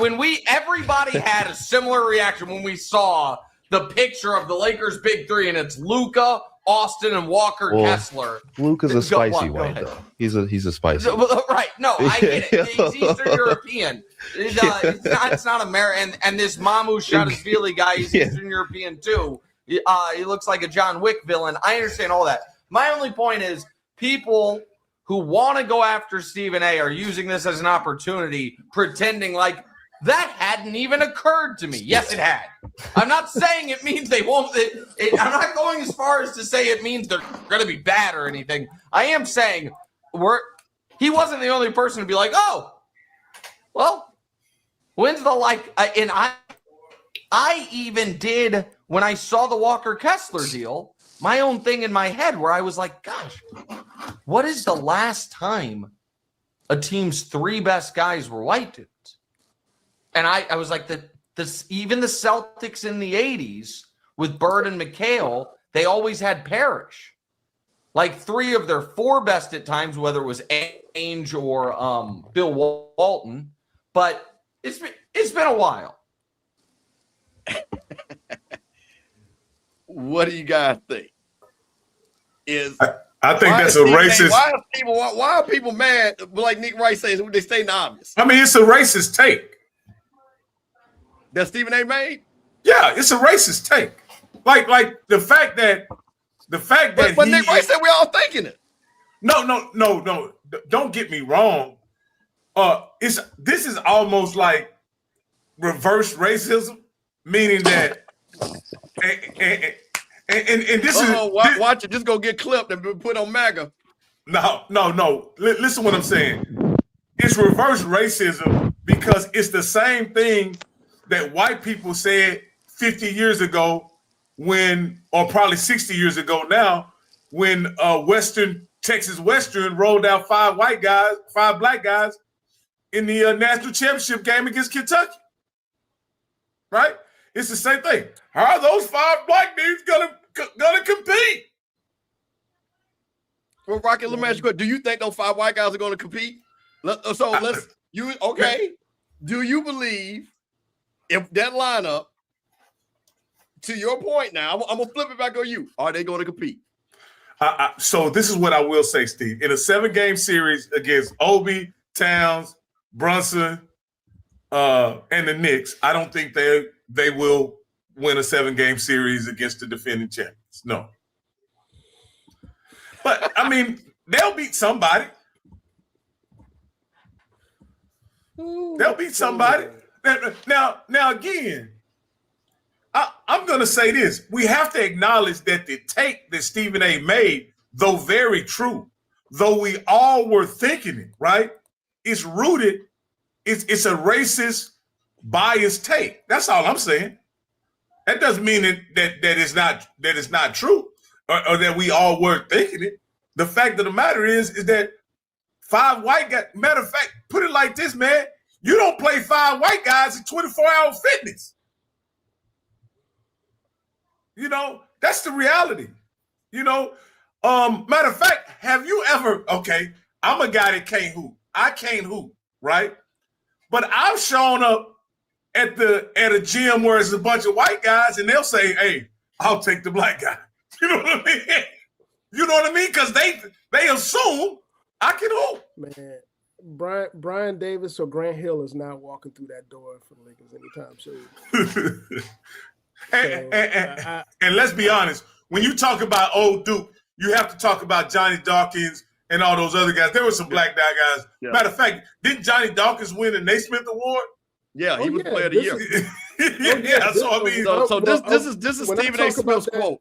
[SPEAKER 12] everybody had a similar reaction when we saw the picture of the Lakers' big 3, and it's Luka, Austin, and Walker Kessler.
[SPEAKER 13] Luka's a spicy white, though. He's a spicy.
[SPEAKER 12] Right? No, I get it. He's Eastern European. It's not American. And this Mamu Shadashvili guy, he's Eastern European too. He looks like a John Wick villain. I understand all that. My only point is people who want to go after Stephen A. are using this as an opportunity, pretending like that hadn't even occurred to me. Yes, it had. I'm not saying it means they won't. I'm not going as far as to say it means they're going to be bad or anything. I am saying he wasn't the only person to be like, oh, well, when's the and I even did, when I saw the Walker Kessler deal, my own thing in my head where I was like, gosh, what is the last time a team's 3 best guys were white dudes? And I was like, even the Celtics in the 80s with Bird and McHale, they always had Parrish. Like 3 of their 4 best at times, whether it was Ainge or Bill Walton. But it's been a while.
[SPEAKER 1] What do you guys think?
[SPEAKER 4] I think that's a racist.
[SPEAKER 1] Why are people mad? Like Nick Wright says, they stating the obvious.
[SPEAKER 4] I mean, it's a racist take.
[SPEAKER 1] That Stephen A. made?
[SPEAKER 4] Yeah, it's a racist take. Like the fact that
[SPEAKER 1] But Nick Wright said we all thinking it.
[SPEAKER 4] No. Don't get me wrong. This is almost like reverse racism, meaning that and this
[SPEAKER 1] watch it, just go get clipped and be put on MAGA.
[SPEAKER 4] No. Listen what I'm saying. It's reverse racism because it's the same thing that white people said 50 years ago or probably 60 years ago now, when Texas Western rolled out 5 black guys in the national championship game against Kentucky. Right? It's the same thing. How are those 5 black dudes gonna compete?
[SPEAKER 1] Well, Rocket, let me ask you a question. Do you think those 5 white guys are going to compete? Do you believe if that lineup, to your point now, I'm going to flip it back on you, are they going to compete?
[SPEAKER 4] So this is what I will say, Steve. In a 7-game series against Obi, Towns, Brunson, and the Knicks, I don't think they will win a 7-game series against the defending champions. No. But, I mean, they'll beat somebody. They'll beat somebody. Now again, I'm going to say this. We have to acknowledge that the take that Stephen A. made, though very true, though we all were thinking it, right? It's rooted. It's a racist, biased take. That's all I'm saying. That doesn't mean that it's not true or that we all were thinking it. The fact of the matter is that 5 white guys, matter of fact, put it like this, man. You don't play 5 white guys in 24-hour fitness. You know, that's the reality. You know, matter of fact, have you ever, okay, I'm a guy that can't hoop. I can't hoop, right? But I've shown up at a gym where it's a bunch of white guys and they'll say, hey, I'll take the black guy. You know what I mean? You know what I mean? Because they assume I can hoop.
[SPEAKER 2] Man, Brian Davis or Grant Hill is not walking through that door for the Lakers anytime soon.
[SPEAKER 4] And let's be honest, when you talk about old Duke, you have to talk about Johnny Dawkins and all those other guys. There were some black guys. Yeah. Matter of fact, didn't Johnny Dawkins win the Naismith Award?
[SPEAKER 1] Yeah, he was Player of the Year.
[SPEAKER 4] So I mean,
[SPEAKER 1] this is Stephen A. Smith's quote.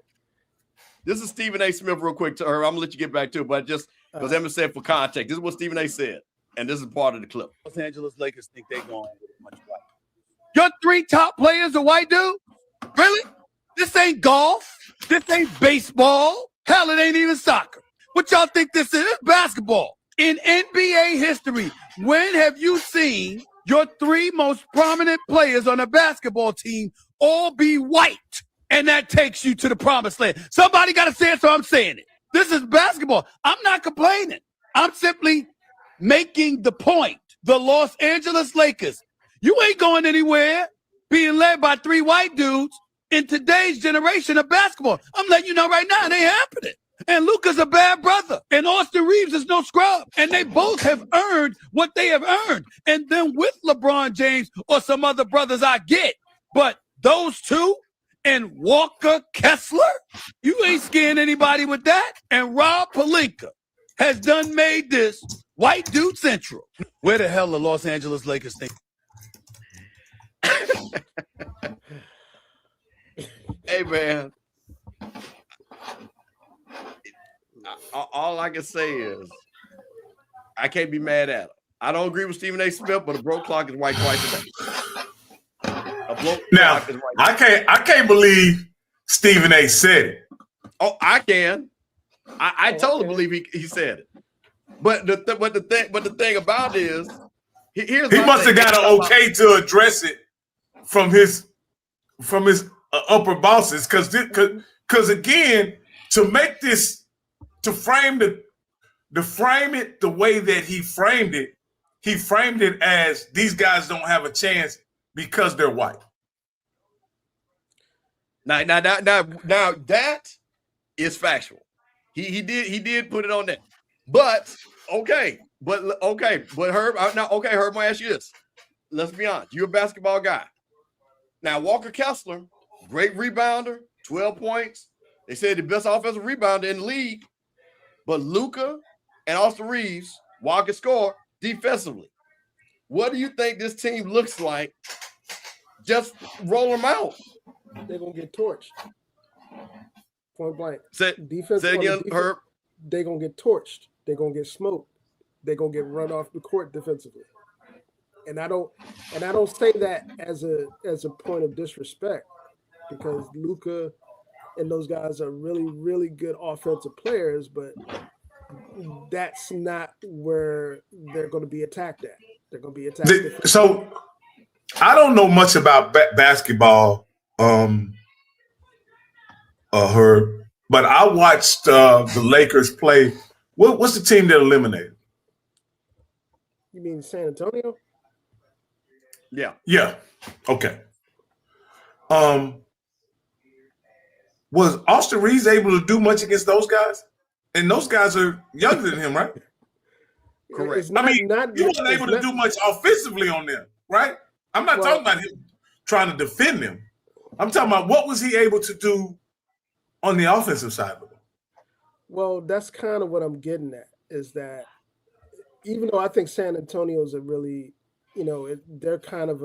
[SPEAKER 1] This is Stephen A. Smith, real quick to her. I'm gonna let you get back to it, but just because Emma said for context, this is what Stephen A. said, and this is part of the clip.
[SPEAKER 14] Los Angeles Lakers think they're going much white. Your 3 top players are white dude? Really? This ain't golf. This ain't baseball. Hell, it ain't even soccer. What y'all think this is? Basketball. In NBA history, when have you seen your 3 most prominent players on a basketball team all be white? And that takes you to the promised land. Somebody got to say it, so I'm saying it. This is basketball. I'm not complaining. I'm simply making the point. The Los Angeles Lakers, you ain't going anywhere being led by 3 white dudes in today's generation of basketball. I'm letting you know right now, it ain't happening. And Luka's a bad brother. And Austin Reeves is no scrub. And they both have earned what they have earned. And then with LeBron James or some other brothers I get. But those 2 and Walker Kessler? You ain't scaring anybody with that. And Rob Pelinka has done made this white dude central. Where the hell the Los Angeles Lakers think?
[SPEAKER 1] Hey, man. All I can say is I can't be mad at him. I don't agree with Stephen A. Smith, but a broke clock is right twice a day.
[SPEAKER 4] Now, I can't believe Stephen A. said it.
[SPEAKER 1] Oh, I can. I totally believe he said it. But the thing about it is, he
[SPEAKER 4] must have got an okay to address it from his upper bosses, because again, to make this, to frame it the way that he framed it as these guys don't have a chance because they're white.
[SPEAKER 1] Now that is factual. He did put it on that. But Herb, Herb, I'm gonna ask you this. Let's be honest. You're a basketball guy. Now, Walker Kessler, great rebounder, 12 points. They said the best offensive rebounder in the league. But Luka and Austin Reeves, while can score defensively. What do you think this team looks like? Just roll them out.
[SPEAKER 2] They're gonna get torched. Point blank.
[SPEAKER 1] Say again, Herb.
[SPEAKER 2] They're gonna get torched. They're gonna get smoked. They're gonna get run off the court defensively. And I don't say that as a point of disrespect, because Luka and those guys are really, really good offensive players, but that's not where they're going to be attacked at. They're going to be attacked.
[SPEAKER 4] So I don't know much about basketball, Herb, but I watched the Lakers play. What's the team that eliminated?
[SPEAKER 2] You mean San Antonio?
[SPEAKER 1] Yeah.
[SPEAKER 4] Yeah. Okay. Was Austin Reeves able to do much against those guys? And those guys are younger than him, right?
[SPEAKER 1] Correct.
[SPEAKER 4] He wasn't able to do much offensively on them, right? I'm not talking about him trying to defend them. I'm talking about what was he able to do on the offensive side of it?
[SPEAKER 2] Well, that's kind of what I'm getting at, is that even though I think San Antonio's a really, they're kind of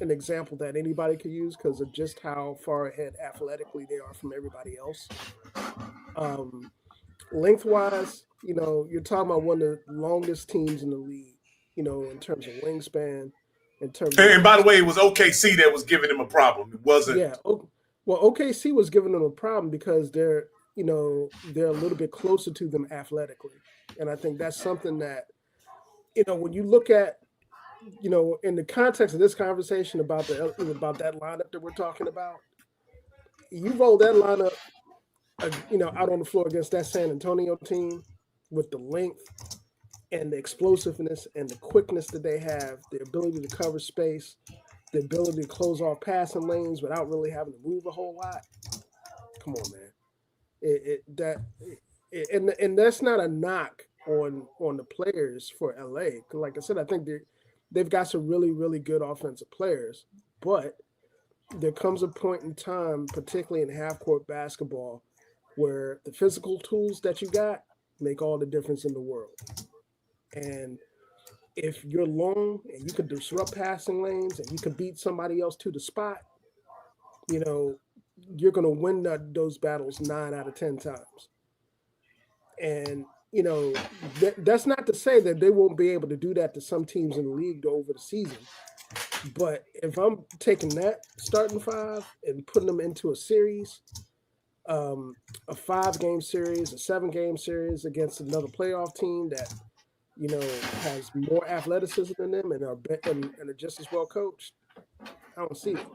[SPEAKER 2] an example that anybody could use because of just how far ahead athletically they are from everybody else. Lengthwise, you're talking about one of the longest teams in the league, in terms of wingspan,
[SPEAKER 4] And by the way, it was OKC that was giving him a problem. It wasn't.
[SPEAKER 2] Yeah. Well, OKC was giving them a problem because they're a little bit closer to them athletically. And I think that's something that, when you look at, in the context of this conversation about that lineup that we're talking about, you roll that lineup, out on the floor against that San Antonio team with the length and the explosiveness and the quickness that they have, the ability to cover space, the ability to close off passing lanes without really having to move a whole lot. Come on, man. And that's not a knock on the players for LA. Like I said, I think they've got some really, really good offensive players, but there comes a point in time, particularly in half-court basketball, where the physical tools that you got make all the difference in the world. And if you're long and you can disrupt passing lanes and you can beat somebody else to the spot, you're going to win those battles 9 out of 10 times. And, that's not to say that they won't be able to do that to some teams in the league over the season. But if I'm taking that starting five and putting them into a series, a 5-game series, a 7-game series against another playoff team that, has more athleticism than them and are just as well coached, I don't see it.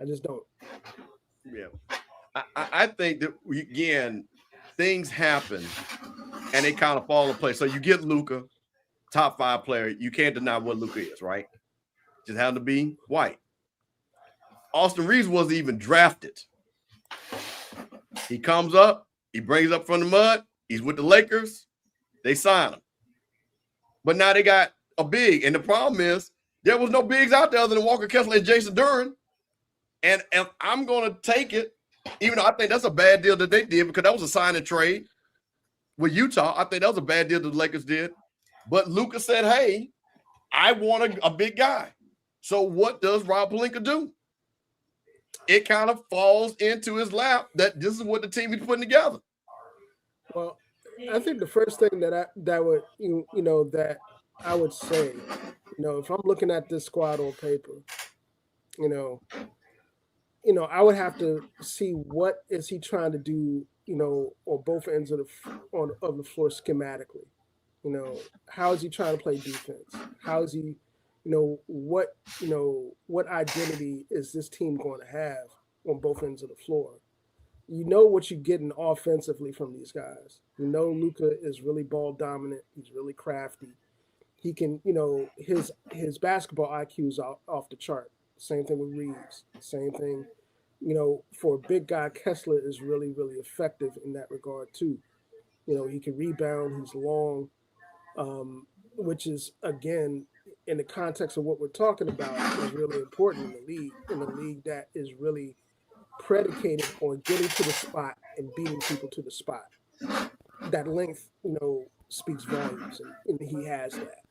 [SPEAKER 2] I just don't.
[SPEAKER 1] Yeah. I think that, again, things happen and they kind of fall in place. So you get Luka, top 5 player. You can't deny what Luka is, right? Just happened to be white. Austin Reeves wasn't even drafted. He comes up, he brings up from the mud, he's with the Lakers, they sign him. But now they got a big, and the problem is there was no bigs out there other than Walker Kessler and Jason Duren. And I'm going to take it, even though I think that's a bad deal that they did because that was a sign and trade with Utah. I think that was a bad deal that the Lakers did. But Luka said, hey, I want a big guy. So what does Rob Pelinka do? It kind of falls into his lap that this is what the team is putting together.
[SPEAKER 2] Well, I think the first thing that I would say, if I'm looking at this squad on paper, I would have to see what is he trying to do, on both ends of the floor schematically. How is he trying to play defense? How is he, what identity is this team going to have on both ends of the floor? What you're getting offensively from these guys. Luka is really ball dominant. He's really crafty. He can, his basketball IQ is off the chart. Same thing with Reeves. Same thing, for a big guy, Kessler is really, really effective in that regard too. He can rebound. He's long, which is, again, in the context of what we're talking about, is really important in the league that is really predicated on getting to the spot and beating people to the spot. That length, speaks volumes, and he has that.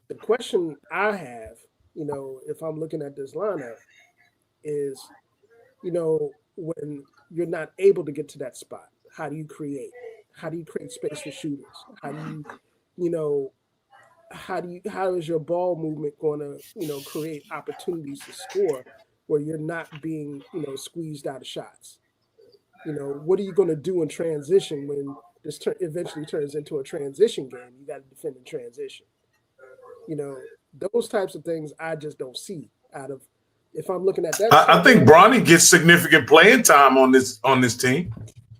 [SPEAKER 2] The question I have, if I'm looking at this lineup, is, when you're not able to get to that spot, how do you create? How do you create space for shooters? How is your ball movement going to, create opportunities to score where you're not being, squeezed out of shots? What are you going to do in transition when this eventually turns into a transition game? You got to defend in transition. Those types of things I just don't see out of. If I'm looking at that,
[SPEAKER 4] I think Bronny gets significant playing time on this team.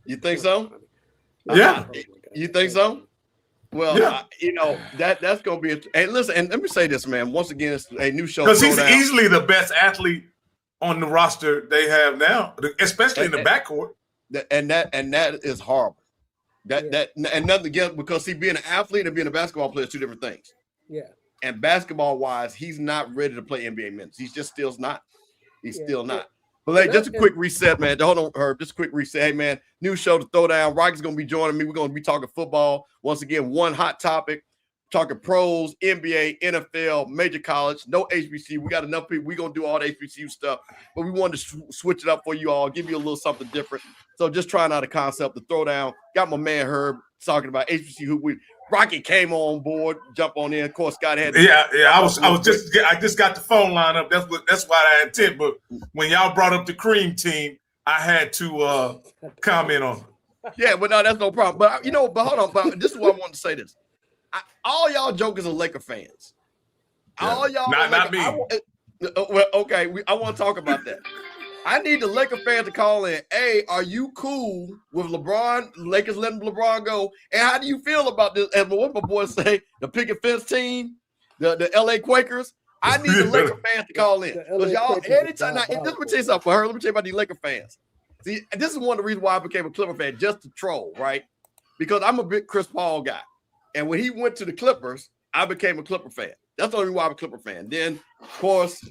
[SPEAKER 1] You think so?
[SPEAKER 4] Yeah.
[SPEAKER 1] You think so? Well,
[SPEAKER 4] yeah.
[SPEAKER 1] That's going to be. Hey, listen, and let me say this, man. Once again, it's a new show.
[SPEAKER 4] Because he's easily the best athlete on the roster they have now, especially in the backcourt.
[SPEAKER 1] And that is horrible. And nothing against, because being an athlete and being a basketball player is two different things.
[SPEAKER 2] Yeah.
[SPEAKER 1] And basketball wise, he's not ready to play NBA minutes. He's just still not. He's still not. But hey, just a quick reset, man. Hold on, Herb. Just a quick reset. Hey, man, new show to Throwdown. Rocket's going to be joining me. We're going to be talking football. Once again, one hot topic. Talking pros, NBA, NFL, major college, no HBCU. We got enough people. We're going to do all the HBCU stuff. But we wanted to switch it up for you all, give you a little something different. So just trying out a concept to Throwdown. Got my man Herb talking about HBCU Hoop Week. Rocket came on board, jump on in. Of course, Scott had.
[SPEAKER 4] I just got the phone line up. That's why I had tip. But when y'all brought up the cream team, I had to comment on it.
[SPEAKER 1] Yeah, but no, that's no problem. But but hold on. But this is what I want to say. This, all y'all jokers are Laker fans.
[SPEAKER 4] Yeah.
[SPEAKER 1] All y'all,
[SPEAKER 4] not me.
[SPEAKER 1] Well, okay, I want to talk about that. I need the Laker fans to call in. Hey, are you cool with LeBron? Lakers letting LeBron go? And how do you feel about this? And what my boys say, the picket fence team, the LA Quakers. I need the Laker fans to call in. Because y'all, anytime, now, let me tell you something for her. Let me tell you about these Laker fans. See, this is one of the reasons why I became a Clipper fan, just to troll, right? Because I'm a big Chris Paul guy. And when he went to the Clippers, I became a Clipper fan. That's the only reason why I'm a Clipper fan. Then, of course,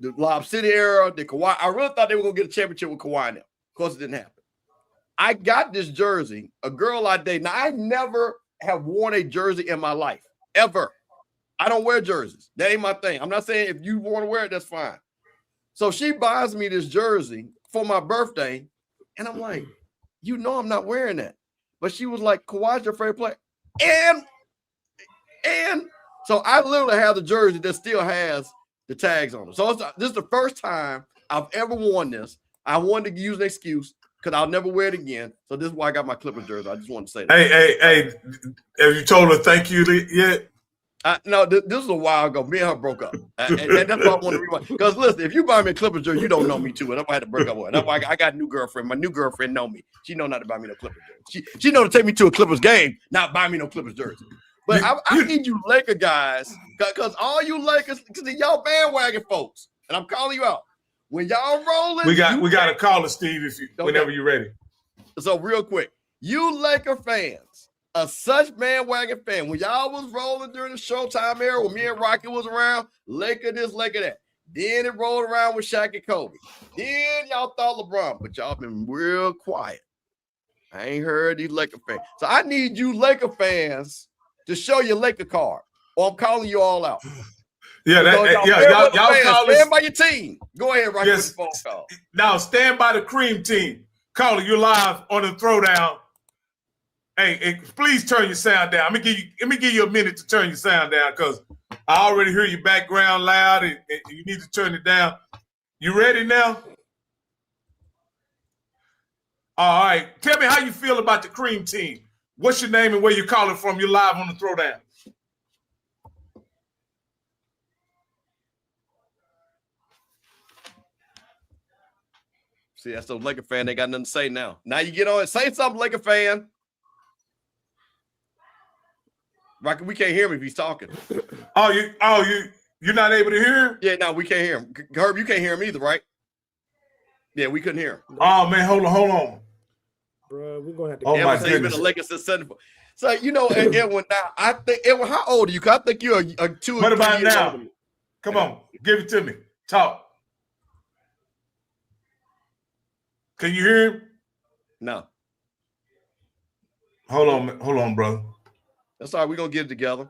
[SPEAKER 1] the Lob City era, the Kawhi. I really thought they were going to get a championship with Kawhi now. Of course, it didn't happen. I got this jersey, a girl I date. Now, I never have worn a jersey in my life, ever. I don't wear jerseys. That ain't my thing. I'm not saying if you want to wear it, that's fine. So she buys me this jersey for my birthday, and I'm like, I'm not wearing that. But she was like, Kawhi's your favorite player. And so I literally have the jersey that still has the tags on it. So this is the first time I've ever worn this. I wanted to use an excuse because I'll never wear it again. So this is why I got my Clippers jersey. I just want to say that.
[SPEAKER 4] Hey, have you told her thank you yet?
[SPEAKER 1] No, this was a while ago. Me and her broke up. And that's why I want to rewind. Because listen, if you buy me a Clippers jersey, you don't know me too. And that's why I had to break up with her. That's why I got a new girlfriend. My new girlfriend know me. She know not to buy me no Clippers jersey. She know to take me to a Clippers game, not buy me no Clippers jersey. But I need you Laker guys, because all you Lakers, because y'all bandwagon folks, and I'm calling you out. When y'all rolling,
[SPEAKER 4] we got a caller, Steve, whenever you're ready.
[SPEAKER 1] So real quick, you Laker fans, a such bandwagon fan, when y'all was rolling during the Showtime era, when me and Rocky was around, Laker this, Laker that. Then it rolled around with Shaq and Kobe. Then y'all thought LeBron, but y'all been real quiet. I ain't heard these Laker fans. So I need you Laker fans to show your Laker card, or I'm calling you all out.
[SPEAKER 4] Yeah,
[SPEAKER 1] y'all
[SPEAKER 4] call
[SPEAKER 1] stand by your team. Go ahead, right with the phone call.
[SPEAKER 4] Now stand by the cream team. Caller, you're live on the Throwdown. Hey, please turn your sound down. Let me give you a minute to turn your sound down because I already hear your background loud and you need to turn it down. You ready now? All right. Tell me how you feel about the cream team. What's your name and where you calling from? You're live on the Throwdown.
[SPEAKER 1] See, that's those Laker fan. They got nothing to say now. Now you get on it. Say something, Laker fan. Rocky, we can't hear him if he's talking.
[SPEAKER 4] You're not able to hear him?
[SPEAKER 1] Yeah, no, we can't hear him. Herb, you can't hear him either, right? Yeah, we couldn't hear him.
[SPEAKER 4] Oh man, hold on.
[SPEAKER 2] Bro, we're gonna have to.
[SPEAKER 4] Oh my goodness.
[SPEAKER 1] Been a Lakers since 74. So Edwin, now I think Edwin, how old are you? 'Cause I think you're a 2 or 3
[SPEAKER 4] What about
[SPEAKER 1] years
[SPEAKER 4] now?
[SPEAKER 1] older.
[SPEAKER 4] Come on, give it to me. Talk. Can you hear him?
[SPEAKER 1] No.
[SPEAKER 4] Hold on, brother.
[SPEAKER 1] That's all right. We're gonna get it together.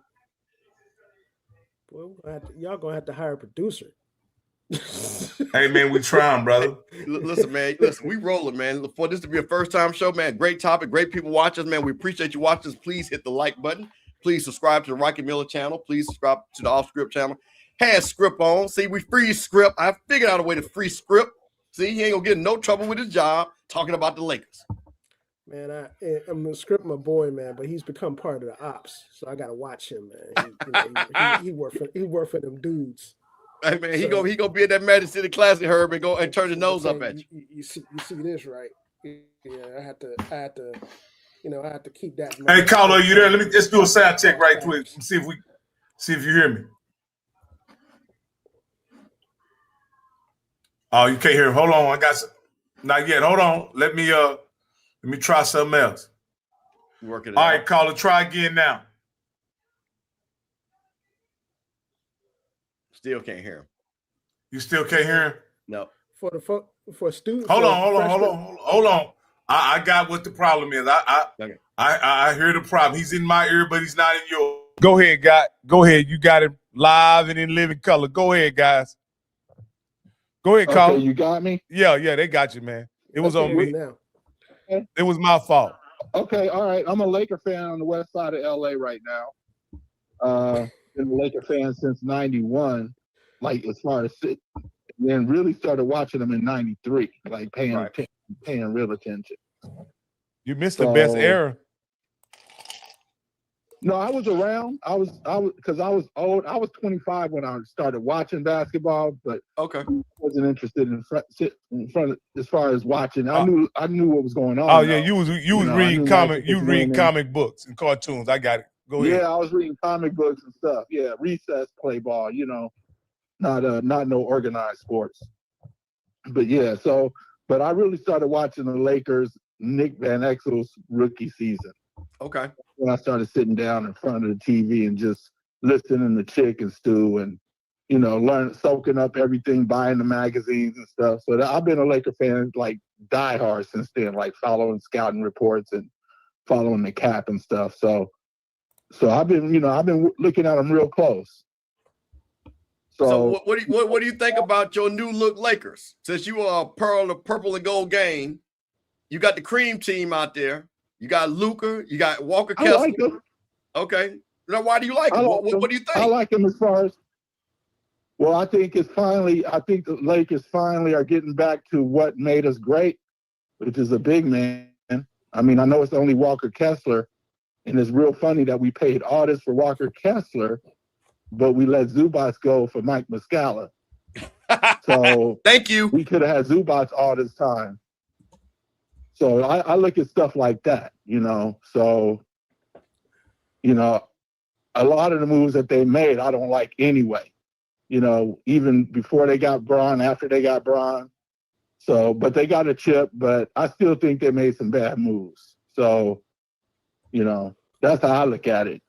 [SPEAKER 2] Boy, y'all gonna have to hire a producer.
[SPEAKER 4] Hey man, we trying, brother.
[SPEAKER 1] Listen, man. We rolling, man. For this to be a first-time show, man. Great topic, great people watching us, man. We appreciate you watching us. Please hit the like button. Please subscribe to the Rocky Miller channel. Please subscribe to the Offscript channel. Has Script on. See, we free Script. I figured out a way to free Script. See, he ain't gonna get in no trouble with his job talking about the Lakers.
[SPEAKER 2] Man, I'm gonna script my boy, man, but he's become part of the ops, so I gotta watch him, man. He work for them dudes.
[SPEAKER 1] Hey man, he gonna be at that Magic City Classic, Herb, and go and turn his nose up at you.
[SPEAKER 2] You see this, right? Yeah, I have to keep that.
[SPEAKER 4] Hey, caller, are you there? Let me just do a sound check right quick. See if you hear me. Oh, you can't hear him. Hold on, I got some. Not yet. Hold on. Let me try something else.
[SPEAKER 1] Working.
[SPEAKER 4] All right, caller, try again now.
[SPEAKER 1] Still can't hear him.
[SPEAKER 4] You still can't hear him?
[SPEAKER 1] No.
[SPEAKER 2] For students.
[SPEAKER 4] Hold on. I got what the problem is. I hear the problem. He's in my ear, but he's not in yours. Go ahead, guy. Go ahead. You got it live and in living color. Go ahead, guys. Go ahead, caller.
[SPEAKER 15] Okay, you got me?
[SPEAKER 4] Yeah, they got you, man. It was on me.
[SPEAKER 2] Now.
[SPEAKER 4] It was my fault.
[SPEAKER 15] Okay, all right. I'm a Laker fan on the west side of LA right now. Been a Laker fan since '91, like as far as and then really started watching them in '93, like paying real attention.
[SPEAKER 4] You missed the best era.
[SPEAKER 15] No, I was around. I was because I was old. I was 25 when I started watching basketball, but
[SPEAKER 1] okay,
[SPEAKER 15] wasn't interested in front of, as far as watching. I knew what was going on.
[SPEAKER 4] Oh yeah, you was reading comic books and cartoons. I got it. Go ahead.
[SPEAKER 15] Yeah, I was reading comic books and stuff. Yeah, recess play ball. Not no organized sports. But yeah, but I really started watching the Lakers, Nick Van Exel's rookie season.
[SPEAKER 1] Okay.
[SPEAKER 15] When I started sitting down in front of the TV and just listening to Chick and Stu and, soaking up everything, buying the magazines and stuff. So I've been a Laker fan, like diehard since then, like following scouting reports and following the cap and stuff. So I've been looking at them real close.
[SPEAKER 1] So what do you think about your new look Lakers? Since you are a purple and gold gang, you got the cream team out there. You got Luka. You got Walker Kessler.
[SPEAKER 15] I like them.
[SPEAKER 1] Okay. Now, why do you like them? What do you think?
[SPEAKER 15] I like them as far as. Well, I think the Lakers finally are getting back to what made us great, which is a big man. I mean, I know it's only Walker Kessler, and it's real funny that we paid all this for Walker Kessler, but we let Zubac go for Mike Muscala. So
[SPEAKER 1] thank you.
[SPEAKER 15] We could have had Zubac all this time. So I look at stuff like that, So, a lot of the moves that they made, I don't like anyway. Even before they got Bron, after they got Bron. So, but they got a chip, but I still think they made some bad moves. So, that's how I look at it.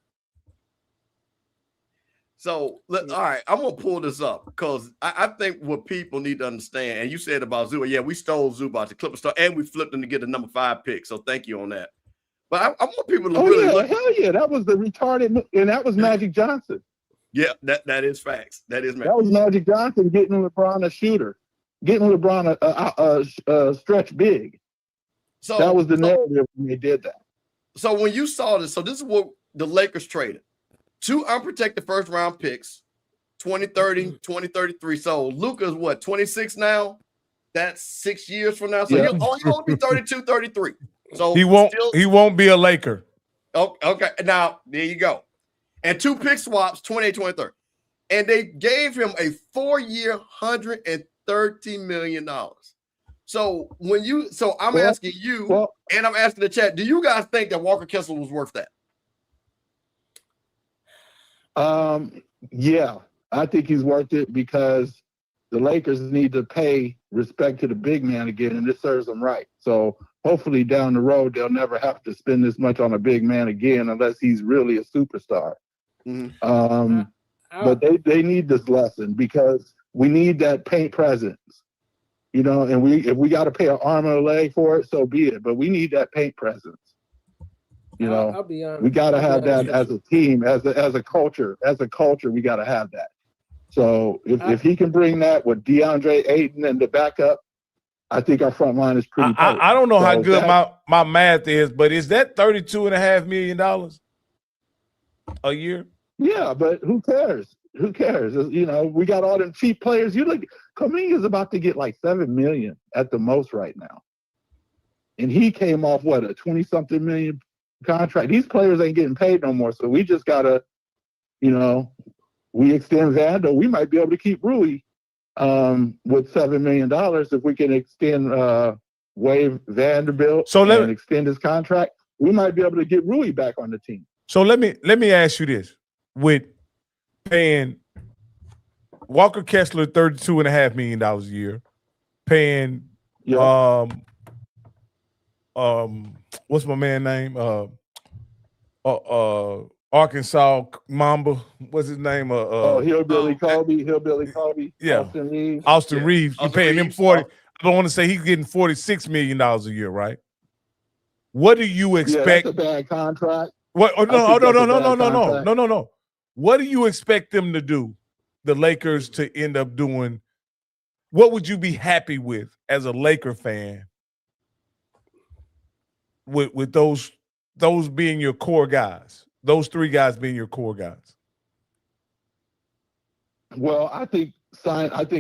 [SPEAKER 1] So, all right, I'm gonna pull this up because I think what people need to understand, and you said about Zubac, yeah, we stole Zubac, the Clippers star, and we flipped him to get the number 5 pick. So thank you on that. But I want people to really look.
[SPEAKER 15] Hell yeah, that was the retarded, and that was Magic Johnson.
[SPEAKER 1] Yeah, that is facts. That is
[SPEAKER 15] That was Magic Johnson getting LeBron a shooter, getting LeBron a stretch big.
[SPEAKER 1] So
[SPEAKER 15] that was the narrative when they did that.
[SPEAKER 1] So when you saw this, so this is what the Lakers traded. 2 unprotected first round picks, 2030, 2033. So Luka's what, 26 now? That's 6 years from now. So
[SPEAKER 16] Yeah.
[SPEAKER 1] he won't be 32, 33. So
[SPEAKER 16] he won't be a Laker.
[SPEAKER 1] Oh, okay. Now there you go. And 2 pick swaps, 28, 23. And they gave him a 4-year, $130 million. So I'm asking you, and I'm asking the chat, do you guys think that Walker Kessler was worth that?
[SPEAKER 15] Yeah, I think he's worth it because the Lakers need to pay respect to the big man again, and this serves them right. So hopefully down the road, they'll never have to spend this much on a big man again unless he's really a superstar.
[SPEAKER 1] Mm-hmm.
[SPEAKER 15] But they need this lesson because we need that paint presence, you know, and if we got to pay an arm and a leg for it, so be it. But we need that paint presence. You know,
[SPEAKER 2] I'll be honest.
[SPEAKER 15] we got to have that as a team, as a culture. As a culture, we got to have that. So if he can bring that with DeAndre Ayton and the backup, I think our front line is pretty.
[SPEAKER 16] I don't know how good my math is, but is that $32.5 million a year?
[SPEAKER 15] Yeah, but who cares? Who cares? You know, we got all them cheap players. You look, Kuminga's about to get like $7 million at the most right now, and he came off what, a 20-something million contract. These players ain't getting paid no more, so we just gotta, you know, we extend Vando. We might be able to keep Rui with $7 million if we can extend waive Vanderbilt and extend his contract. We might be able to get Rui back on the team.
[SPEAKER 16] So let me ask you this: with paying Walker Kessler $32.5 million a year, paying what's my man name? Arkansas Mamba. What's his name?
[SPEAKER 15] Hillbilly Kobe.
[SPEAKER 16] Yeah, Austin Reeves. You're paying him 40. I don't want to say he's getting $46 million a year, right? What do you expect?
[SPEAKER 15] Yeah, that's a bad contract.
[SPEAKER 16] What? Oh, no. What do you expect them to do? The Lakers to end up doing? What would you be happy with as a Laker fan? With those being your core guys, those 3 guys being your core guys.
[SPEAKER 15] Well, I think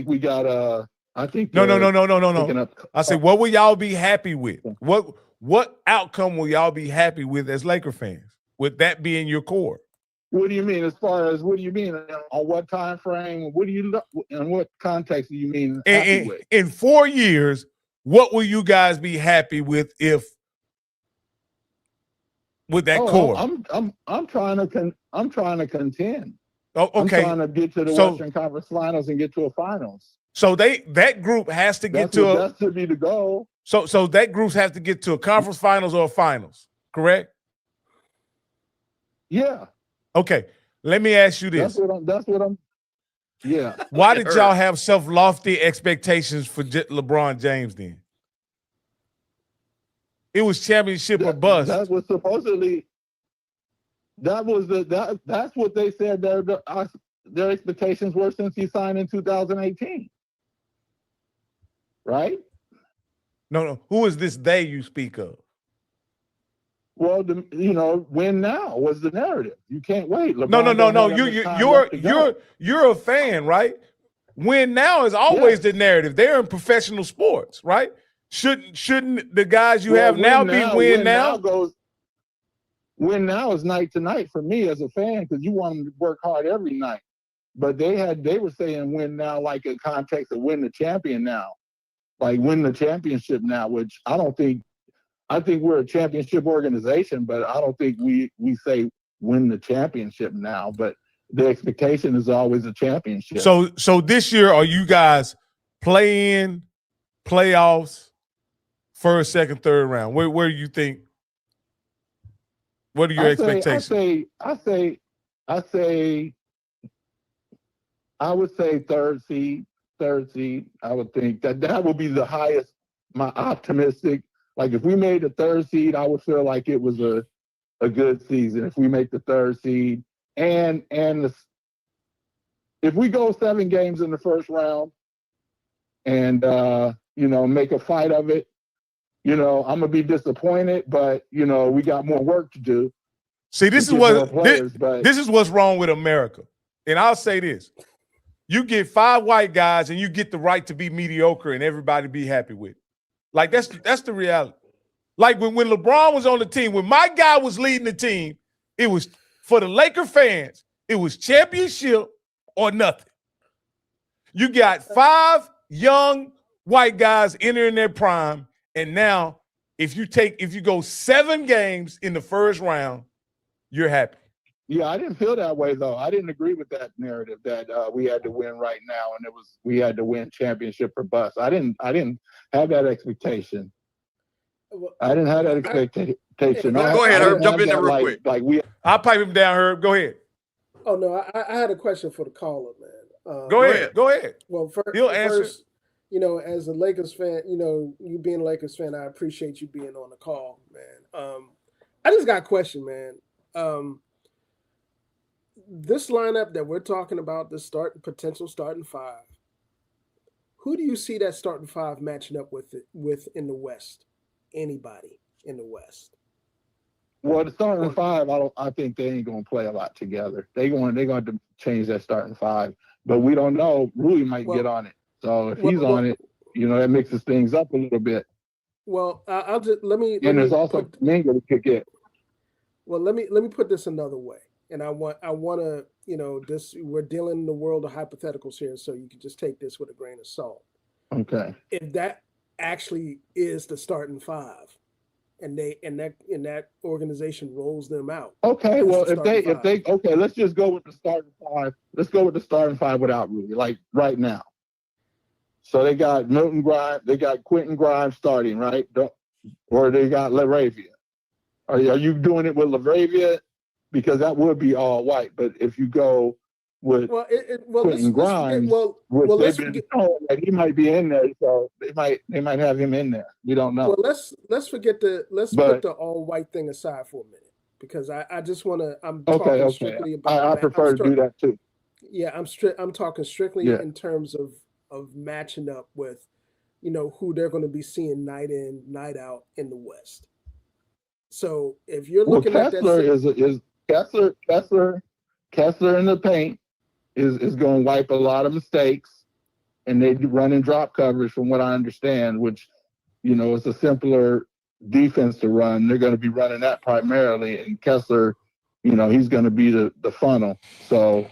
[SPEAKER 15] we got I think
[SPEAKER 16] no. I say, what will y'all be happy with? What outcome will y'all be happy with as Laker fans? With that being your core.
[SPEAKER 15] What do you mean? As far as what do you mean? On what time frame? What do you in what context do you mean happy with?
[SPEAKER 16] In 4 years, what will you guys be happy with if with that core?
[SPEAKER 15] I'm trying to contend.
[SPEAKER 16] Oh, okay.
[SPEAKER 15] I'm trying to get to the Western Conference Finals and get to a finals.
[SPEAKER 16] So that group has to get
[SPEAKER 15] that should be the goal.
[SPEAKER 16] So that group has to get to a conference finals or a finals, correct?
[SPEAKER 15] Yeah.
[SPEAKER 16] Okay. Let me ask you this.
[SPEAKER 15] That's what I'm. Yeah.
[SPEAKER 16] Why did y'all have such lofty expectations for LeBron James then? It was championship or bust.
[SPEAKER 15] That was supposedly. That's what they said their expectations were since he signed in 2018. Right?
[SPEAKER 16] No. Who is this they you speak of?
[SPEAKER 15] Well, win now was the narrative. You can't wait.
[SPEAKER 16] LeBron you're a fan, right? Win now is always the narrative. They're in professional sports, right? Shouldn't the guys you have now be win now?
[SPEAKER 15] Win now is night to night for me as a fan because you want them to work hard every night. But they were saying win now like in context of win the champion now, like win the championship now, which I don't think. I think we're a championship organization, but I don't think we say win the championship now. But the expectation is always a championship.
[SPEAKER 16] So this year, are you guys play-in, playoffs, first, second, third round? Where do you think? What are your expectations?
[SPEAKER 15] I say I would say third seed. I would think that would be the highest. My optimistic. Like if we made the third seed, I would feel like it was a good season. If we make the third seed, and if we go 7 games in the first round, and make a fight of it, I'm gonna be disappointed. But we got more work to do.
[SPEAKER 16] See, this is what's wrong with America. And I'll say this. You get 5 white guys and you get the right to be mediocre and everybody be happy with it. Like that's the reality. Like when LeBron was on the team, when my guy was leading the team, it was for the Laker fans, it was championship or nothing. You got 5 young white guys entering their prime, and now if you go 7 games in the first round, you're happy.
[SPEAKER 15] Yeah, I didn't feel that way though. I didn't agree with that narrative that we had to win right now, and we had to win championship or bust. I didn't have that expectation. I didn't have that expectation.
[SPEAKER 1] Go ahead, Herb. Jump in there real quick.
[SPEAKER 16] I'll pipe him down, Herb. Go ahead.
[SPEAKER 2] Oh no, I had a question for the caller, man.
[SPEAKER 16] Go ahead.
[SPEAKER 2] Well,
[SPEAKER 16] He'll answer.
[SPEAKER 2] First, as a Lakers fan, you being a Lakers fan, I appreciate you being on the call, man. I just got a question, man. This lineup that we're talking about, the potential starting 5, who do you see that starting 5 matching up with in the West? Anybody in the West?
[SPEAKER 15] Well, the starting 5, I think they ain't gonna play a lot together. They're going to change that starting 5, but we don't know. Rui might get on it. So if he's on it, that mixes things up a little bit.
[SPEAKER 2] Well, I'll just let me.
[SPEAKER 15] There's also Minga to kick it.
[SPEAKER 2] Well, let me put this another way, and I want to this. We're dealing in the world of hypotheticals here, so you can just take this with a grain of salt.
[SPEAKER 15] Okay.
[SPEAKER 2] If that actually is the starting 5, and that organization rolls them out.
[SPEAKER 15] Okay, well if they okay, let's just go with the starting 5. Let's go with the starting 5 without Rui, like right now. So they got Milton Grimes, they got Quentin Grimes starting, right? Or they got LaRavia. Are you doing it with LaRavia? Because that would be all white. But if you go with Quentin Grimes, they've been told that he might be in there, so they might have him in there. We don't know.
[SPEAKER 2] Well, let's put the all white thing aside for a minute, because I just want to. I'm talking strictly about.
[SPEAKER 15] I prefer to do that too.
[SPEAKER 2] Yeah, I'm talking strictly in terms of matching up with, who they're going to be seeing night in, night out in the West. So if you're looking at that,
[SPEAKER 15] Kessler in the paint is going to wipe a lot of mistakes, and they run and drop coverage from what I understand, which, it's a simpler defense to run. They're going to be running that primarily, and Kessler, he's going to be the funnel. So,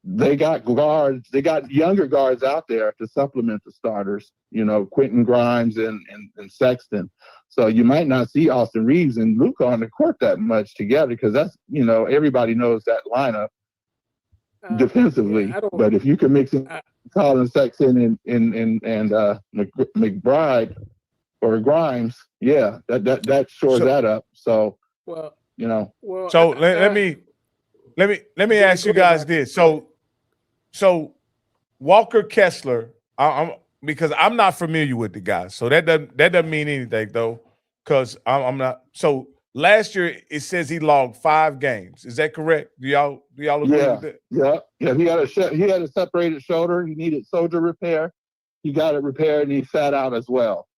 [SPEAKER 15] they got guards, they got younger guards out there to supplement the starters, Quentin Grimes and Sexton. So you might not see Austin Reeves and Luka on the court that much together, because that's, everybody knows that lineup defensively. But if you can mix in Colin Sexton and McBride or Grimes, that shores that up. So,
[SPEAKER 16] so let me ask you guys this. So Walker Kessler, because I'm not familiar with the guy, so that doesn't mean anything though, because I'm not. So last year it says he logged 5 games. Is that correct? Do y'all agree with that?
[SPEAKER 15] Yeah. He had a separated shoulder. He needed shoulder repair. He got it repaired, and he sat out as well.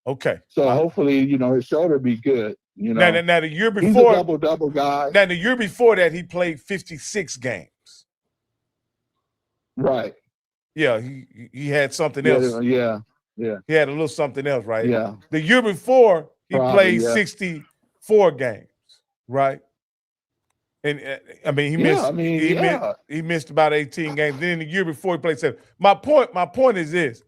[SPEAKER 16] Okay.
[SPEAKER 15] So hopefully, his shoulder be good.
[SPEAKER 16] Now the year before,
[SPEAKER 15] he's a double guy.
[SPEAKER 16] Now the year before that, he played 56 games.
[SPEAKER 15] Right.
[SPEAKER 16] Yeah, he had something else.
[SPEAKER 15] Yeah.
[SPEAKER 16] He had a little something else, right?
[SPEAKER 15] Yeah.
[SPEAKER 16] The year before, he played 64 games, right? And he missed about 18 games. Then the year before, he played 7. My point is this: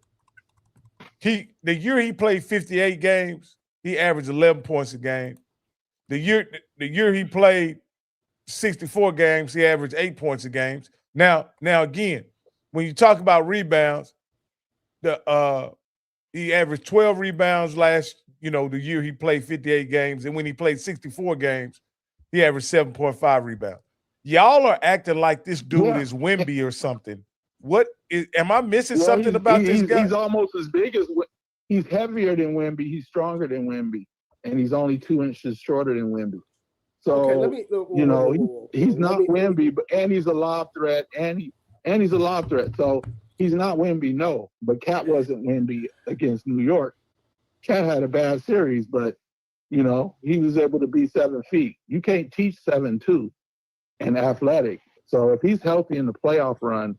[SPEAKER 16] the year he played 58 games, he averaged 11 points a game. The year he played 64 games, he averaged 8 points a game. Now again, when you talk about rebounds, he averaged 12 rebounds the year he played 58 games, and when he played 64 games, he averaged 7.5 rebounds. y'all are acting like this dude is Wemby or something. Am I missing something about this guy?
[SPEAKER 15] He's almost as big as he's heavier than Wemby. He's stronger than Wemby, and he's only 2 inches shorter than Wemby. So he's not Wemby, and he's a lob threat, and he's a lob threat. So he's not Wemby, no. But Cat wasn't Wemby against New York. Cat had a bad series, but he was able to be 7 feet. You can't teach 7'2" and athletic. So if he's healthy in the playoff run,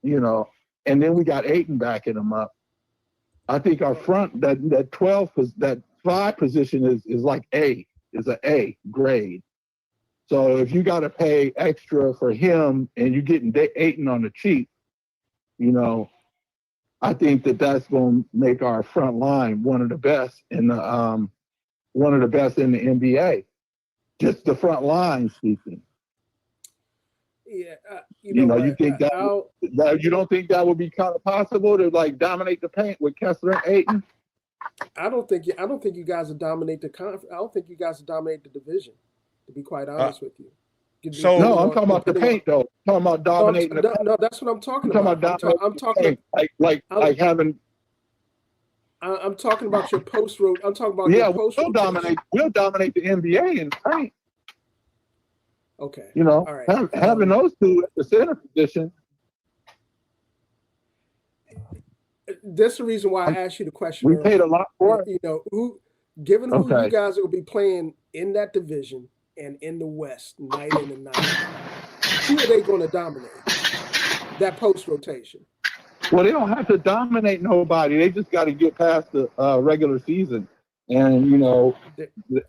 [SPEAKER 15] and then we got Ayton backing him up. I think our front that 5 position is like is an A grade. So if you got to pay extra for him and you're getting Ayton on the cheap, I think that's going to make our front line one of the best in the NBA. Just the front line speaking.
[SPEAKER 2] Yeah,
[SPEAKER 15] you think that you don't think that would be kind of possible to like dominate the paint with Kessler and Ayton?
[SPEAKER 2] I don't think you guys will dominate the I don't think you guys will dominate the division. To be quite honest with you.
[SPEAKER 15] No, I'm talking about the paint though. I'm talking about dominating.
[SPEAKER 2] No, that's what I'm talking about. I'm talking
[SPEAKER 15] having.
[SPEAKER 2] I'm talking about your post road. I'm talking about your post road.
[SPEAKER 15] We'll dominate the NBA in paint.
[SPEAKER 2] Okay.
[SPEAKER 15] All right. Having those two at the center position.
[SPEAKER 2] That's the reason why I asked you the question.
[SPEAKER 15] We paid a lot for it.
[SPEAKER 2] Given who you guys are going to be playing in that division and in the West, night in and night out, who are they going to dominate? That post rotation.
[SPEAKER 15] Well, they don't have to dominate nobody. They just got to get past the regular season. And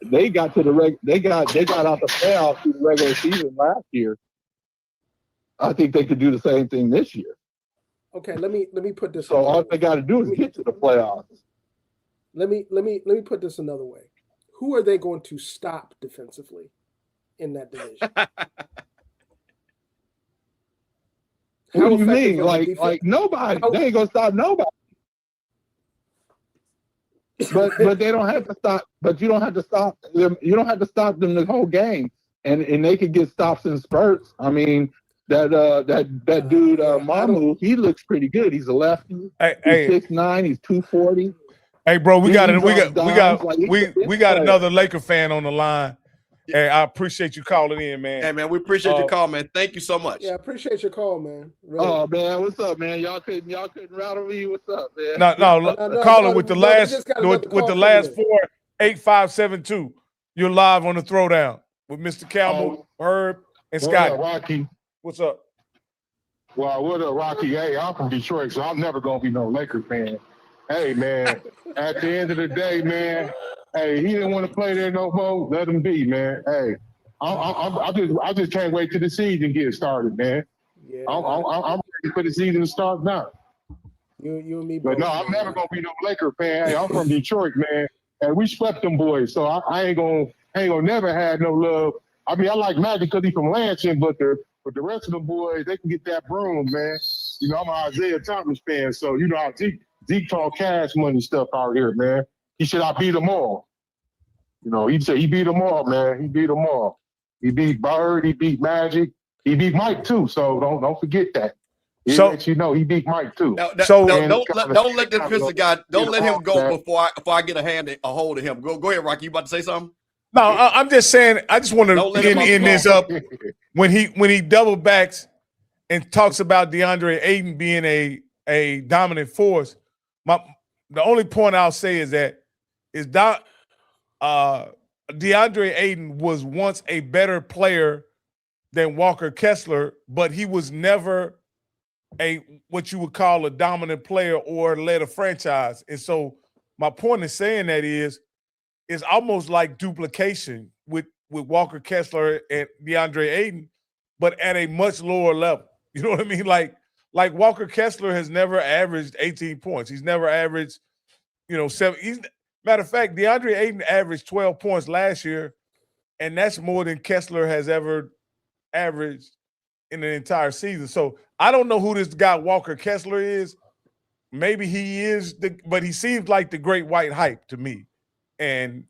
[SPEAKER 15] they got to they got out the playoffs through the regular season last year. I think they could do the same thing this year.
[SPEAKER 2] Okay, let me put this.
[SPEAKER 15] So all they got to do is get to the playoffs.
[SPEAKER 2] Let me put this another way. Who are they going to stop defensively in that division?
[SPEAKER 15] What do you mean? Like nobody? They ain't gonna stop nobody. But they don't have to stop. But you don't have to stop them. You don't have to stop them the whole game, and they could get stops in spurts. I mean, that dude Mamu, he looks pretty good. He's a lefty. He's 6'9", he's 240.
[SPEAKER 16] Hey, bro, we got another Laker fan on the line. Hey, I appreciate you calling in, man.
[SPEAKER 1] Hey, man, we appreciate your call, man. Thank you so much.
[SPEAKER 2] Yeah, I appreciate your call, man. Really.
[SPEAKER 15] Oh, man, what's up, man? Y'all couldn't rattle me. What's up, man?
[SPEAKER 16] No, caller with the last 4-8572. You're live on the Throwdown with Mr. Campbell, Herb, and Scott.
[SPEAKER 17] What up, Rocky?
[SPEAKER 16] What's up?
[SPEAKER 17] Well, what up, Rocky? Hey, I'm from Detroit, so I'm never gonna be no Laker fan. Hey, man, at the end of the day, man. Hey, he didn't want to play there no more. Let him be, man. Hey, I just can't wait till the season gets started, man.
[SPEAKER 2] Yeah,
[SPEAKER 17] I'm ready for the season to start now.
[SPEAKER 2] You and me
[SPEAKER 17] both. But no, I'm never gonna be no Laker fan. Hey, I'm from Detroit, man, and we swept them boys, so I ain't gonna never have no love. I mean, I like Magic because he's from Lansing, but the rest of the boys, they can get that broom, man. I'm an Isaiah Thomas fan, so how Zeke talk cash money stuff out here, man. He said, I beat them all. He said he beat them all, man. He beat them all. He beat Bird. He beat Magic. He beat Mike, too. So don't forget that. He let he beat Mike, too.
[SPEAKER 1] Don't let this Pistol guy, don't let him go before I get a hold of him. Go ahead, Rocky. You about to say something?
[SPEAKER 16] No, I'm just saying, I just want to end this up. When he double backs and talks about DeAndre Ayton being a dominant force, the only point I'll say is that DeAndre Ayton was once a better player than Walker Kessler, but he was never what you would call a dominant player or led a franchise. And so my point in saying that is almost like duplication with Walker Kessler and DeAndre Ayton, but at a much lower level. You know what I mean? Like Walker Kessler has never averaged 18 points. He's never averaged, 7. Matter of fact, DeAndre Ayton averaged 12 points last year, and that's more than Kessler has ever averaged in an entire season. So I don't know who this guy Walker Kessler is. Maybe he is, but he seems like the great white hype to me, and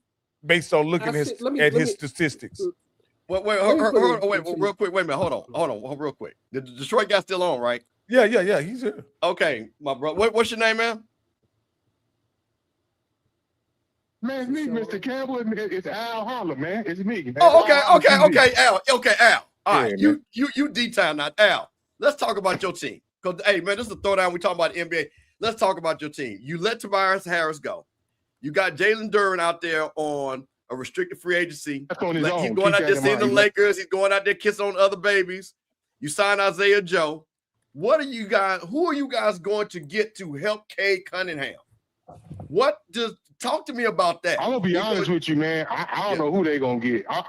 [SPEAKER 16] based on looking at his statistics.
[SPEAKER 1] Wait, real quick. Wait a minute. Hold on, real quick. The Detroit guy still on, right?
[SPEAKER 16] Yeah. He's here.
[SPEAKER 1] Okay, my brother. What's your name, man?
[SPEAKER 17] Man, it's me, Mr. Campbell. It's Al Holler, man. It's me.
[SPEAKER 1] Oh, okay, Al. All right,
[SPEAKER 17] Yeah,
[SPEAKER 1] you D-time now, Al. Let's talk about your team. Because hey, man, this is a throwdown. We talking about the NBA. Let's talk about your team. You let Tobias Harris go. You got Jaylen Duren out there on a restricted free agency.
[SPEAKER 17] That's on his
[SPEAKER 1] He's
[SPEAKER 17] own.
[SPEAKER 1] going
[SPEAKER 17] Keep
[SPEAKER 1] out there
[SPEAKER 17] that in
[SPEAKER 1] seeing the
[SPEAKER 17] mind.
[SPEAKER 1] Lakers. He's going out there kissing on other babies. You sign Isaiah Joe. What are you guys? Who are you guys going to get to help Cade Cunningham? Talk to me about that.
[SPEAKER 17] I'm gonna be honest with you, man. I don't know who they gonna get. I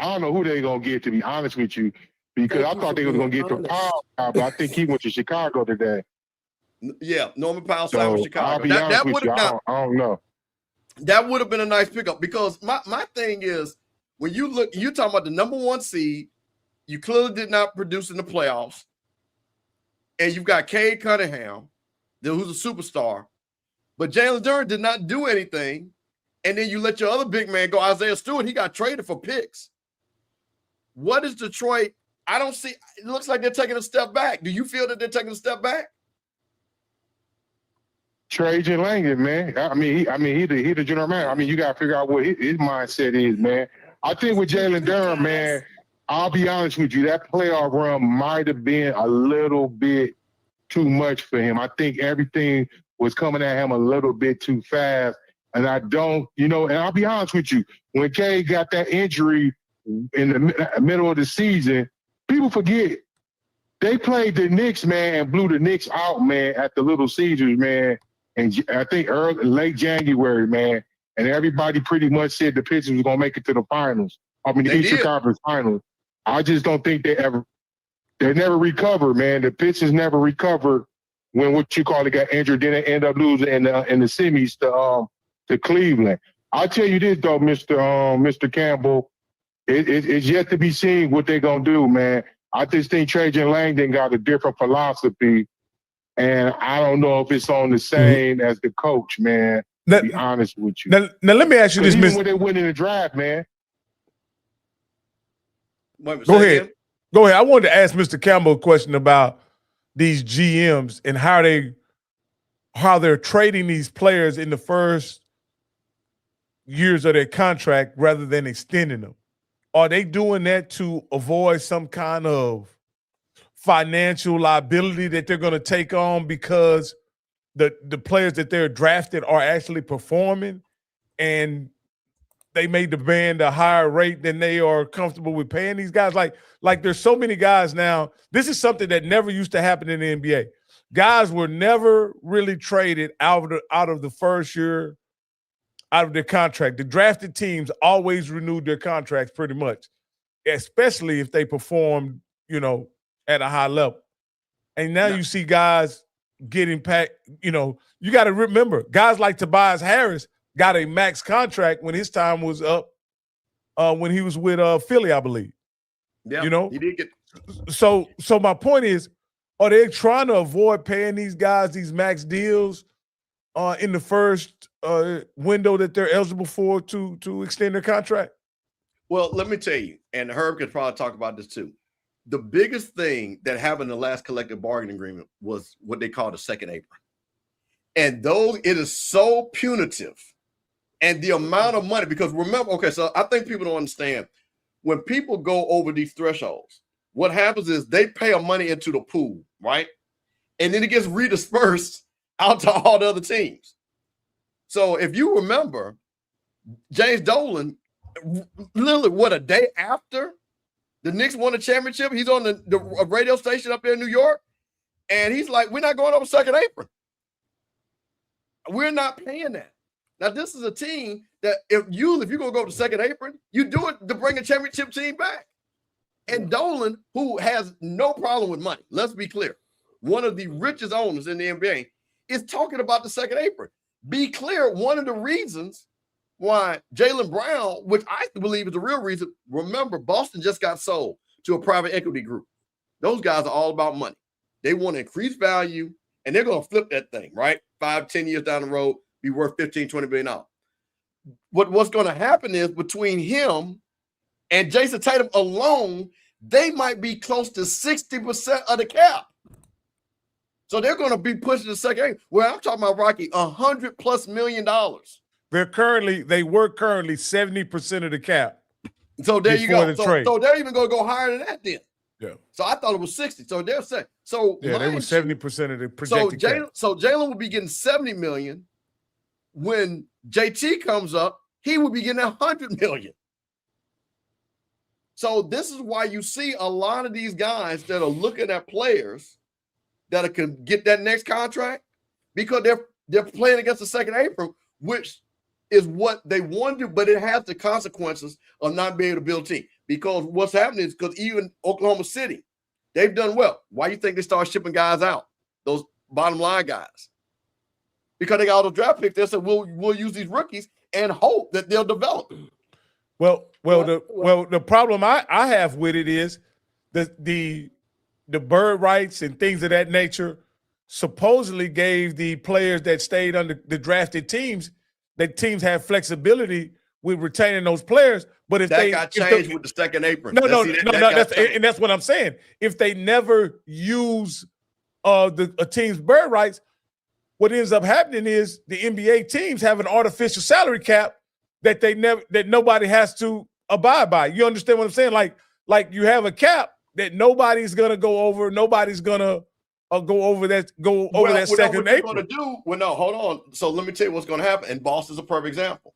[SPEAKER 17] don't know who they gonna get, to be honest with you, because I thought they was gonna get the Powell, but I think he went to Chicago today.
[SPEAKER 1] Yeah, Norman Powell signed with Chicago.
[SPEAKER 17] I'll be honest with you. I don't know.
[SPEAKER 1] That would have been a nice pickup because my thing is when you look, you're talking about the number 1 seed. You clearly did not produce in the playoffs, and you've got Cade Cunningham, who's a superstar, but Jaylen Duren did not do anything. And then you let your other big man go, Isaiah Stewart. He got traded for picks. What is Detroit? I don't see. It looks like they're taking a step back. Do you feel that they're taking a step back?
[SPEAKER 17] Trajan Langdon, man. I mean, he the general manager. I mean, you gotta figure out what his mindset is, man. I think with Jaylen Duren, man, I'll be honest with you, that playoff run might have been a little bit too much for him. I think everything was coming at him a little bit too fast. And I don't, and I'll be honest with you, when Cade got that injury in the middle of the season, people forget they played the Knicks, man, and blew the Knicks out, man, at the Little Caesars, man. And I think late January, man, and everybody pretty much said the Pistons was gonna make it to the finals. I mean, the Eastern Conference Finals. I just don't think they never recovered, man. The Pistons never recovered when got injured. Then they end up losing in the semis to Cleveland. I'll tell you this though, Mr. Campbell, it's yet to be seen what they're gonna do, man. I just think Trajan Langdon got a different philosophy. And I don't know if it's on the same as the coach, man. To be honest with you.
[SPEAKER 16] Now let me ask you this,
[SPEAKER 17] even when they win in the draft, man.
[SPEAKER 16] Go ahead. I wanted to ask Mr. Campbell a question about these GMs and how they're trading these players in the first years of their contract rather than extending them. Are they doing that to avoid some kind of financial liability that they're going to take on because the players that they're drafted are actually performing and they may demand a higher rate than they are comfortable with paying these guys? Like there's so many guys now. This is something that never used to happen in the NBA. Guys were never really traded out of the first year out of their contract. The drafted teams always renewed their contracts pretty much, especially if they performed, at a high level. And now you see guys getting packed. You got to remember, guys like Tobias Harris got a max contract when his time was up when he was with Philly, I believe.
[SPEAKER 1] Yeah, he did get.
[SPEAKER 16] So my point is, are they trying to avoid paying these guys these max deals in the first window that they're eligible for to extend their contract?
[SPEAKER 1] Well, let me tell you, and Herb could probably talk about this too. The biggest thing that happened in the last collective bargaining agreement was what they call the second apron. And though it is so punitive and the amount of money, because remember, okay, so I think people don't understand when people go over these thresholds, what happens is they pay a money into the pool, right? And then it gets redispersed out to all the other teams. So if you remember, James Dolan, literally a day after the Knicks won the championship, he's on the radio station up there in New York, and he's like, we're not going over second apron. We're not paying that. Now, this is a team that if you're going to go to second apron, you do it to bring a championship team back. And Dolan, who has no problem with money, let's be clear, one of the richest owners in the NBA, is talking about the second apron. Be clear, one of the reasons why Jaylen Brown, which I believe is the real reason, remember, Boston just got sold to a private equity group. Those guys are all about money. They want to increase value, and they're going to flip that thing, right? 5-10 years down the road, be worth $15-20 billion. What's going to happen is between him And Jason Tatum alone, they might be close to 60% of the cap. So they're going to be pushing the second eight. Well, I'm talking about Rocky, $100+ million.
[SPEAKER 16] They were currently 70% of the cap.
[SPEAKER 1] So there you go. So they're even going to go higher than that then.
[SPEAKER 16] Yeah.
[SPEAKER 1] So I thought it was 60. So they're saying, so
[SPEAKER 16] yeah, they were 70% of the projected cap.
[SPEAKER 1] So Jaylen will be getting $70 million. When JT comes up, he will be getting $100 million. So this is why you see a lot of these guys that are looking at players that can get that next contract because they're playing against the second April, which is what they want to do, but it has the consequences of not being able to build a team. Because what's happening is because even Oklahoma City, they've done well. Why do you think they start shipping guys out? Those bottom line guys. Because they got all the draft picks, they said we'll use these rookies and hope that they'll develop.
[SPEAKER 16] The problem I have with it is the bird rights and things of that nature supposedly gave the players that stayed under the drafted teams that teams have flexibility with retaining those players. But if
[SPEAKER 1] that got changed with the second apron.
[SPEAKER 16] That's what I'm saying. If they never use a team's bird rights, what ends up happening is the NBA teams have an artificial salary cap that nobody has to abide by. You understand what I'm saying? Like you have a cap that nobody's gonna go over. Nobody's gonna go over that second apron.
[SPEAKER 1] Going to do? Well, no, hold on. So let me tell you what's going to happen. And Boston's a perfect example.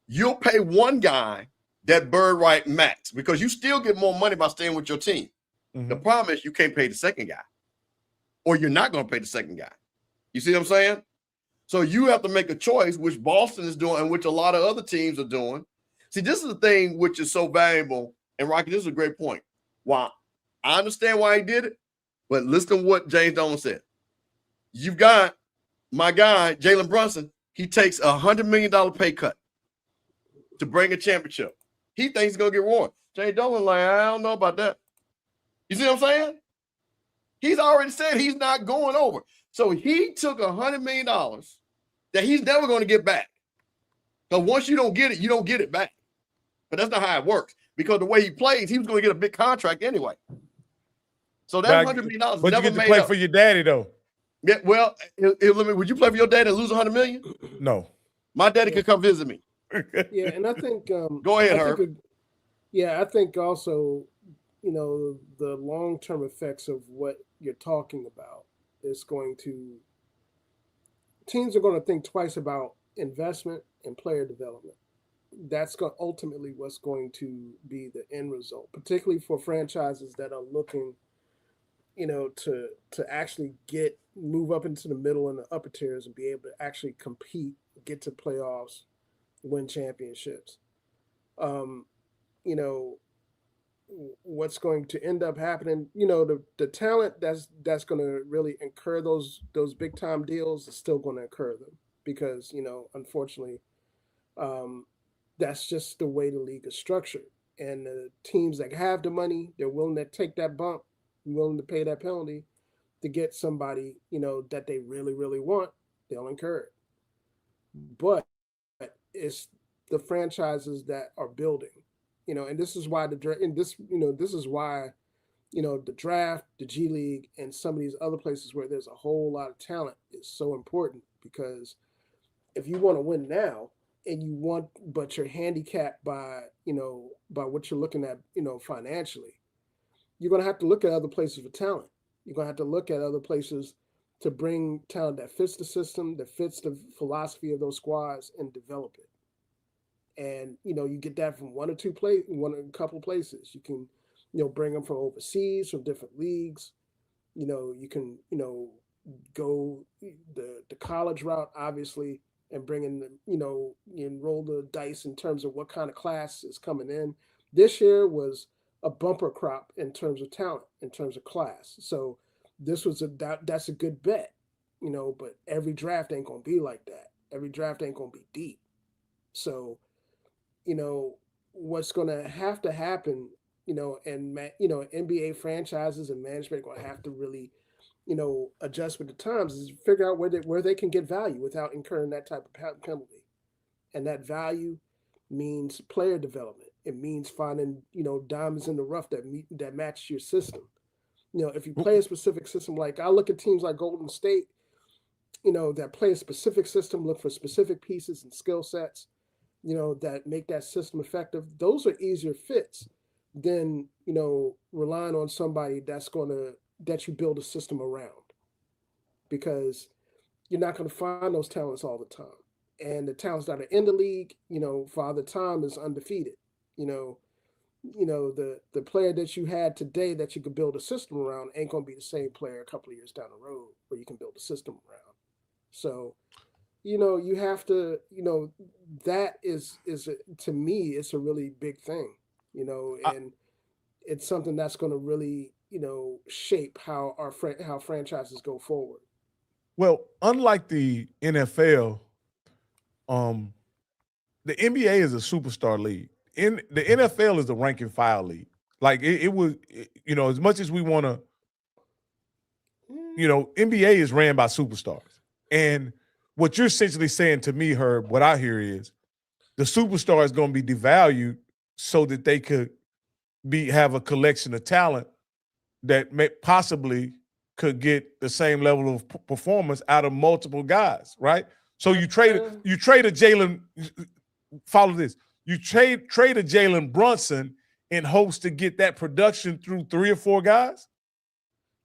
[SPEAKER 1] You'll pay one guy that bird right max because you still get more money by staying with your team. Mm-hmm. The problem is you can't pay the second guy, or you're not going to pay the second guy. You see what I'm saying? So you have to make a choice, which Boston is doing and which a lot of other teams are doing. See, this is the thing which is so valuable. And Rocky, this is a great point. Wow. I understand why he did it, but listen to what James Dolan said. You've got my guy, Jalen Brunson. He takes $100 million pay cut to bring a championship. He thinks he's going to get rewarded. James Dolan like, I don't know about that. You see what I'm saying? He's already said he's not going over. So he took $100 million that he's never going to get back. Because once you don't get it, you don't get it back. But that's not how it works. Because the way he plays, he was going to get a big contract anyway. So that $100 million
[SPEAKER 16] but
[SPEAKER 1] never
[SPEAKER 16] you get to
[SPEAKER 1] made
[SPEAKER 16] play
[SPEAKER 1] up.
[SPEAKER 16] for your daddy, though.
[SPEAKER 1] Yeah, well, would you play for your daddy and lose $100 million?
[SPEAKER 16] No.
[SPEAKER 1] My daddy could come visit me.
[SPEAKER 2] Yeah, and I think
[SPEAKER 1] go ahead, Herb.
[SPEAKER 2] I think also, the long-term effects of what you're talking about is teams are going to think twice about investment and player development. That's ultimately what's going to be the end result, particularly for franchises that are looking, to actually move up into the middle and the upper tiers and be able to actually compete, get to playoffs, win championships. What's going to end up happening, the talent that's going to really incur those big time deals is still going to incur them because, unfortunately, that's just the way the league is structured. And the teams that have the money, they're willing to take that bump, willing to pay that penalty to get somebody, that they really, really want, they'll incur it. But it's the franchises that are building, and this is why this is why, the draft, the G League, and some of these other places where there's a whole lot of talent is so important because if you want to win now but you're handicapped by what you're looking at, financially, you're going to have to look at other places for talent. You're going to have to look at other places to bring talent that fits the system, that fits the philosophy of those squads and develop it. And, you get that from a couple places. You can, bring them from overseas, from different leagues. You can, go the college route, obviously, and bring in, you roll the dice in terms of what kind of class is coming in. This year was a bumper crop in terms of talent, in terms of class. So this was that's a good bet, but every draft ain't going to be like that. Every draft ain't going to be deep. So, what's going to happen, and NBA franchises and management are going to have to really, adjust with the times is figure out where they can get value without incurring that type of penalty. And that value means player development. It means finding, diamonds in the rough that match your system. If you play a specific system, like I look at teams like Golden State, that play a specific system, look for specific pieces and skill sets, that make that system effective. Those are easier fits than, relying on somebody that you build a system around, because you're not going to find those talents all the time. And the talents that are in the league, Father Time is undefeated. The player that you had today that you could build a system around ain't going to be the same player a couple of years down the road where you can build a system around. So, you have to, that is to me, it's a really big thing, and it's something that's going to really, shape how how franchises go forward.
[SPEAKER 16] Well, unlike the NFL, the NBA is a superstar league. In the NFL is the rank and file league. Like it was, as much as we want to, NBA is ran by superstars. And what you're essentially saying to me, Herb, what I hear is the superstar is going to be devalued so that they could have a collection of talent that possibly could get the same level of performance out of multiple guys, right? So you trade a Jaylen. Follow this. You trade a Jalen Brunson in hopes to get that production through 3 or 4 guys.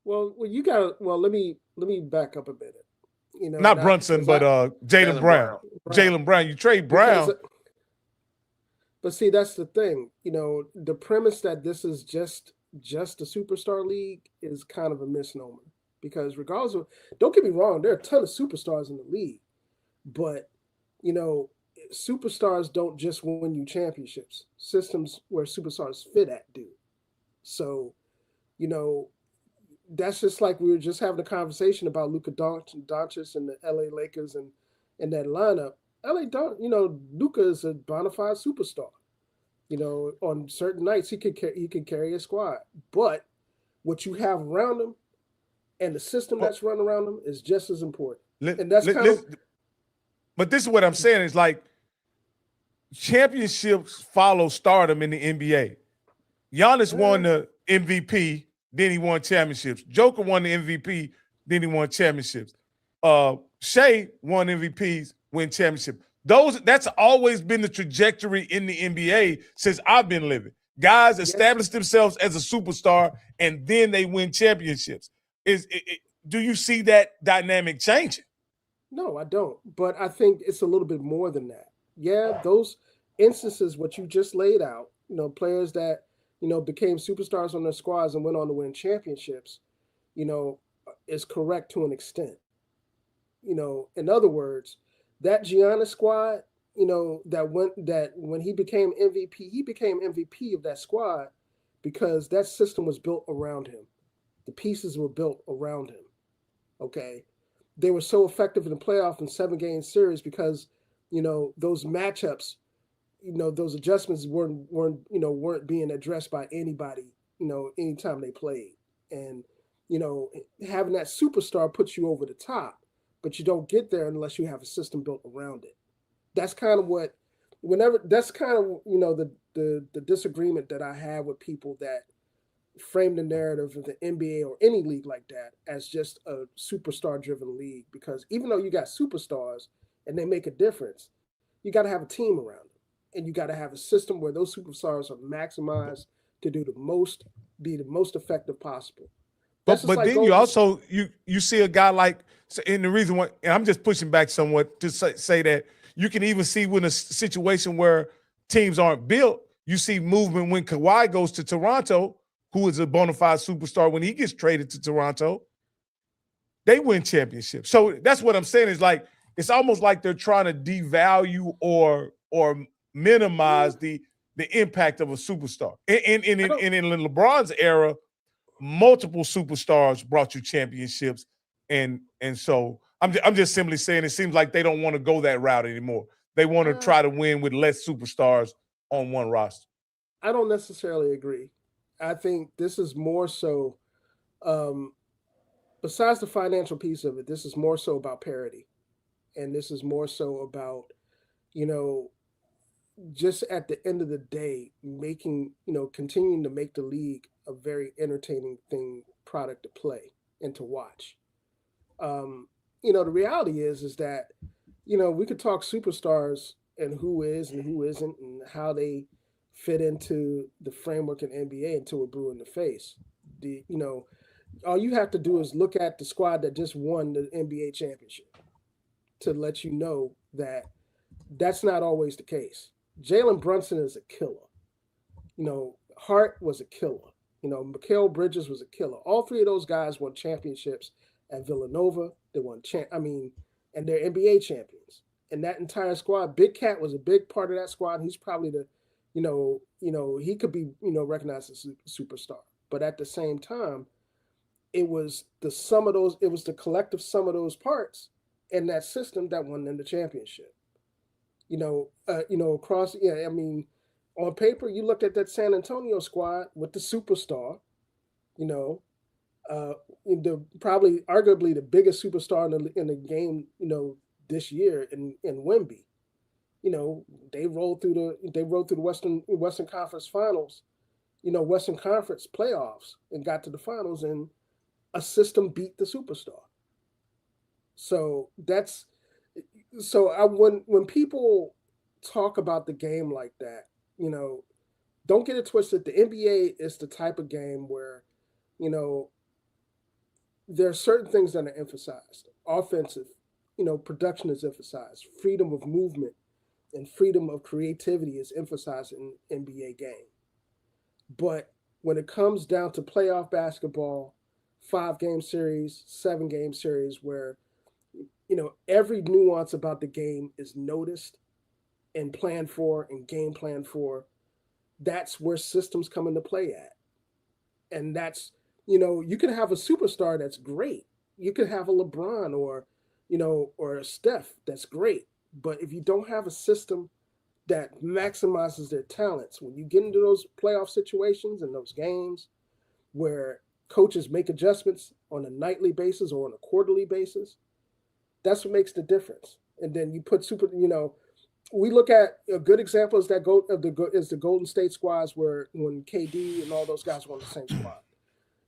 [SPEAKER 2] Well, you got. Well, let me back up a minute.
[SPEAKER 16] Not Brunson, but Jaylen Brown. Jaylen Brown. You trade Brown.
[SPEAKER 2] But see, that's the thing. The premise that this is just a superstar league is kind of a misnomer, because regardless of, don't get me wrong, there are a ton of superstars in the league, but superstars don't just win you championships. Systems where superstars fit at do. So, that's just like we were just having a conversation about Luka Doncic and the LA Lakers and that lineup. Luka is a bona fide superstar. On certain nights he could carry a squad, but what you have around him and the system that's run around him is just as important.
[SPEAKER 16] But this is what I'm saying is, like, championships follow stardom in the NBA. Giannis won the MVP, then he won championships. Joker won the MVP, then he won championships. Shea won MVPs, win championships. That's always been the trajectory in the NBA since I've been living. Guys establish themselves as a superstar and then they win championships. Do you see that dynamic changing?
[SPEAKER 2] No, I don't. But I think it's a little bit more than that. Yeah, those instances, what you just laid out, players that, became superstars on their squads and went on to win championships, is correct to an extent. In other words, that Giannis squad, that when he became MVP of that squad because that system was built around him. The pieces were built around him. Okay. They were so effective in the playoff and 7-game series because, those matchups, those adjustments weren't being addressed by anybody, anytime they played. And, having that superstar puts you over the top, but you don't get there unless you have a system built around it. That's kind of the disagreement that I have with people that frame the narrative of the NBA or any league like that as just a superstar-driven league. Because even though you got superstars and they make a difference, you got to have a team around them, and you got to have a system where those superstars are maximized to be the most effective possible.
[SPEAKER 16] But then you also you see a guy like, and the reason why, and I'm just pushing back somewhat to say that you can even see when a situation where teams aren't built, you see movement when Kawhi goes to Toronto, who is a bona fide superstar. When he gets traded to Toronto, they win championships. So that's what I'm saying is, like, it's almost like they're trying to devalue or minimize the impact of a superstar. And in LeBron's era, multiple superstars brought you championships. And so I'm just simply saying it seems like they don't want to go that route anymore. They want to try to win with less superstars on one roster.
[SPEAKER 2] I don't necessarily agree. I think this is more so, besides the financial piece of it, this is more so about parity. And this is more so about, just at the end of the day, continuing to make the league a very entertaining product to play and to watch. The reality is that, we could talk superstars and who is and who isn't and how they fit into the framework in NBA until we're blue in the face. All you have to do is look at the squad that just won the NBA championship to let you know that that's not always the case. Jalen Brunson is a killer. Hart was a killer. Mikal Bridges was a killer. All three of those guys won championships at Villanova. They won and they're NBA champions. And that entire squad, Big Cat was a big part of that squad. He's probably he could be, recognized as a superstar. But at the same time, it was the collective sum of those parts in that system that won them the championship. On paper, you looked at that San Antonio squad with the superstar, probably arguably the biggest superstar in the game, this year in Wemby. They rolled through the Western Conference Finals, Western Conference playoffs, and got to the finals, and a system beat the superstar. So when people talk about the game like that, don't get it twisted. The NBA is the type of game where, there are certain things that are emphasized. Offensive, production is emphasized. Freedom of movement and freedom of creativity is emphasized in NBA game. But when it comes down to playoff basketball, 5-game series, 7-game series, where, every nuance about the game is noticed and planned for and game planned for, that's where systems come into play at. And that's, you can have a superstar that's great. You could have a LeBron or a Steph that's great. But if you don't have a system that maximizes their talents, when you get into those playoff situations and those games where coaches make adjustments on a nightly basis or on a quarterly basis, that's what makes the difference. And then you put we look at a good example is the Golden State squads where when KD and all those guys were on the same squad.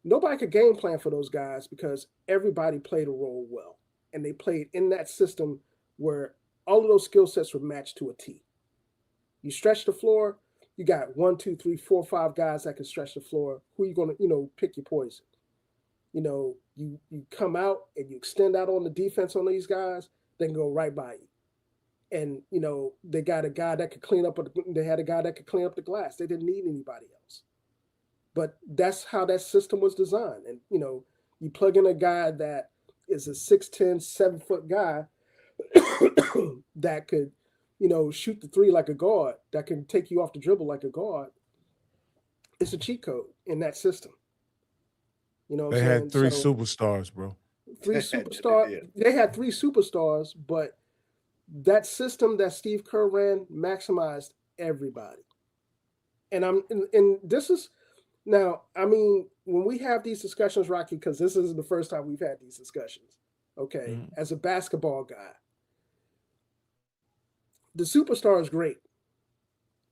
[SPEAKER 2] Nobody could game plan for those guys because everybody played a role well. And they played in that system where all of those skill sets were matched to a T. You stretch the floor, you got 1, 2, 3, 4, 5 guys that can stretch the floor. Who are you going to, pick your poison? You come out and you extend out on the defense on these guys, they can go right by you. And, they got a guy that could clean up. They had a guy that could clean up the glass. They didn't need anybody else. But that's how that system was designed. And, you plug in a guy that is a 6'10", 7-foot guy that could, shoot the three like a guard, that can take you off the dribble like a guard. It's a cheat code in that system.
[SPEAKER 16] They had three superstars, bro.
[SPEAKER 2] Three superstars. Yeah. They had 3 superstars, but that system that Steve Kerr ran maximized everybody. And this is now, when we have these discussions, Rocky, because this isn't the first time we've had these discussions. Okay. Mm-hmm. As a basketball guy, the superstar is great.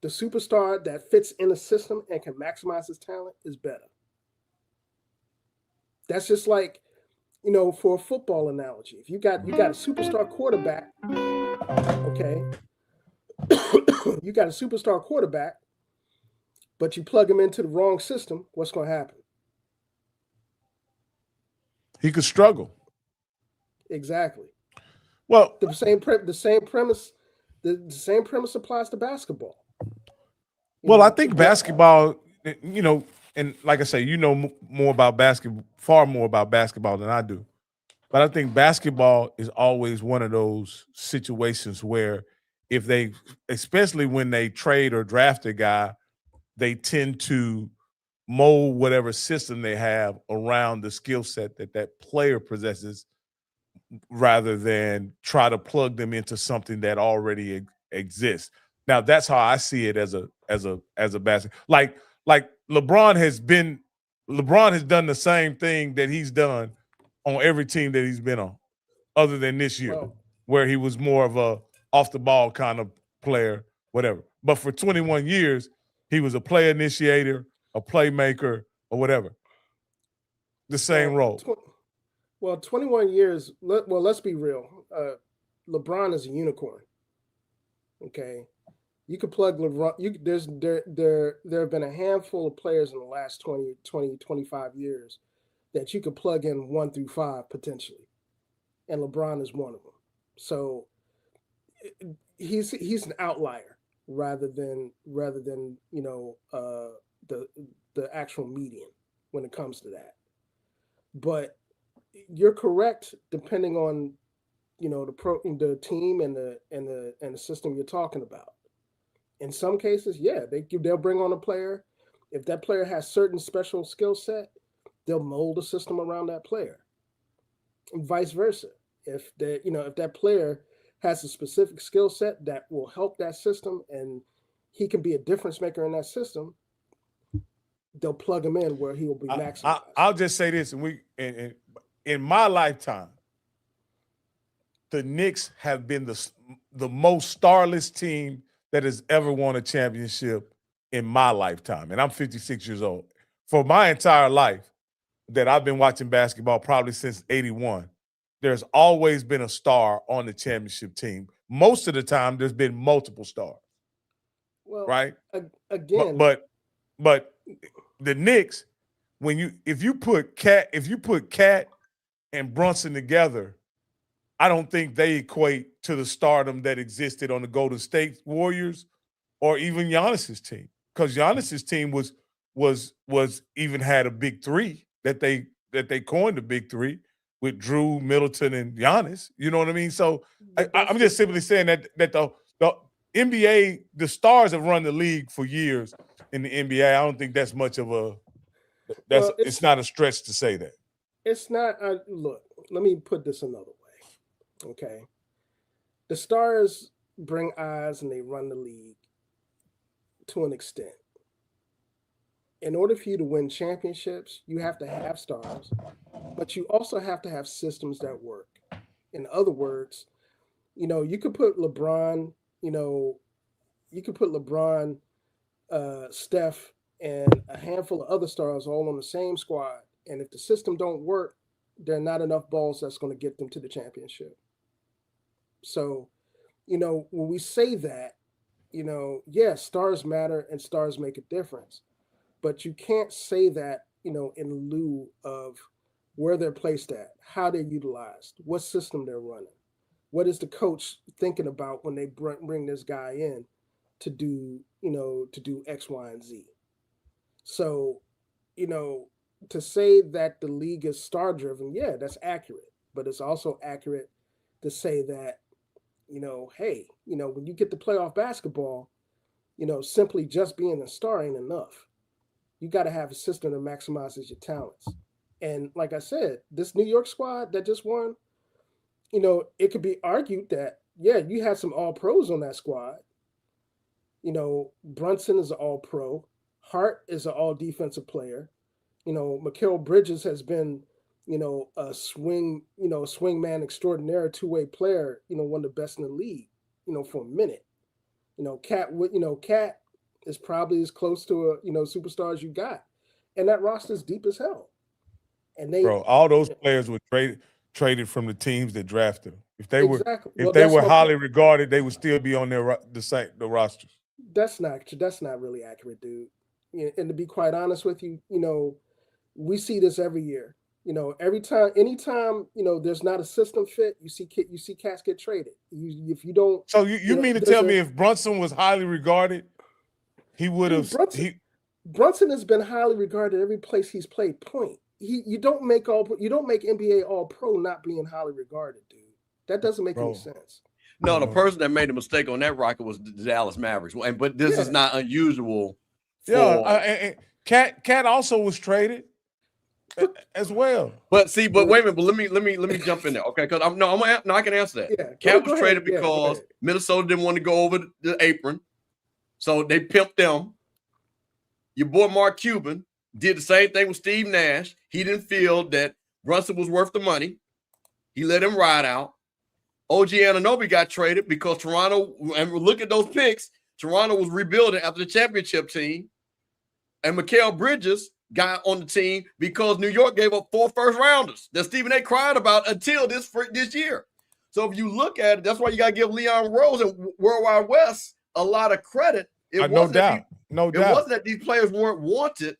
[SPEAKER 2] The superstar that fits in a system and can maximize his talent is better. That's just like, for a football analogy. If you got a superstar quarterback, okay, you got a superstar quarterback, but you plug him into the wrong system, what's going to happen?
[SPEAKER 16] He could struggle.
[SPEAKER 2] Exactly.
[SPEAKER 16] Well,
[SPEAKER 2] the same premise applies to basketball.
[SPEAKER 16] I think basketball, and like I say, more about basketball, far more about basketball than I do. But I think basketball is always one of those situations where especially when they trade or draft a guy, they tend to mold whatever system they have around the skill set that player possesses rather than try to plug them into something that already exists. Now, that's how I see it as a basket. Like LeBron has done the same thing that he's done on every team that he's been on, other than this year, where he was more of a off the ball kind of player, whatever. But for 21 years, he was a play initiator, a playmaker, or whatever. The same role.
[SPEAKER 2] 21 years. Let's be real. LeBron is a unicorn. Okay, you could plug LeBron. There have been a handful of players in the last 20, 25 years that you could plug in 1 through 5 potentially, and LeBron is one of them. So he's an outlier rather than the actual median when it comes to that. But you're correct, depending on the team and the system you're talking about. In some cases, yeah, they'll bring on a player. If that player has certain special skill set, they'll mold a system around that player. And vice versa. If that player has a specific skill set that will help that system and he can be a difference maker in that system, they'll plug him in where he will be maximized.
[SPEAKER 16] I'll just say this, and in my lifetime, the Knicks have been the most starless team that has ever won a championship in my lifetime. And I'm 56 years old. For my entire life that I've been watching basketball, probably since 81, there's always been a star on the championship team. Most of the time, there's been multiple stars.
[SPEAKER 2] Well,
[SPEAKER 16] right?
[SPEAKER 2] Again.
[SPEAKER 16] But the Knicks, if you put Cat and Brunson together, I don't think they equate to the stardom that existed on the Golden State Warriors or even Giannis's team. Because Giannis's team was even had a big three that they coined the big three with Drew, Middleton, and Giannis. You know what I mean? So I'm just simply saying that the NBA, the stars have run the league for years in the NBA. I don't think that's much of it's not a stretch to say that.
[SPEAKER 2] It's not. Look, let me put this another way. Okay, the stars bring eyes and they run the league to an extent. In order for you to win championships, you have to have stars, but you also have to have systems that work. In other words, you could put LeBron, Steph, and a handful of other stars all on the same squad. And if the system don't work, there are not enough balls that's going to get them to the championship. So, when we say that, stars matter and stars make a difference. But you can't say that, in lieu of where they're placed at, how they're utilized, what system they're running. What is the coach thinking about when they bring this guy in to do X, Y, and Z? So, to say that the league is star driven, yeah, that's accurate. But it's also accurate to say that, hey, when you get to playoff basketball, simply just being a star ain't enough. You got to have a system that maximizes your talents. And like I said, this New York squad that just won, it could be argued that, yeah, you had some all pros on that squad. Brunson is an all pro. Hart is an all defensive player. Mikal Bridges has been, a swingman extraordinaire, two-way player, one of the best in the league, for a minute. Cat is probably as close to a, superstar as you got. And that roster is deep as hell. And
[SPEAKER 16] all those players were traded from the teams that drafted them. If they
[SPEAKER 2] exactly.
[SPEAKER 16] were highly regarded, they would still be on the rosters.
[SPEAKER 2] That's not really accurate, dude. And to be quite honest with you, we see this every year. Anytime there's not a system fit, you see cats get traded. If you don't,
[SPEAKER 16] so you mean to tell me if Brunson was highly regarded, he would have.
[SPEAKER 2] Brunson has been highly regarded every place he's played. Point. You don't make NBA All Pro not being highly regarded, dude. That doesn't make any sense.
[SPEAKER 1] No, the person that made the mistake on that rocket was the Dallas Mavericks. But this is not unusual.
[SPEAKER 16] And Cat also was traded as well.
[SPEAKER 1] But wait a minute. But let me jump in there, okay? Because I can answer that.
[SPEAKER 2] Yeah,
[SPEAKER 1] Cat was traded because Minnesota didn't want to go over the apron, so they pimped them. Your boy Mark Cuban did the same thing with Steve Nash. He didn't feel that Brunson was worth the money. He let him ride out. OG Anunoby got traded because Toronto, and look at those picks, Toronto was rebuilding after the championship team, and Mikal Bridges got on the team because New York gave up 4 first-rounders that Stephen A. cried about until this year. So if you look at it, that's why you got to give Leon Rose and Worldwide West a lot of credit.
[SPEAKER 16] No doubt.
[SPEAKER 1] It wasn't that these players weren't wanted.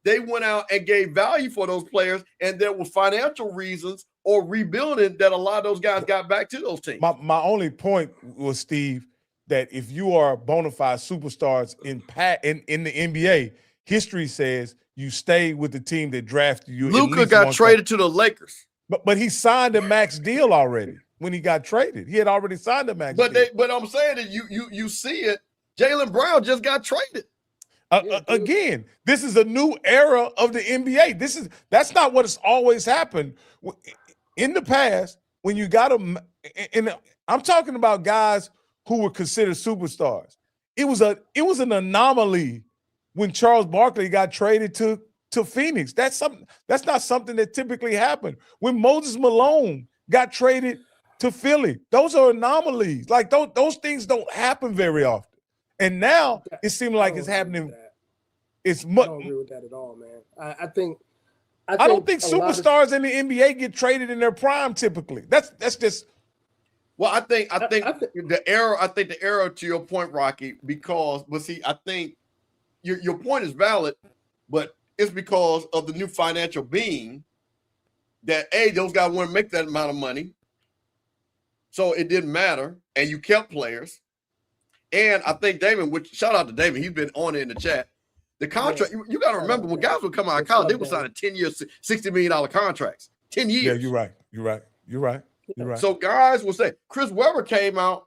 [SPEAKER 1] They went out and gave value for those players, and there were financial reasons or rebuilding that a lot of those guys got back to those teams.
[SPEAKER 16] My only point was, Steve, that if you are bona fide superstars in the NBA, history says you stay with the team that drafted you.
[SPEAKER 1] Luka got traded to the Lakers.
[SPEAKER 16] But he signed a max deal already when he got traded. He had already signed a max deal.
[SPEAKER 1] But I'm saying that you see it. Jaylen Brown just got traded.
[SPEAKER 16] Again, this is a new era of the NBA. That's not what has always happened. In the past, when you got them, and I'm talking about guys who were considered superstars. It was an anomaly when Charles Barkley got traded to Phoenix. That's not something that typically happened. When Moses Malone got traded to Philly, those are anomalies. Like those things don't happen very often. And now it seems like it's happening. It's much.
[SPEAKER 2] I don't agree with that at all, man. I
[SPEAKER 16] don't think superstars in the NBA get traded in their prime typically. That's just.
[SPEAKER 1] Well, I think the error to your point, Rocky, I think your point is valid, but it's because of the new financial being that those guys wouldn't make that amount of money. So it didn't matter, and you kept players. And I think Damon, which shout out to Damon, he's been on it in the chat. The contract, you got to remember, when guys would come out of college, they were signing 10-year, $60 million contracts. 10 years.
[SPEAKER 16] Yeah, you're right.
[SPEAKER 1] So guys will say, Chris Webber came out,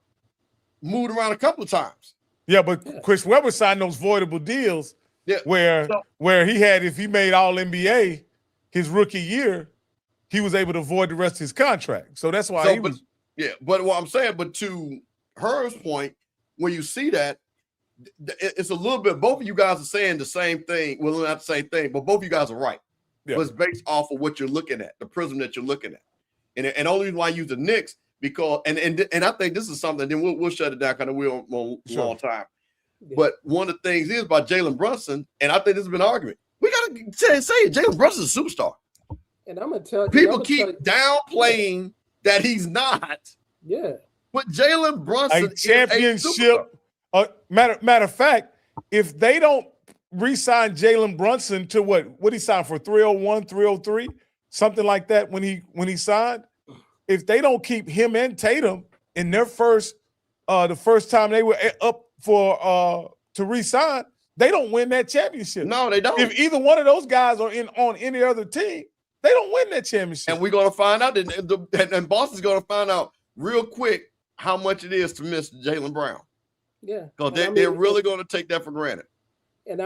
[SPEAKER 1] moved around a couple of times.
[SPEAKER 16] Yeah, but Chris Webber signed those voidable deals where he had, if he made all NBA his rookie year, he was able to void the rest of his contract. So that's why
[SPEAKER 1] but what I'm saying, but to Herm's point, when you see that, it's a little bit, both of you guys are saying the same thing. Well, not the same thing, but both of you guys are right. Yeah. But it's based off of what you're looking at, the prism that you're looking at. And only reason why I use the Knicks, because and I think this is something, then we'll shut it down because we're on a long time. Yeah. But one of the things is about Jalen Brunson, and I think this has been an argument. We got to say it. Jalen Brunson's a superstar.
[SPEAKER 2] And I'm going to tell you.
[SPEAKER 1] People keep downplaying that he's not.
[SPEAKER 2] Yeah.
[SPEAKER 1] But Jalen Brunson
[SPEAKER 16] a championship. Matter of fact, if they don't re-sign Jalen Brunson to what he signed for, 301, 303, something like that when he signed, if they don't keep him and Tatum in their the first time they were up for to re-sign, they don't win that championship.
[SPEAKER 1] No, they don't.
[SPEAKER 16] If either one of those guys are on any other team, they don't win that championship.
[SPEAKER 1] And we're going to find out, and Boston's going to find out real quick how much it is to miss Jaylen Brown.
[SPEAKER 2] Yeah.
[SPEAKER 1] Because they're really going to take that for granted.
[SPEAKER 2] And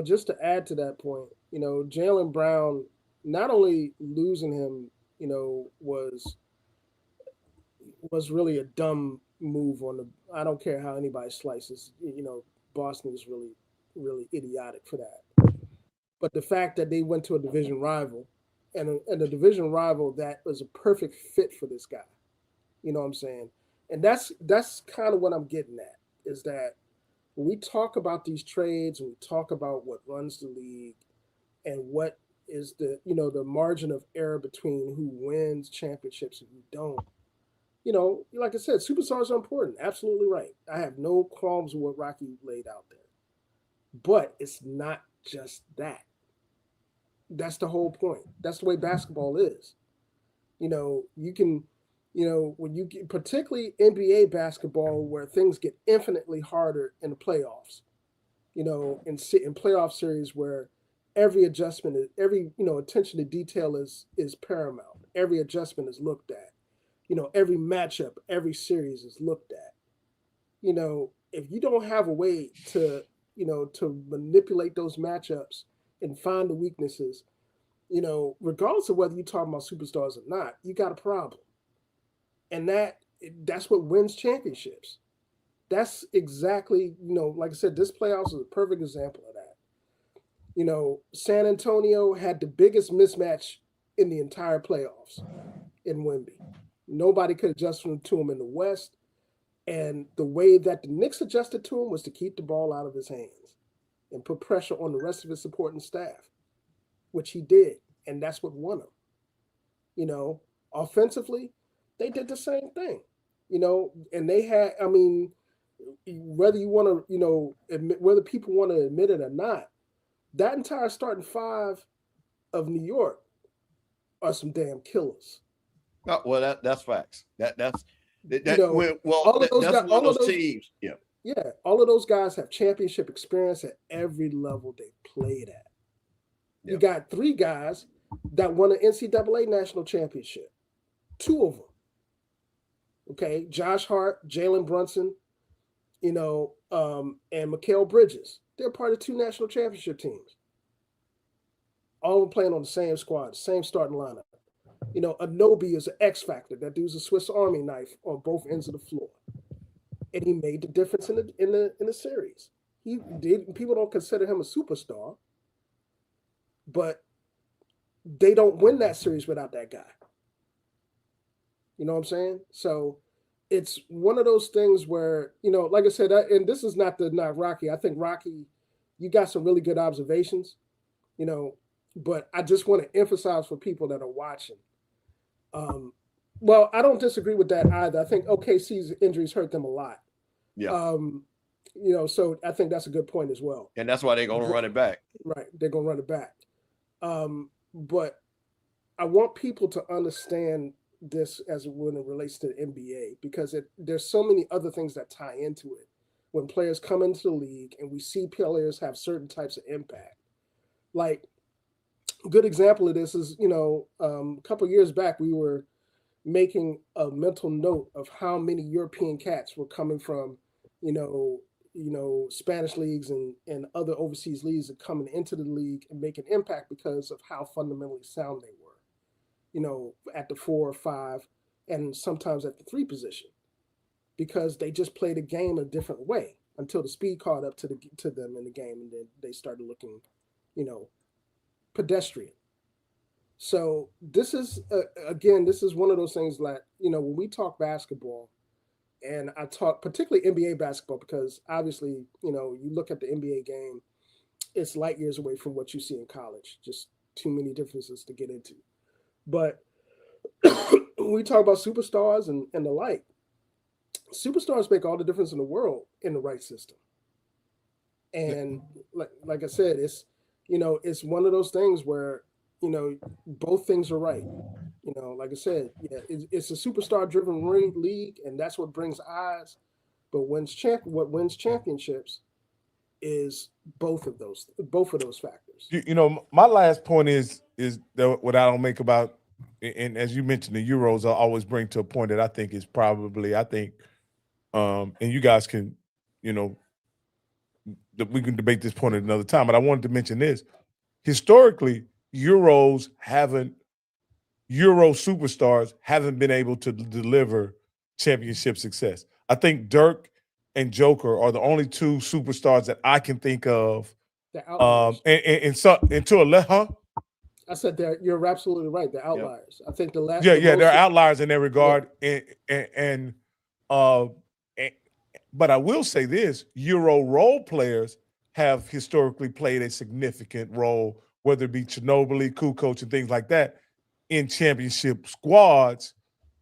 [SPEAKER 2] just to add to that point, Jaylen Brown, not only losing him, was really a dumb move I don't care how anybody slices, Boston is really, really idiotic for that. But the fact that they went to a division rival and a division rival that was a perfect fit for this guy, you know what I'm saying? And that's kind of what I'm getting at, is that when we talk about these trades and we talk about what runs the league and what is the margin of error between who wins championships and who don't, like I said, superstars are important. Absolutely right. I have no qualms with what Rocky laid out there. But it's not just that. That's the whole point. That's the way basketball is. You can, when you get, particularly NBA basketball, where things get infinitely harder in the playoffs, in playoff series where every adjustment, every attention to detail is paramount. Every adjustment is looked at. Every matchup, every series is looked at. If you don't have a way to manipulate those matchups and find the weaknesses, regardless of whether you're talking about superstars or not, you got a problem. And that's what wins championships. That's exactly, like I said, this playoffs is a perfect example of that. San Antonio had the biggest mismatch in the entire playoffs in Wemby. Nobody could adjust to them in the West. And the way that the Knicks adjusted to him was to keep the ball out of his hands and put pressure on the rest of his supporting staff, which he did. And that's what won him. You know, offensively, they did the same thing, you know, and they had, I mean, whether you want to, you know, whether people want to admit it or not, that entire starting five of New York are some damn killers.
[SPEAKER 1] Oh, well, that's facts. That's
[SPEAKER 2] all of those guys, all of those
[SPEAKER 1] teams. Yeah,
[SPEAKER 2] all of those guys have championship experience at every level they played at. You got three guys that won an NCAA national championship. Two of them. Okay, Josh Hart, Jalen Brunson, you know, and Mikal Bridges. They're part of two national championship teams. All of them playing on the same squad, same starting lineup. You know, Anobi is an X factor. That dude's a Swiss Army knife on both ends of the floor, and he made the difference in the series. He did. People don't consider him a superstar, but they don't win that series without that guy. You know what I'm saying? So it's one of those things where, you know, like I said, and this is not Rocky. I think Rocky, you got some really good observations, you know, but I just want to emphasize for people that are watching. Well, I don't disagree with that either. I think OKC's injuries hurt them a lot.
[SPEAKER 1] Yeah.
[SPEAKER 2] You know, so I think that's a good point as well.
[SPEAKER 1] And that's why they're going to run it back.
[SPEAKER 2] Right. They're going to run it back. But I want people to understand this as when it relates to the NBA, because there's so many other things that tie into it. When players come into the league and we see players have certain types of impact. Like, a good example of this is, you know, a couple of years back, we were making a mental note of how many European cats were coming from, you know, Spanish leagues and other overseas leagues and coming into the league and making impact because of how fundamentally sound they were, you know, at the 4 or 5 and sometimes at the 3 position, because they just played a game a different way until the speed caught up to them in the game, and then they started looking, you know, pedestrian. So this is again, this is one of those things that, you know, when we talk basketball, and I talk particularly NBA basketball, because obviously, you know, you look at the NBA game, it's light years away from what you see in college. Just too many differences to get into. But when we talk about superstars and the like, superstars make all the difference in the world in the right system. And like I said, it's, you know, it's one of those things where, you know, both things are right. You know, like I said, yeah, it's a superstar-driven league, and that's what brings eyes. But what wins championships is both of those factors.
[SPEAKER 16] You know, my last point is that what I don't make about, and as you mentioned, the Euros, I always bring to a point that I think is probably, and you guys can, you know, we can debate this point at another time, but I wanted to mention this. Historically, Euro superstars haven't been able to deliver championship success. I think Dirk and Joker are the only two superstars that I can think of. I
[SPEAKER 2] said that you're absolutely right. The outliers. I think the
[SPEAKER 16] they're outliers in that regard. But I will say this: Euro role players have historically played a significant role, whether it be Ginobili, Kukoc, and things like that, in championship squads.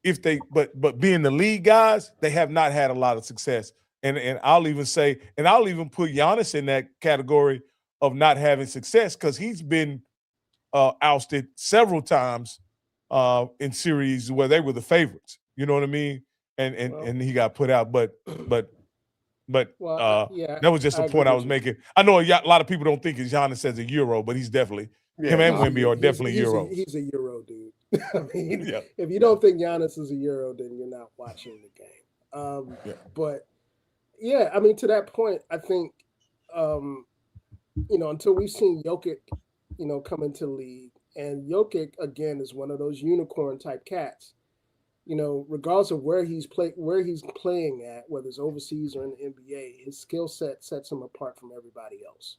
[SPEAKER 16] But being the lead guys, they have not had a lot of success. And I'll even say, and I'll even put Giannis in that category of not having success, because he's been ousted several times in series where they were the favorites. You know what I mean? And he got put out. But that was just a point I was making. I know a lot of people don't think of Giannis as a Euro, but he's definitely him and Wemby are definitely Euros.
[SPEAKER 2] He's a Euro dude. I mean, if you don't think Giannis is a Euro, then you're not watching the game. But yeah, I mean, to that point, I think you know, until we've seen Jokic, you know, come into the league, and Jokic again is one of those unicorn type cats. You know, regardless of where he's playing at, whether it's overseas or in the NBA, his skill set sets him apart from everybody else.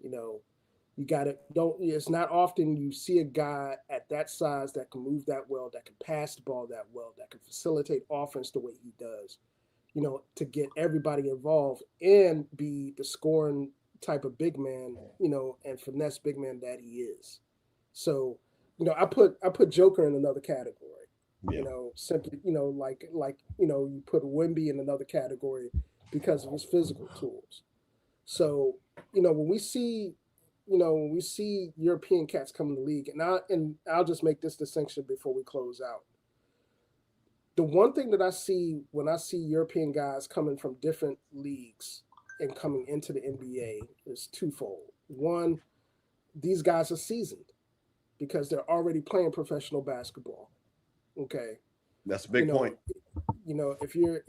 [SPEAKER 2] You know, it's not often you see a guy at that size that can move that well, that can pass the ball that well, that can facilitate offense the way he does, to get everybody involved and be the scoring type of big man, and finesse big man that he is. So, I put Joker in another category.
[SPEAKER 1] Yeah.
[SPEAKER 2] Simply, like you put Wemby in another category because of his physical tools. So, when we see European cats come in the league, and I'll just make this distinction before we close out. The one thing that I see when I see European guys coming from different leagues and coming into the NBA is twofold. One, these guys are seasoned because they're already playing professional basketball. Okay.
[SPEAKER 1] That's a big point.
[SPEAKER 2] If you're,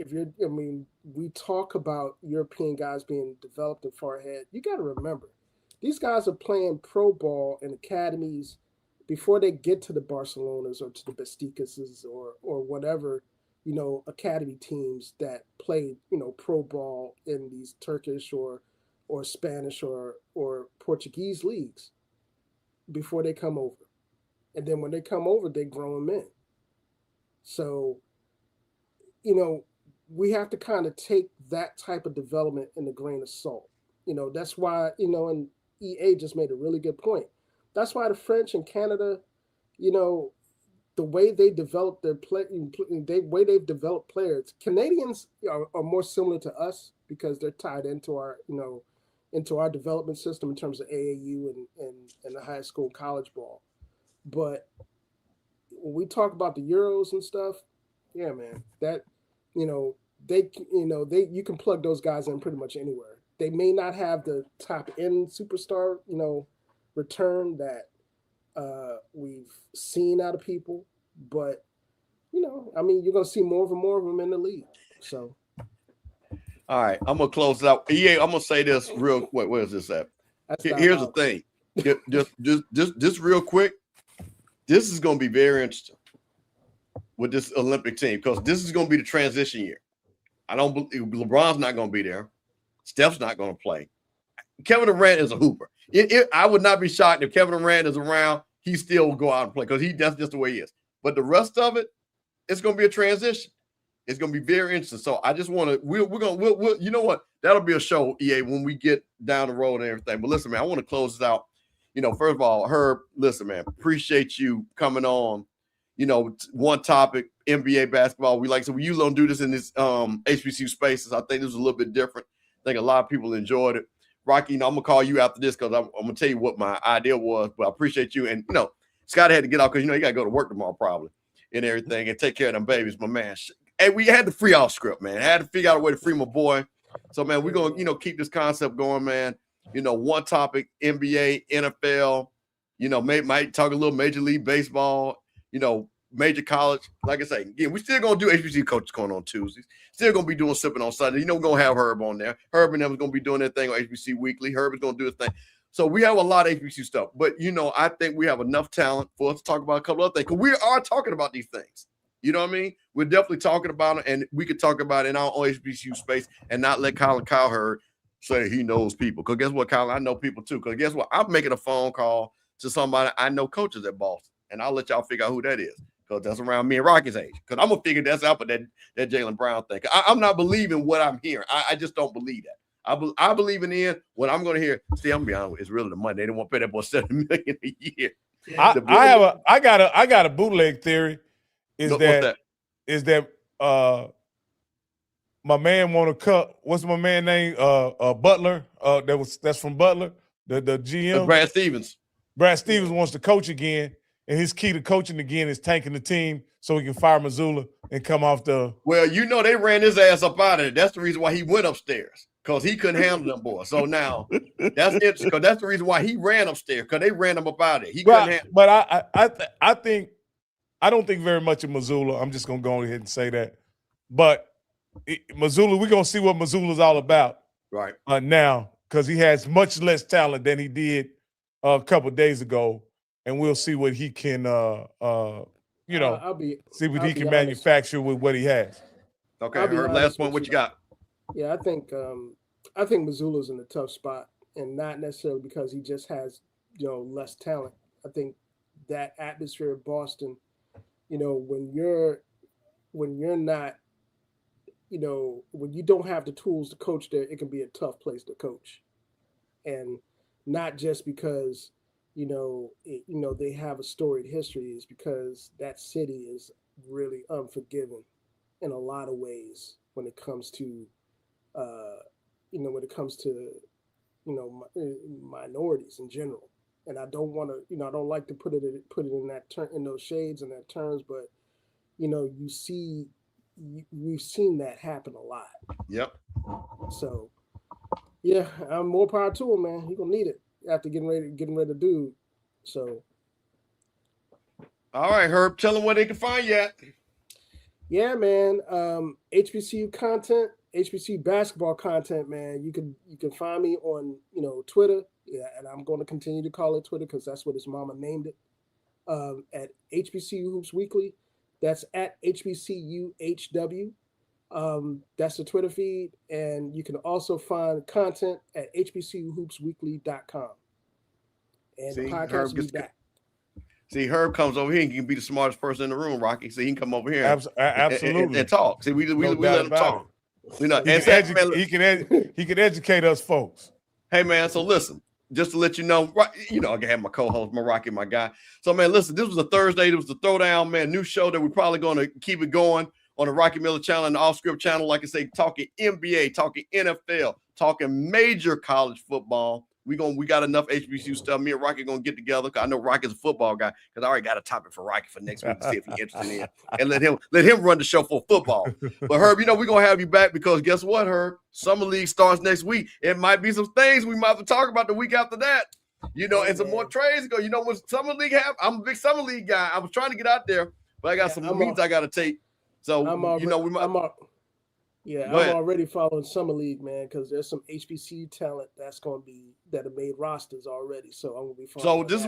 [SPEAKER 2] we talk about European guys being developed and far ahead. You got to remember, these guys are playing pro ball in academies before they get to the Barcelonas or to the Besticases or whatever, academy teams that play, pro ball in these Turkish or Spanish or Portuguese leagues before they come over. And then when they come over, they grow them in. So, we have to kind of take that type of development in a grain of salt. That's why, and EA just made a really good point. That's why the French and Canada, the way they develop their way they've developed players, Canadians are more similar to us because they're tied into our, into our development system in terms of AAU and the high school and college ball. But when we talk about the Euros and stuff, yeah, man, that, you can plug those guys in pretty much anywhere. They may not have the top end superstar, return that we've seen out of people, but you're going to see more of them in the league. So,
[SPEAKER 1] all right, I'm gonna close it out. EA, I'm gonna say this real quick. Where is this at? Here's the thing. Just real quick. This is gonna be very interesting with this Olympic team because this is gonna be the transition year. I don't believe LeBron's not gonna be there. Steph's not gonna play. Kevin Durant is a hooper. I would not be shocked if Kevin Durant is around. He still will go out and play because that's just the way he is. But the rest of it, it's gonna be a transition. It's gonna be very interesting. So I just want to. We'll you know what? That'll be a show, EA, when we get down the road and everything. But listen, man, I want to close this out. First of all, Herb, listen, man, appreciate you coming on. One topic, NBA basketball. We usually don't do this in this HBCU spaces. I think this was a little bit different. I think a lot of people enjoyed it. Rocky, I'm gonna call you after this because I'm gonna tell you what my idea was. But I appreciate you. And Scott had to get off because he got to go to work tomorrow probably and everything and take care of them babies, my man. Hey, we had to free Offscript, man. I had to figure out a way to free my boy. So, man, we're gonna keep this concept going, man. One topic, NBA, NFL. Might talk a little Major League Baseball. Major college. Like I say, again, we still gonna do HBCU coaches going on Tuesdays. Still gonna be doing sipping on Sunday. We're gonna have Herb on there. Herb and them is gonna be doing their thing on HBC Weekly. Herb is gonna do his thing. So we have a lot of HBCU stuff. But I think we have enough talent for us to talk about a couple other things because we are talking about these things. You know what I mean? We're definitely talking about it, and we could talk about it in our own HBCU space and not let Colin Cowherd say he knows people. Because guess what, Colin? I know people too. Because guess what? I'm making a phone call to somebody I know coaches at Boston, and I'll let y'all figure out who that is because that's around me and Rocky's age. Because I'm going to figure that's out, but that Jaylen Brown thing. I'm not believing what I'm hearing. I just don't believe that. I believe in the end what I'm going to hear. See, I'm going to be honest, it's really the money. They didn't want to pay that boy $7 million a year.
[SPEAKER 16] I got a bootleg theory. Is that my man want to cut? What's my man name? Butler. That's from Butler. The GM.
[SPEAKER 1] Brad Stevens.
[SPEAKER 16] Brad Stevens wants to coach again, and his key to coaching again is tanking the team so he can fire Missoula and come off the.
[SPEAKER 1] Well, they ran his ass up out of it. That's the reason why he went upstairs because he couldn't handle them boys. So now that's interesting because that's the reason why he ran upstairs because they ran him up out of it. He couldn't handle.
[SPEAKER 16] But I think. I don't think very much of Missoula. I'm just going to go ahead and say that. But Missoula, we're going to see what Missoula's all about
[SPEAKER 1] right
[SPEAKER 16] now because he has much less talent than he did a couple of days ago. And we'll see what he can, see what he can manufacture with what he has.
[SPEAKER 1] Okay, last one, what you got?
[SPEAKER 2] Yeah, I think Missoula's in a tough spot, and not necessarily because he just has, less talent. I think that atmosphere of Boston, when you're not you know, when you don't have the tools to coach there, it can be a tough place to coach. And not just because, you know, they have a storied history, is because that city is really unforgiving in a lot of ways when it comes to, minorities in general. And I don't want to, I don't like to put it in that in those shades and that terms, but we've seen that happen a lot.
[SPEAKER 1] Yep.
[SPEAKER 2] So, yeah, I'm more power to him, man. He gonna need it after getting ready to do. So,
[SPEAKER 1] all right, Herb, tell them where they can find you at.
[SPEAKER 2] Yeah, man. HBCU content, HBCU basketball content, man. You can find me on Twitter. Yeah, and I'm going to continue to call it Twitter because that's what his mama named it. At HBCU Hoops Weekly. That's at HBCUHW. That's the Twitter feed. And you can also find content at hbcuhoopsweekly.com. And the podcast will be back.
[SPEAKER 1] See, Herb comes over here and he can be the smartest person in the room, Rocky. So he can come over here
[SPEAKER 16] absolutely
[SPEAKER 1] and talk. See, we let him talk.
[SPEAKER 16] He can educate us folks.
[SPEAKER 1] Hey, man, so listen. Just to let you know, I have my co-host, my Rocky, my guy. So, man, listen, this was a Thursday. It was the Throwdown, man, new show that we're probably going to keep it going on the Rocky Miller channel and the Offscript channel. Like I say, talking NBA, talking NFL, talking major college football. We got enough HBCU stuff. Me and Rocky going to get together. I know Rocky's a football guy because I already got a topic for Rocky for next week to see if he's interested in it. And let him run the show for football. But Herb, we're going to have you back because guess what, Herb? Summer League starts next week. It might be some things we might have to talk about the week after that. And some more trades go. When Summer League happens, I'm a big Summer League guy. I was trying to get out there, but I got some meetings I got to take. So,
[SPEAKER 2] I'm already following Summer League, man, because there's some HBCU talent that have made rosters already. So I'm gonna be following.
[SPEAKER 1] So this is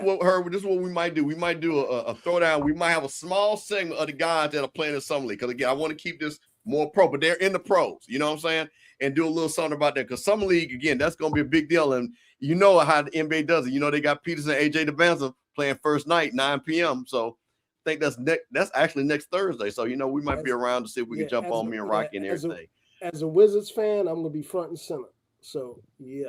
[SPEAKER 1] what we might do. We might do a throwdown. We might have a small segment of the guys that are playing in Summer League. Because again, I want to keep this more pro, but they're in the pros. You know what I'm saying? And do a little something about that. Because Summer League, again, that's gonna be a big deal. And you know how the NBA does it. They got Peterson, AJ DeBanza playing first night, 9 p.m. So I think that's actually next Thursday. So we might be around to see if we can jump on me and Rocky and everything.
[SPEAKER 2] As a Wizards fan, I'm gonna be front and center. So yeah,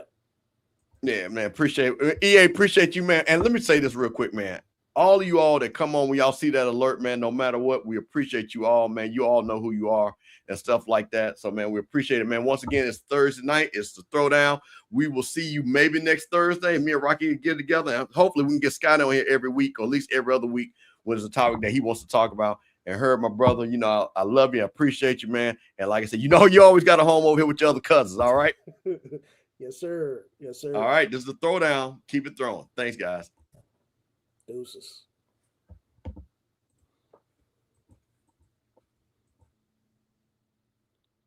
[SPEAKER 1] man, appreciate EA, appreciate you, man. And let me say this real quick, man. All of you all that come on when y'all see that alert, man. No matter what, we appreciate you all, man. You all know who you are and stuff like that. So man, we appreciate it, man. Once again, it's Thursday night. It's the Throwdown. We will see you maybe next Thursday. Me and Rocky get together, and hopefully we can get Scott on here every week or at least every other week when there's a topic that he wants to talk about. And Herb, my brother, I love you. I appreciate you, man. And like I said, you always got a home over here with your other cousins, all right?
[SPEAKER 2] Yes, sir. Yes, sir.
[SPEAKER 1] All right, this is the Throwdown. Keep it throwing. Thanks, guys.
[SPEAKER 2] Deuces.